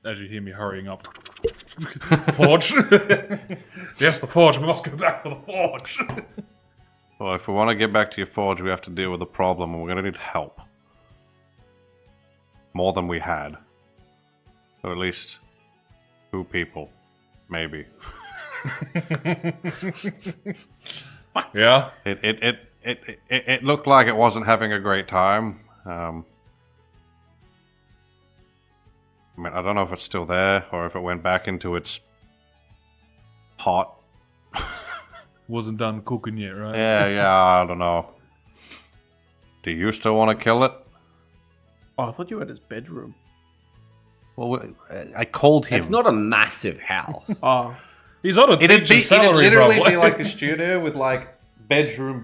As you hear me hurrying up. The forge. Yes, the forge. We must go back for the forge. Well, if we want to get back to your forge, we have to deal with the problem, and we're going to need help. More than we had. So at least 2 people. Maybe. Yeah. It looked like it wasn't having a great time. I mean, I don't know if it's still there, or if it went back into its pot. Wasn't done cooking yet, right? Yeah, I don't know. Do you still want to kill it? Oh, I thought you were at his bedroom. Well, I called him. It's not a massive house. Oh, He's on a teacher's salary, literally bro. be like the studio with like bedroom,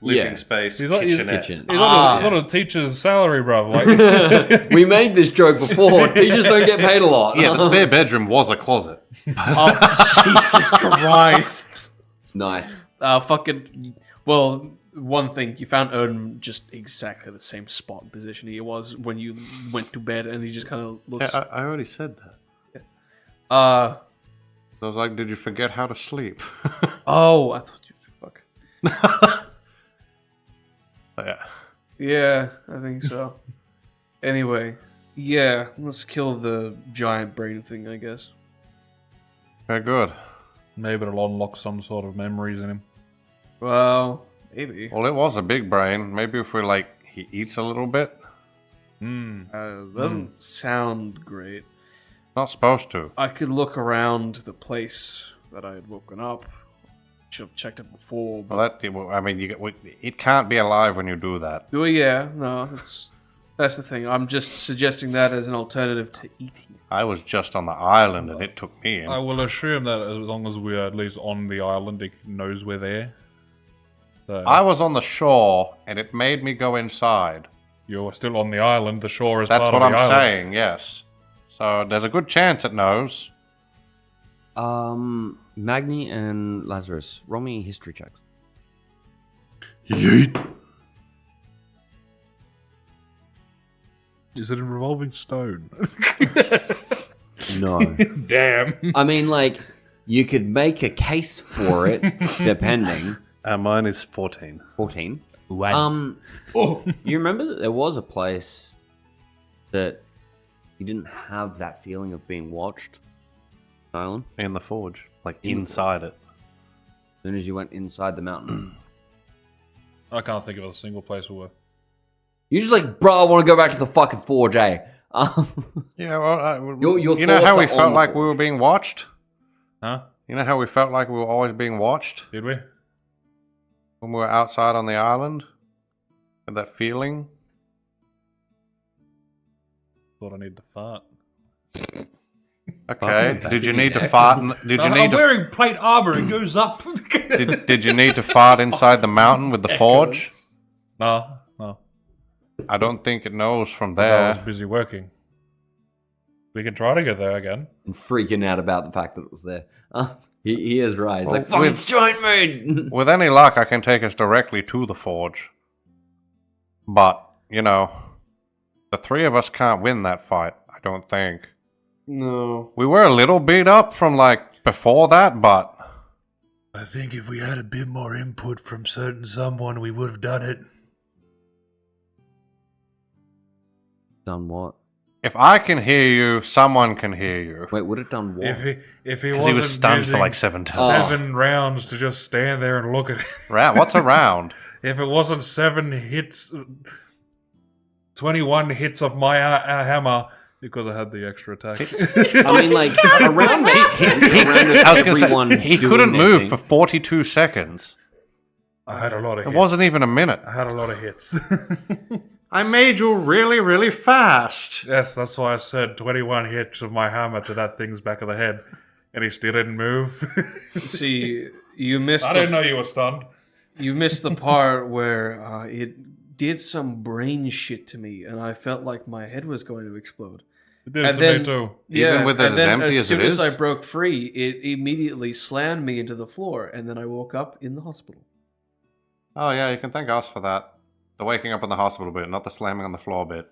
living Yeah. space, He's on- kitchenette. Kitchen. He's on a teacher's salary, bro. Like, We made this joke before. Teachers don't get paid a lot. Yeah, the spare bedroom was a closet. oh Jesus Christ! Nice. Fucking. Well, one thing, you found Odin just exactly the same spot and position he was when you went to bed, and he just kind of Yeah, looks. I already said that. Uh. I was like, did you forget how to sleep? Oh, I thought you. Fuck. Yeah. Yeah, I think so. Anyway, yeah, let's kill the giant brain thing, I guess. Very good. maybe it'll unlock some sort of memories in him. Well, maybe. Well, it was a big brain. Maybe if we he eats a little bit. Doesn't sound great. Not supposed to. I could look around the place that I had woken up. Should have checked it before. But Well, I mean, it can't be alive when you do that. oh yeah, no, that's the thing. I'm just suggesting that as an alternative to eating. I was just on the island and it took me in. I will assume that as long as we're at least on the island, it knows we're there. So I was on the shore and it made me go inside. you're still on the island. The shore is That's part what of I'm the island. saying, yes. So there's a good chance it knows. Magni and Lazarus, roll me history checks. Yeet. Is it a revolving stone? No. Damn. I mean, like, you could make a case for it, depending. Mine is 14. 14. Oh. You remember that there was a place that you didn't have that feeling of being watched? Island? In the forge. Like inside it. As soon as you went inside the mountain. I can't think of a single place where. You're just like, bro, I want to go back to the fucking forge, eh? Yeah, well, Your you know how we thoughts are on felt the like we forge. were being watched? Huh? You know how we felt like we were always being watched? Did we? When we were outside on the island? Had that feeling? Thought I need to fart. Okay. back Did you in need your to neck. fart? Did you I'm need to? wearing plate armor. It goes up. Did you need to fart inside the mountain with the forge? No. I don't think it knows from I was there. busy working. We can try to get there again. And freaking out about the fact that it was there. He is right. He's Well, like, fuck, with- it's giant moon! With any luck, I can take us directly to the forge. But, the 3 of us can't win that fight, I don't think. No. We were a little beat up from, before that, but... I think if we had a bit more input from certain someone, we would have done it. Done what? If I can hear you, someone can hear you. Wait, would it done what? If he Because wasn't he was stunned for using 7 times. 7 rounds to just stand there and look at it. What's a round? If it wasn't 7 hits, 21 hits of my hammer because I had the extra attack. I mean, like, around makes sense. Around I was going to everyone say, he doing couldn't their move thing. for 42 seconds. I had a lot of It hits. wasn't even a minute. I had a lot of hits. I made you really, really fast. Yes, that's why I said 21 hits of my hammer to that thing's back of the head, and he still didn't move. See, you missed. I didn't know you were stunned. You missed the part where it did some brain shit to me, and I felt like my head was going to explode. It did And to then- me too. Even with it and as then empty as as soon it as I is? broke free, it immediately slammed me into the floor, and then I woke up in the hospital. Oh, yeah, you can thank us for that. The waking up in the hospital bit, not the slamming on the floor bit.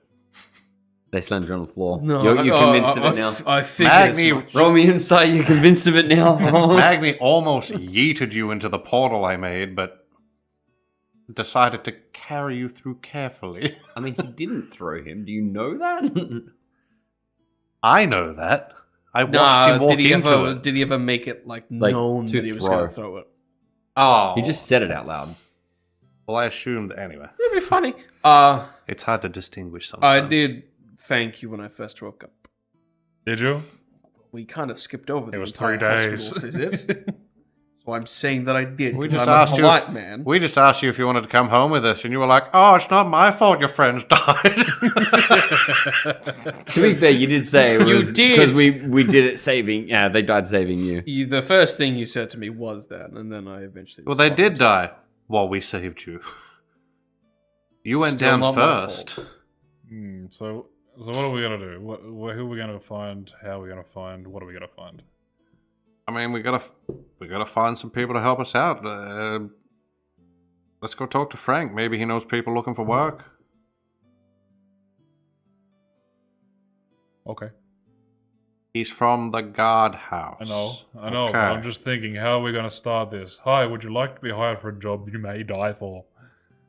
They slammed you on the floor. No, You're convinced of it now. I figured Magni- as much. Roll me insight, you're convinced of it now. Magni almost yeeted you into the portal I made, but decided to carry you through carefully. I mean, he didn't throw him. Do you know that? I know that. I watched him walk into it. Did he ever make it known to that he was throw. going to throw it? Oh. He just said it out loud. Well, I assumed anyway. It'd be funny. It's hard to distinguish sometimes. I did thank you when I first woke up. Did you? We kind of skipped over the It was entire 3 days. hospital visit. So I'm saying that I did. We 'cause just I'm asked a you. polite man. We just asked you if you wanted to come home with us, and you were like, "Oh, it's not my fault. Your friends died." To be fair, you did say it You was did. because we did it saving. Yeah, they died saving you. The first thing you said to me was that, and then I eventually. Well, they did die while we saved you. You went Still down not my first. fault. So what are we gonna do? Who are we gonna find? How are we gonna find? What are we gonna find? I mean, we gotta find some people to help us out. Let's go talk to Frank. Maybe he knows people looking for work. Okay. He's from the guardhouse. I know. But Okay. I'm just thinking, how are we gonna start this? Hi, would you like to be hired for a job you may die for?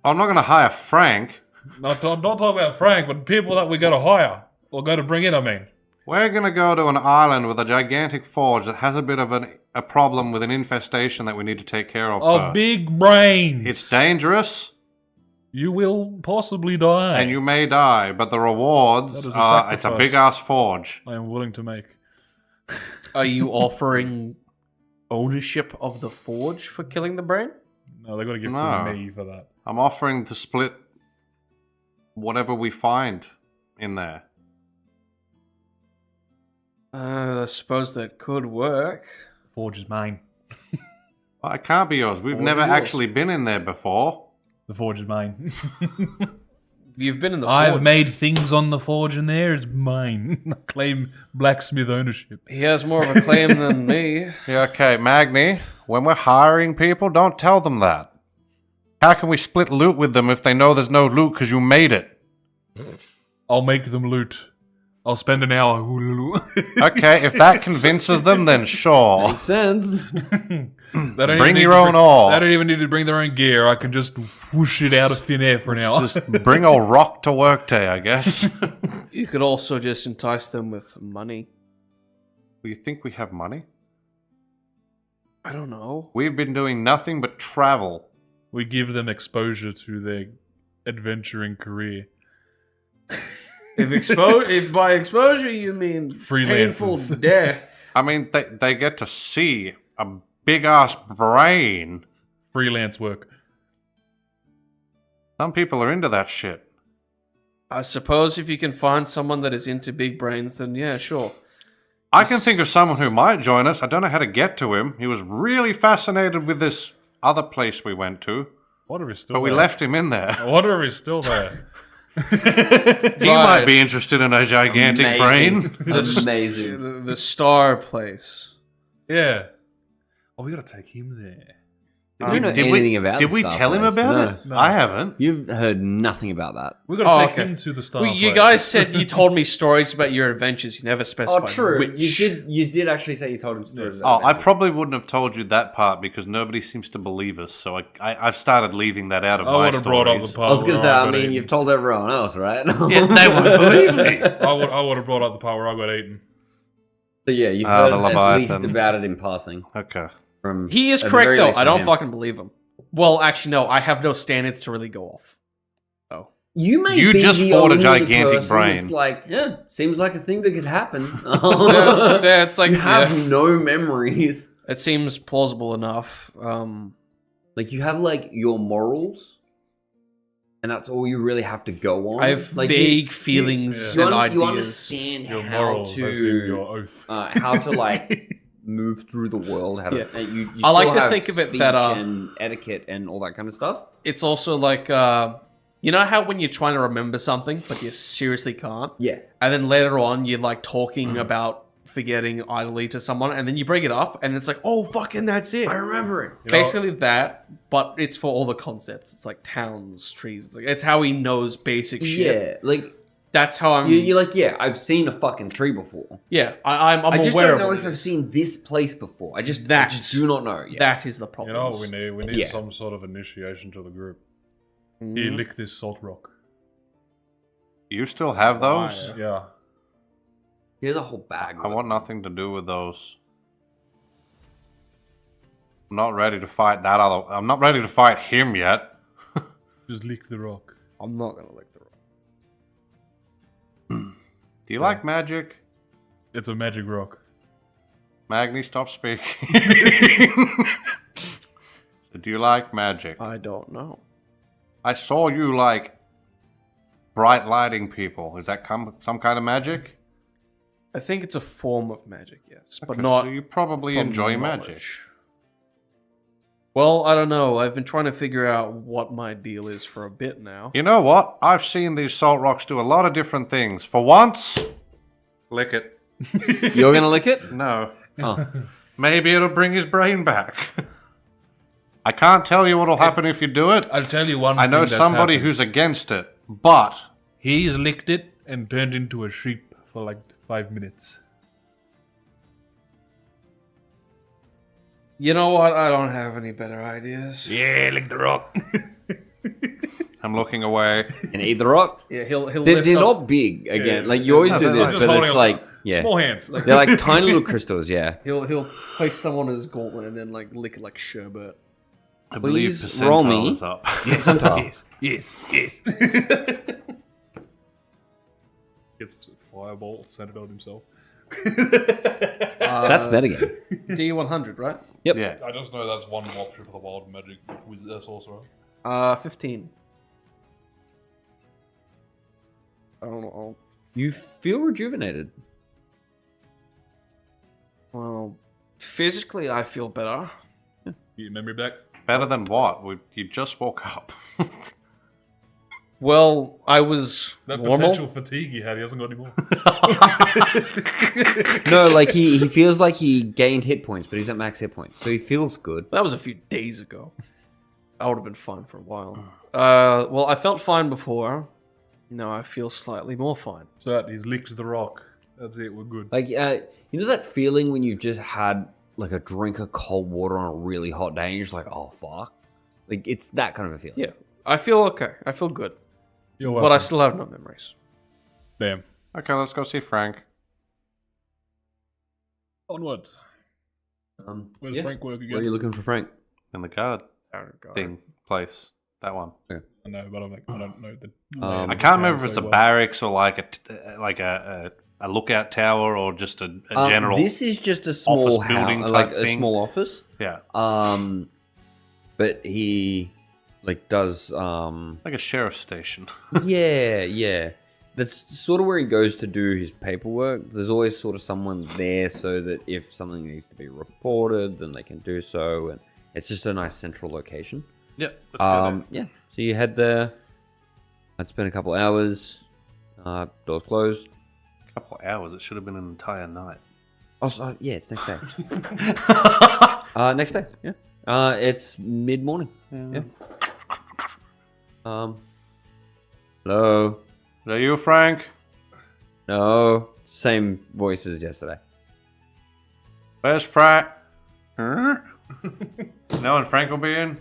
I'm not gonna hire Frank. Not talking about Frank, but people that we gotta hire or gotta bring in. I mean, We're gonna go to an island with a gigantic forge that has a bit of a problem with an infestation that we need to take care of first. big brains. It's dangerous, You will possibly die. and you may die, but the rewards That is a are, it's a sacrifice. big-ass forge. I am willing to make. Are you offering ownership of the forge for killing the brain? No, they gotta give No. me for that. I'm offering to split whatever we find in there. I suppose that could work. Forge is mine. But it can't be yours. We've Forge never is yours. actually been in there before. The forge is mine. You've been in the I've forge. made things on the forge in there. It's mine. I claim blacksmith ownership. He has more of a claim than me. Yeah, okay, Magni, when we're hiring people, don't tell them that. How can we split loot with them if they know there's no loot because you made it? I'll make them loot. I'll spend an hour. Okay, if that convinces them, then sure. Makes sense. Bring your own ore. They don't even need to bring their own gear. I can just whoosh it out of thin air for an hour. Just bring a rock to work day, I guess. You could also just entice them with money. Do you think we have money? I don't know. We've been doing nothing but travel. We give them exposure to their adventuring career. If by exposure you mean painful Freelancers. death. I mean, they get to see a big-ass brain. Freelance work. Some people are into that shit. I suppose if you can find someone that is into big brains, then yeah, sure. I can think of someone who might join us. I don't know how to get to him. He was really fascinated with this other place we went to, What are we still but we there? left him in there. What are we still there? He might be interested in a gigantic brain. Amazing. The star place. Yeah. Oh, we gotta take him there. You don't know anything about Did the we Star tell him Place. about No. it? I haven't. You've heard nothing about that. We gotta take okay. him to the star. Well, you place. guys said you told me stories about your adventures. You never specified. Oh, true. Which. You did actually say you told him stories. Oh, about I adventures. probably wouldn't have told you that part because nobody seems to believe us. So I've started leaving that out of I my would have brought up the stories. part. I was going to where say, I got mean, eaten. you've told everyone else, right? Yeah, they won't believe me. I would have brought up the part where I got eaten. So yeah, you've Ah, heard the at least Leviathan. about it in passing. Okay. From He is at the correct very though. least I from don't him. fucking believe him. Well, actually, no. I have no standards to really go off. Oh, You may You be just the fought a only gigantic person brain. that's like, yeah, seems like a thing that could happen. yeah, it's like you have yeah, no memories. it seems plausible enough. Like you have like your morals, and that's all you really have to go on. I have like, vague feelings and ideas. You understand Your how morals, as in to your oath. how to like move through the world. How to Yeah. you I like still to have think of it speech that, and etiquette and all that kind of stuff. It's also like you know how when you're trying to remember something but you seriously can't, Yeah, and then later on you're like talking about forgetting idly to someone, and then you bring it up, and it's like, oh fucking, that's it. I remember it. Basically that, but it's for all the concepts. It's like towns, trees. It's how he knows basic shit. Yeah, like That's how I'm. you're like, yeah, I've seen a fucking tree before. Yeah, I'm I just aware don't of know what if it I've is. seen this place before. I just That- do not know. Yeah. That is the You problem. know what we need? We need Yeah. some sort of initiation to the group. He licked this salt rock. You still have those? Yeah. Here's a whole bag. I want nothing to do with those. I'm not ready to fight that other. I'm not ready to fight him yet. Just lick the rock. I'm not gonna lick the rock. Do you like magic? It's a magic rock. Magni, stop speaking. Do you like magic? I don't know. I saw you like bright lighting people. Is that some kind of magic? I think it's a form of magic, yes, but Okay, not. So you probably from enjoy knowledge. magic. Well, I don't know. I've been trying to figure out what my deal is for a bit now. You know what? I've seen these salt rocks do a lot of different things. For once, lick it. You're gonna lick it? No. Oh. Maybe it'll bring his brain back. I can't tell you what'll happen if you do it. I'll tell you one I know thing that's somebody happened. who's against it, but He's licked it and turned into a sheep for like 5 minutes. You know what? I don't have any better ideas. Yeah, lick the rock. I'm looking away. And eat the rock? Yeah, he'll They're lift up. not big again. Yeah. Like you always No, do they're this, not. Just but holding it's up like Small hands. they're like tiny little crystals. Yeah. He'll place someone in his gauntlet and then like lick it like sherbet. I believe Please roll percentile me. is up. Yes. Gets fireball centered on himself. That's metagame. D100, right? Yep. Yeah. I just know that's one option for the wild magic with the sorcerer. 15. I don't know. You feel rejuvenated. Well, physically, I feel better. Get your memory back. Better than what? You just woke up. Well, I was That normal. potential fatigue he had, he hasn't got anymore. No, like he feels like he gained hit points, but he's at max hit points, so he feels good. That was a few days ago. I would have been fine for a while. Well, I felt fine before. No, I feel slightly more fine. So that he's licked the rock. That's it, we're good. Like you know that feeling when you've just had like a drink of cold water on a really hot day, and you're just like, oh fuck. Like it's that kind of a feeling. Yeah, I feel okay. I feel good. You're But I welcome. still have no memories. Damn. Okay, let's go see Frank. Onward. Where's Yeah. Frank work Where are again? you looking for Frank? In the guard thing place. That one. I know, but I don't know the. I can't remember if it's a barracks or like a lookout tower or just a general. This is just a small office building house, type like a thing. small office. Yeah, But he like does like a sheriff's station. yeah. That's sort of where he goes to do his paperwork. There's always sort of someone there so that if something needs to be reported, then they can do so, and it's just a nice central location. Yeah, that's Yeah. So you head there. I'd spend a couple hours. Doors closed. A couple of hours. It should have been an entire night. Oh, so, yeah, it's next day. Next day. Yeah. It's mid morning. Yeah. Hello. Is that you, Frank? No. Same voice as yesterday. Where's Frank? Huh? No one Frank will be in?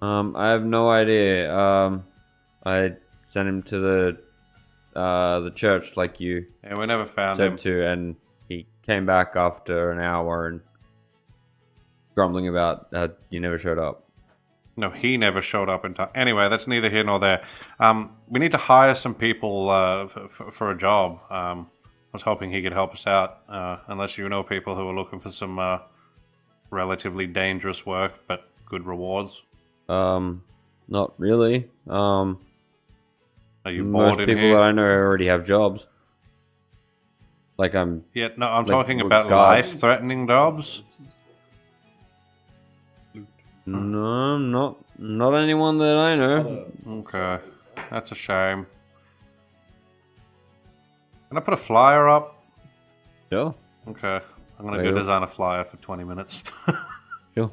I have no idea. I sent him to the church like you Yeah, we never found him. said to, and he came back after an hour and grumbling about you never showed up. No, he never showed up in time. Anyway, that's neither here nor there. We need to hire some people for a job. I was hoping he could help us out, unless you know people who are looking for some relatively dangerous work, but good rewards. Not really. Are you Most bored in people here? that I know already have jobs. Like Yeah, no, I'm like, talking about guards. life-threatening jobs. no, not anyone that I know. Okay, that's a shame. Can I put a flyer up? Sure, Okay, I'm gonna There go you go. design a flyer for 20 minutes. sure.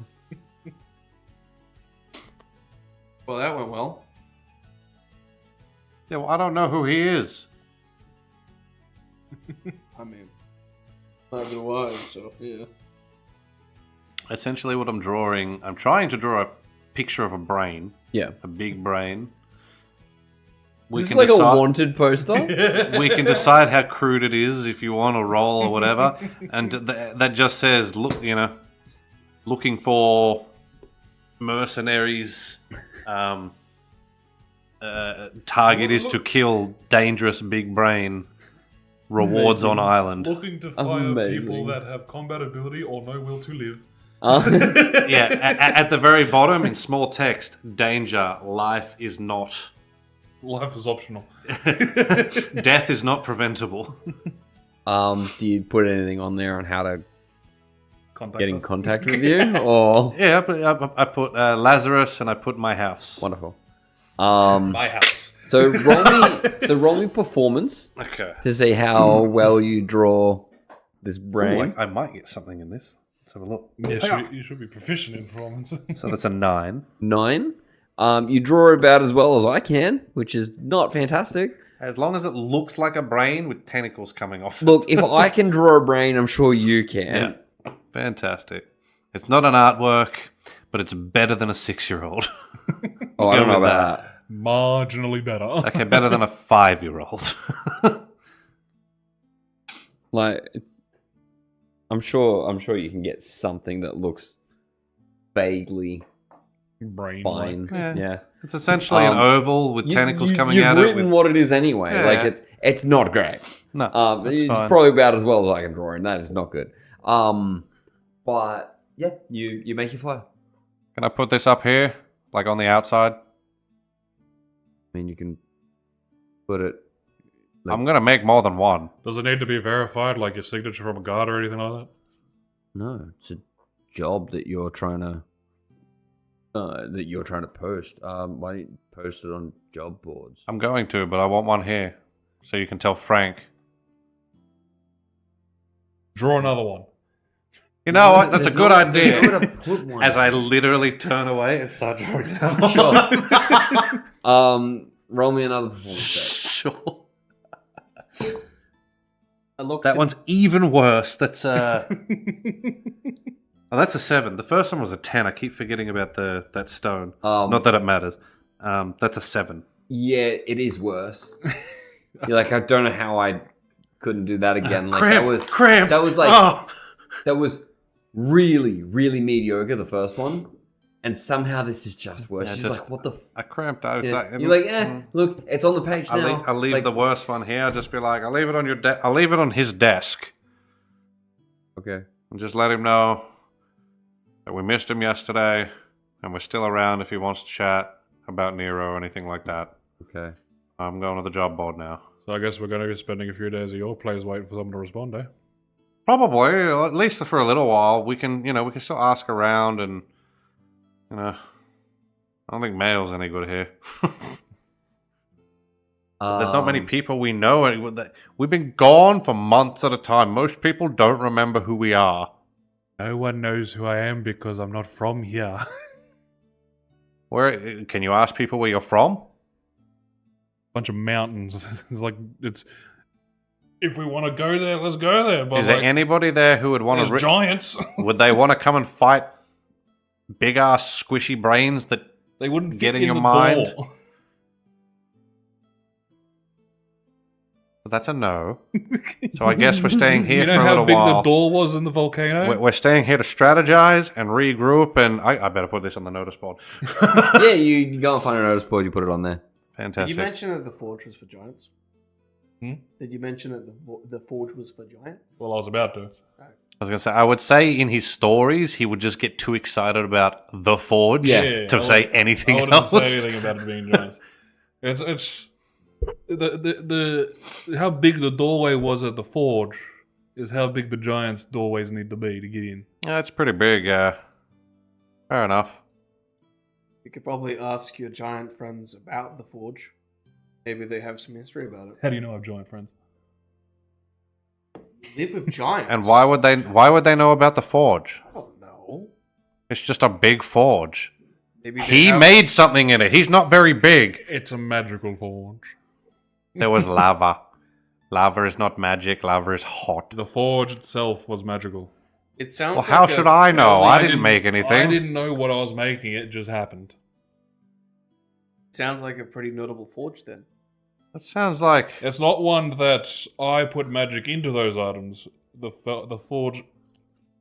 Well, that went well. Yeah, well, I don't know who he is. I mean, neither do I, so yeah. Essentially what I'm trying to draw a picture of a brain, Yeah. a big brain, Is this like a wanted poster? We can decide how crude it is if you want to roll or whatever, and that just says, look, looking for mercenaries. Target is to kill dangerous big brain. Rewards on island. Looking to fire people that have combat ability or no will to live. Yeah, at the very bottom in small text, danger, life is not. Life is optional. Death is not preventable. Do you put anything on there on how to get in us. contact with you? Or Yeah, I put Lazarus and I put my house. wonderful. My house. So roll me performance Okay. to see how well you draw this brain. Ooh, I might get something in this. Let's have a look. Yeah, you should be proficient in performance. So that's a 9. 9. You draw about as well as I can, which is not fantastic. As long as it looks like a brain with tentacles coming off. Look, if I can draw a brain, I'm sure you can. Yeah. Fantastic. It's not an artwork, but it's better than a 6-year-old. Oh, I don't know about that. Marginally better. Okay, better than a 5-year-old. Like, I'm sure you can get something that looks vaguely Brain. fine. Yeah. It's essentially an oval with tentacles coming out of it. You've written what it is anyway. Yeah. Like it's not great. No, It's fine. probably about as well as I can draw, and that is not good. But yeah, you make your flow. Can I put this up here, like on the outside? I mean, you can put it. Like, I'm gonna make more than one. Does it need to be verified, like your signature from a guard or anything like that? no, it's a job that you're trying to post. Why don't you post it on job boards? I'm going to, but I want one here, so you can tell Frank. Draw another one. You know what? That's a good idea. Where to put one? As I literally turn away and start drawing another one. Roll me another performance Sure. I looked That one's even worse. That's Oh, that's a 7. The first one was a 10. I keep forgetting about that stone. Not that it matters. That's a 7. Yeah, it is worse. You're like, I don't know how I couldn't do that again. Like Cramp. that was like Oh. that was really, really mediocre, the first one. And somehow this is just worse. Yeah, She's just- like, what the I cramped out. yeah. You're like, look, it's on the page now. I'll leave Like, the worst one here. I'll just be like, I'll leave it on I'll leave it on his desk. Okay. And just let him know that we missed him yesterday and we're still around if he wants to chat about Nero or anything like that. Okay. I'm going to the job board now. So I guess we're going to be spending a few days of your plays waiting for someone to respond, eh? Probably, at least for a little while. We can still ask around and, I don't think mail's any good here. There's not many people we know. We've been gone for months at a time. Most people don't remember who we are. No one knows who I am because I'm not from here. Where can you ask people where you're from? Bunch of mountains. It's if we want to go there, let's go there. But Is there anybody there who would want to? there's giants. Would they want to come and fight big ass squishy brains that They wouldn't Get fit in your the mind. door. That's a no. So I guess we're staying here You know for a how little big while. the door was in the volcano? We're staying here to strategize and regroup, and I better put this on the notice board. Yeah, you go and find a notice board, you put it on there. Did Fantastic. you mention that the forge was for giants? Hmm? Did you mention that the forge was for giants? Well, I was about to. I was going to say, I would say in his stories, he would just get too excited about the forge Yeah, to I say wouldn't- anything I wouldn't else. say anything about it being giants. It's the how big the doorway was at the forge is how big the giants' doorways need to be to get in. Yeah, it's pretty big. Fair enough. You could probably ask your giant friends about the forge. Maybe they have some history about it. How do you know I have giant friends? Live with giants. And why would they know about the forge? I don't know. It's just a big forge. Maybe they He have- made something in it. He's not very big. It's a magical forge. There was lava. Lava is not magic. Lava is hot. The forge itself was magical. It sounds. Well, how like should I know? Well, I didn't make anything. I didn't know what I was making. It just happened. Sounds like a pretty notable forge then. That sounds like... It's not one that I put magic into those items. The forge,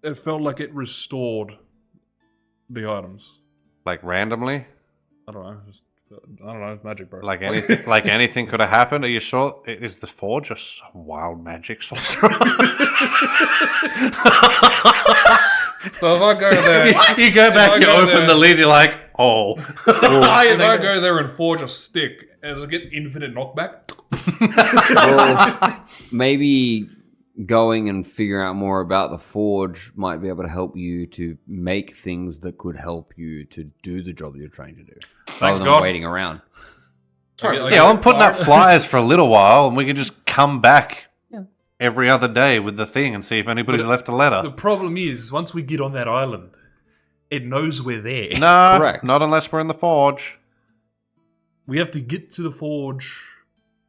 it felt like it restored the items. Like randomly? I don't know, magic, bro. Like anything, like anything could have happened? Are you sure? Is the forge just some wild magic sorcerer? So if I go there, you go back, you open the lid, you're like, oh. if I go there and forge a stick, and it'll get infinite knockback. Well, maybe going and figuring out more about the forge might be able to help you to make things that could help you to do the job you're trying to do. Thanks, rather than God. waiting around. Yeah, I'm putting up flyers for a little while, and we can just come back every other day with the thing and see if anybody's left a letter. The problem is, once we get on that island, it knows we're there. No, Correct. not unless we're in the forge. We have to get to the forge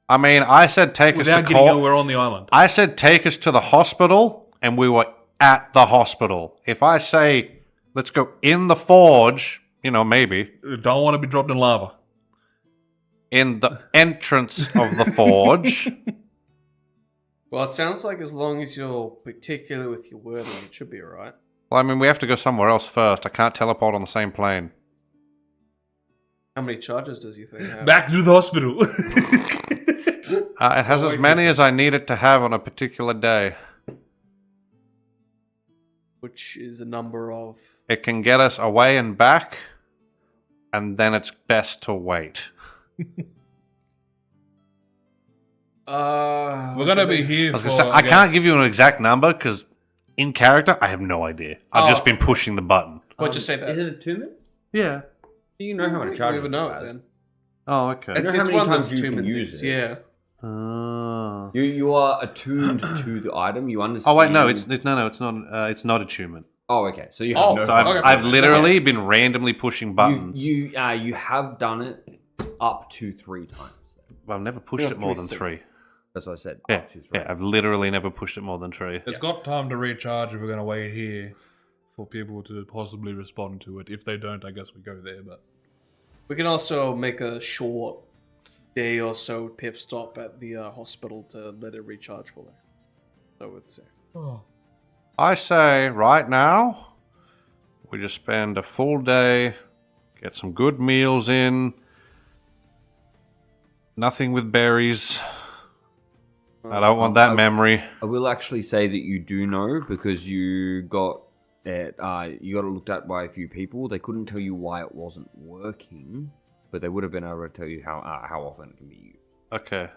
I mean, I said take us without to getting nowhere on the island. I said take us to the hospital, and we were at the hospital. If I say let's go in the forge, maybe Don't want to be dropped in lava. in the entrance of the forge. Well, it sounds like as long as you're particular with your wording, it should be alright. Well, I mean, we have to go somewhere else first. I can't teleport on the same plane. How many charges does you think have? Back to the hospital. It has as many as I need it to have on a particular day. Which is a number of... It can get us away and back, and then it's best to wait. We're gonna be here. I was gonna say, I can't give you an exact number because in character, I have no idea. I've just been pushing the button. What'd you say that? Is it attunement? Yeah. You know how many charges We would know it it has. then. Oh, okay. know It's, how it's many one of times those you can attunement use things, it? yeah. You are attuned to the item. You understand. Oh wait, no, it's not. It's not attunement. Oh, okay. So you have no. So I've, okay. I've literally been randomly pushing buttons. You have done it up to 3 times. Well, I've never pushed it more than 3. That's what I said. Yeah, Up to 3. yeah, I've literally never pushed it more than 3. It's got time to recharge if we're gonna wait here for people to possibly respond to it. If they don't, I guess we go there. But We can also make a short day or so pit stop at the hospital to let it recharge fully. So it's I say right now, we just spend a full day, get some good meals in, nothing with berries. I don't want that memory. I will actually say that you do know because you got it. You got it looked at by a few people. They couldn't tell you why it wasn't working, but they would have been able to tell you how often it can be used. Okay.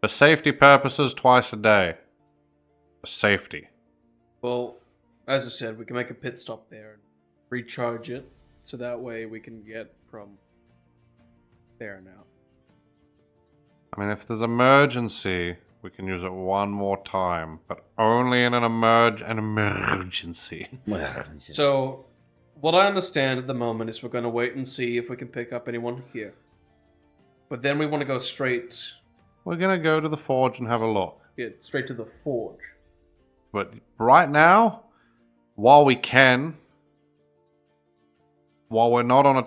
For safety purposes, twice a day. For safety. well, as I said, we can make a pit stop there and recharge it, so that way we can get from there and out. I mean, if there's emergency, we can use it one more time, but only in an emergency. So, what I understand at the moment is we're going to wait and see if we can pick up anyone here. But then we want to go straight We're gonna go to the forge and have a look. straight to the forge. But right now, while we can, while we're not on a...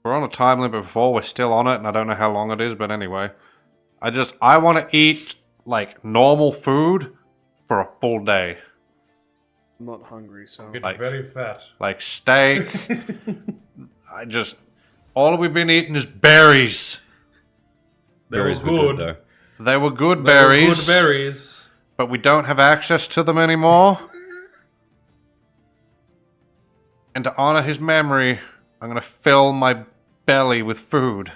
We're on a time limit before, we're still on it, and I don't know how long it is, but anyway. I want to eat, like, normal food for a full day. I'm not hungry, so... get Like- very fat. Like steak. All we've been eating is berries. Berries were good. though. They were good They were berries, Good berries. but we don't have access to them anymore. And to honor his memory, I'm going to fill my belly with food.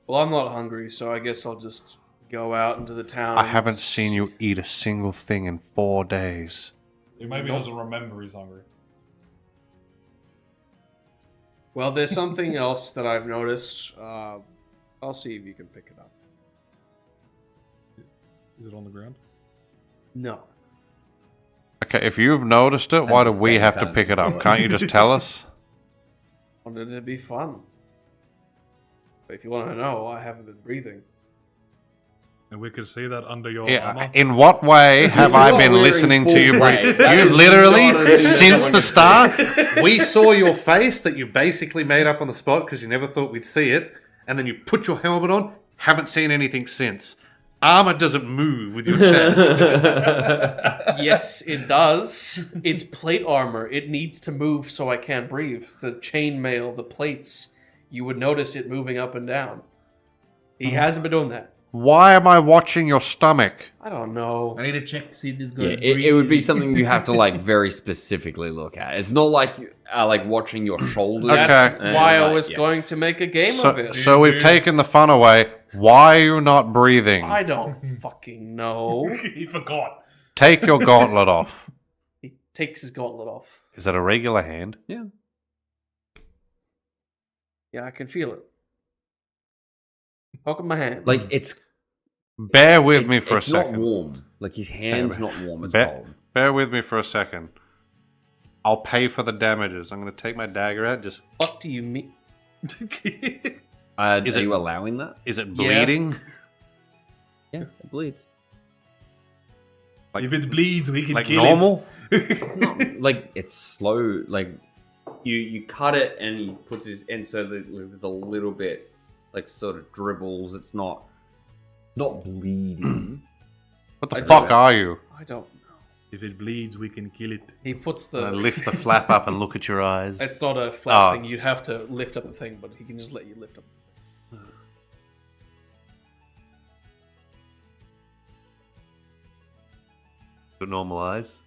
Well, I'm not hungry, so I guess I'll just go out into the town. I and haven't seen you eat a single thing in 4 days. He maybe doesn't remember he's hungry. Well, there's something else that I've noticed. I'll see if you can pick it up. Is it on the ground? No. Okay, if you've noticed it, why At do the we same have to time. pick it up? Can't you just tell us? Wanted it to be fun. But if you want to know, I haven't been breathing. And we can see that under your Yeah, armor. in what way have I You're been wearing listening to full you plate. breathe? That You is not literally, a- since the start, we saw your face that you basically made up on the spot because you never thought we'd see it, and then you put your helmet on, haven't seen anything since. Armor doesn't move with your chest. Yes, it does. It's plate armor. It needs to move so I can't breathe. The chainmail, the plates, you would notice it moving up and down. He hasn't been doing that. Why am I watching your stomach? I don't know. I need to check to see if this Yeah, goes. it would be something you have to like very specifically look at. It's not like watching your shoulders. That's Okay. why I like, was yeah. going to make a game of it. So we've taken the fun away. Why are you not breathing? I don't fucking know. He forgot. Take your gauntlet off. He takes his gauntlet off. Is that a regular hand? Yeah. Yeah, I can feel it. Poke at my hand. Like it's Bear with me for a it's not second. warm. Like his hand's not warm. It's Bear, cold. bear with me for a second. I'll pay for the damages. I'm going to take my dagger out. Just What do you mean? Is Are it- you allowing that? is it bleeding? Yeah, it bleeds. If it bleeds, we can Like kill normal? it. Like it's slow. Like you cut it and he puts his and so there's a little bit like sort of dribbles. It's not bleeding. What the I fuck don't- are you? I don't know. If it bleeds, we can kill it. He puts I the. lift the flap up and look at your eyes. It's not a flat Oh. thing. You'd have to lift up the thing, but he can just let you lift up. normal eyes.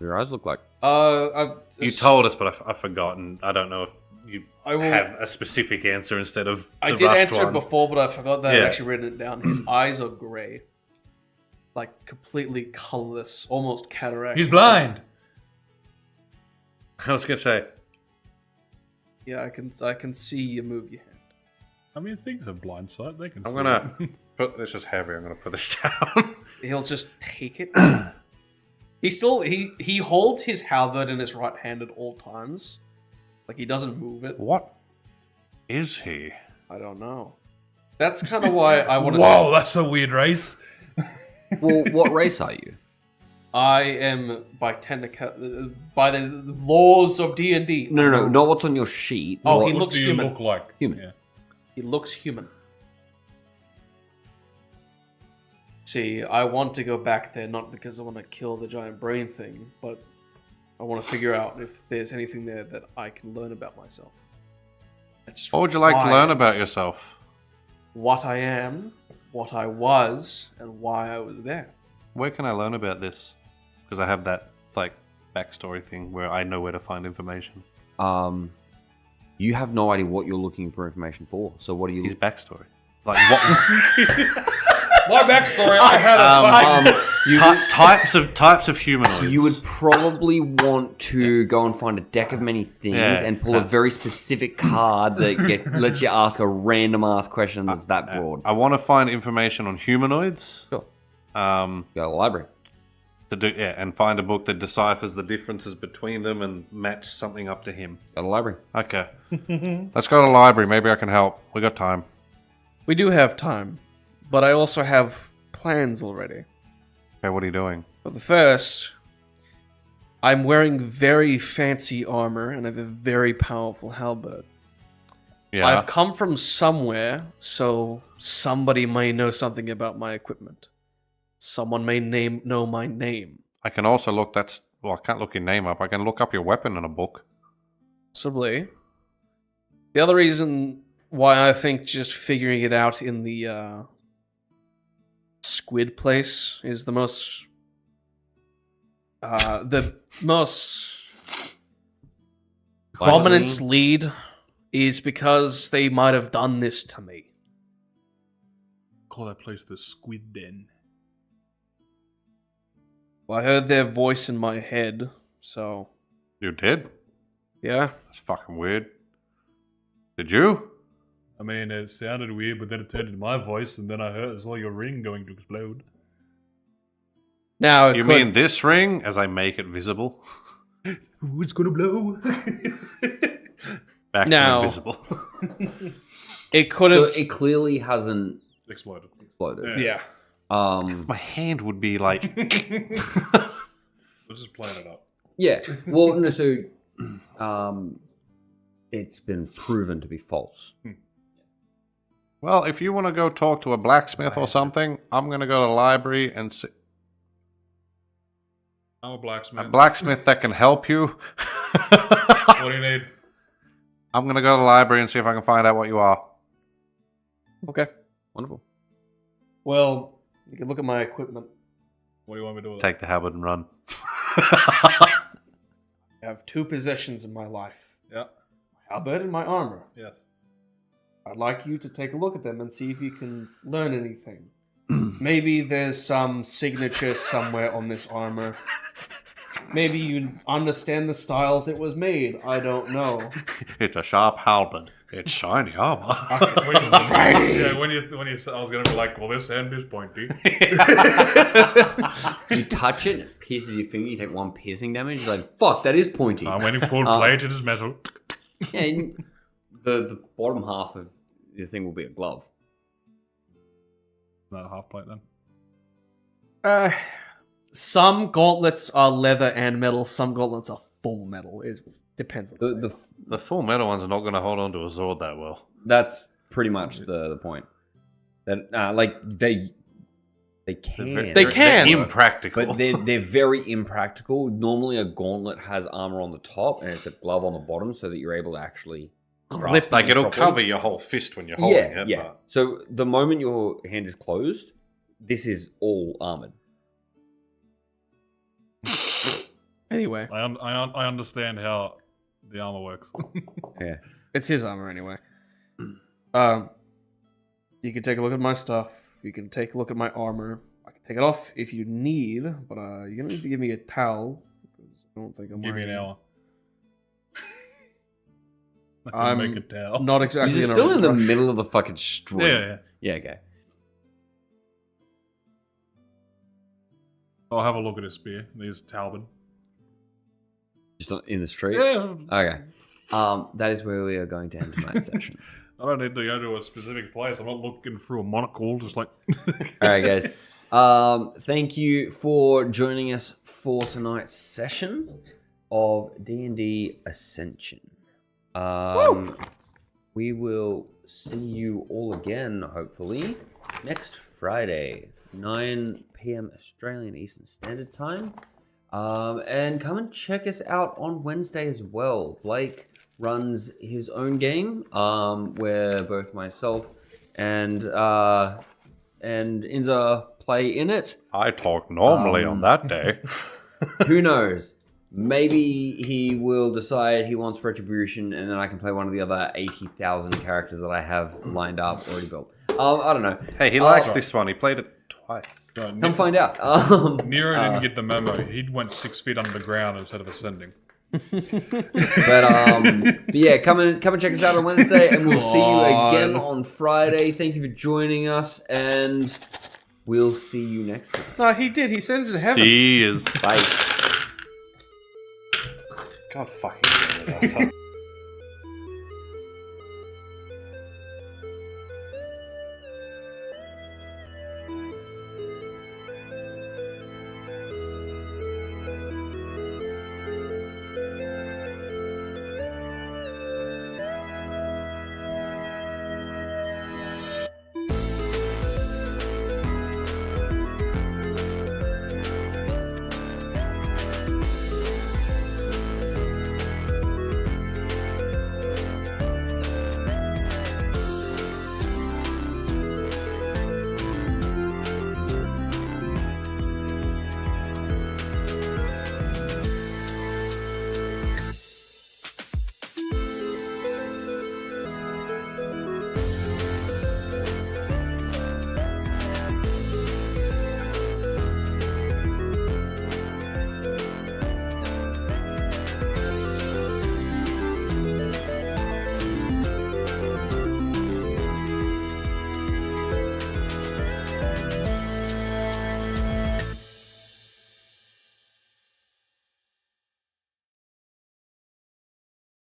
Your eyes look like You told us, but I've forgotten. I don't know if you I will. have a specific answer instead of I the did rushed answer one. it before, but I forgot that Yeah. I'd actually written it down. His eyes are grey, like completely colorless, almost cataract. He's blind. I was gonna say, Yeah, I can see you move your hand. I mean, things are blind sight. They can I'm see gonna it. put this is heavy. I'm gonna put this down. He'll just take it. He holds his halberd in his right hand at all times. Like he doesn't move it. What is he? I don't know. That's kind of why I want to. Whoa, that's a weird race. well, what race are you? I am by by the laws of D&D. No, not what's on your sheet. Oh, What- he What looks do you human. look like? Human. Yeah. He looks human. See, I want to go back there not because I want to kill the giant brain thing, but I want to figure out if there's anything there that I can learn about myself. That just What would you like to learn about requires yourself? What I am, what I was, and why I was there. Where can I learn about this? Because I have that like backstory thing where I know where to find information. You have no idea what you're looking for information for. So what are you? His backstory, like what My backstory, I had a fucking... types of humanoids. You would probably want to go and find a deck of many things Yeah. and pull a very specific card that lets you ask a random ass question that's that broad. I want to find information on humanoids. Sure. Um, Go to the library. and find a book that deciphers the differences between them and match something up to him. Go to the library. Okay. Let's go to the library. Maybe I can help. We got time. We do have time, but I also have plans already. Okay, what are you doing? For the first, I'm wearing very fancy armor and I have a very powerful halberd. Yeah. I've come from somewhere, so somebody may know something about my equipment. Someone may know my name. I can also look. I can't look your name up. I can look up your weapon in a book. Possibly. The other reason why I think just figuring it out in the squid place is the most prominent lead is because they might have done this to me. Call that place the Squid Den. Well, I heard their voice in my head, so You did? yeah. That's fucking weird. Did you? I mean, it sounded weird, but then it turned into my voice, and then I saw your ring going to explode. Now it You could, mean this ring? As I make it visible. Ooh, it's gonna blow. Back Now- to invisible. it could So have it clearly hasn't Exploded. exploded. Yeah. My hand would be like. We're just playing it up. Yeah. Well, no. So, it's been proven to be false. Well, if you want to go talk to a blacksmith or something, I'm going to go to the library and see I'm a blacksmith. a blacksmith that can help you. What do you need? I'm going to go to the library and see if I can find out what you are. Okay. Wonderful. Well, you can look at my equipment. What do you want me to do with it? Take the halberd and run. I have 2 possessions in my life. Yeah. My halberd and my armor. Yes. I'd like you to take a look at them and see if you can learn anything. Maybe there's some signature somewhere on this armor. Maybe you understand the styles it was made. I don't know. It's a sharp halberd. It's shiny armor. When you said, I was gonna be like, well, this end is pointy. You touch it, it pierces your finger. You take 1 piercing damage. You're like, fuck, that is pointy. When you full plate, it is metal. Yeah, the bottom half of the thing will be a glove. Not a half plate then. Some gauntlets are leather and metal. Some gauntlets are full metal. It depends on The full metal ones are not going to hold on to a sword that well. That's pretty much the point. That like they can. They can. They're impractical. But they're very impractical. Normally, a gauntlet has armor on the top and it's a glove on the bottom, so that you're able to actually grasp like it it'll properly. cover your whole fist when you're holding it. Yeah. But So the moment your hand is closed, this is all armored. Anyway, I understand how the armor works. Yeah. it's his armor anyway. You can take a look at my stuff. You can take a look at my armor. I can take it off if you need, but you're gonna need to give me a towel. Because I don't think I'm Give me an wearing hour. I I'm can make a towel. Not exactly. You're in a still in the rush. middle of the fucking street. Yeah. Yeah, okay. I'll have a look at his spear. These Talbot. Just in the street? Yeah. Okay. That is where we are going to end tonight's session. I don't need to go to a specific place. I'm not looking through a monocle, just like. All right, guys. Thank you for joining us for tonight's session of D&D Ascension. We will see you all again, hopefully, next Friday, 9 p.m. Australian Eastern Standard Time. And come and check us out on Wednesday as well. Blake runs his own game, where both myself and Inza play in it. I talk normally on that day. Who knows? Maybe he will decide he wants Retribution, and then I can play one of the other 80,000 characters that I have lined up, already built. I don't know. Hey, he likes this one. He played it twice. Come find out. Nero didn't get the memo. He went 6 feet under the ground instead of ascending. But yeah, come and check us out on Wednesday, and we'll see you again on Friday. Thank you for joining us, and we'll see you next time. No, he did. He sent it to heaven. She is. Bye. God fucking damn it.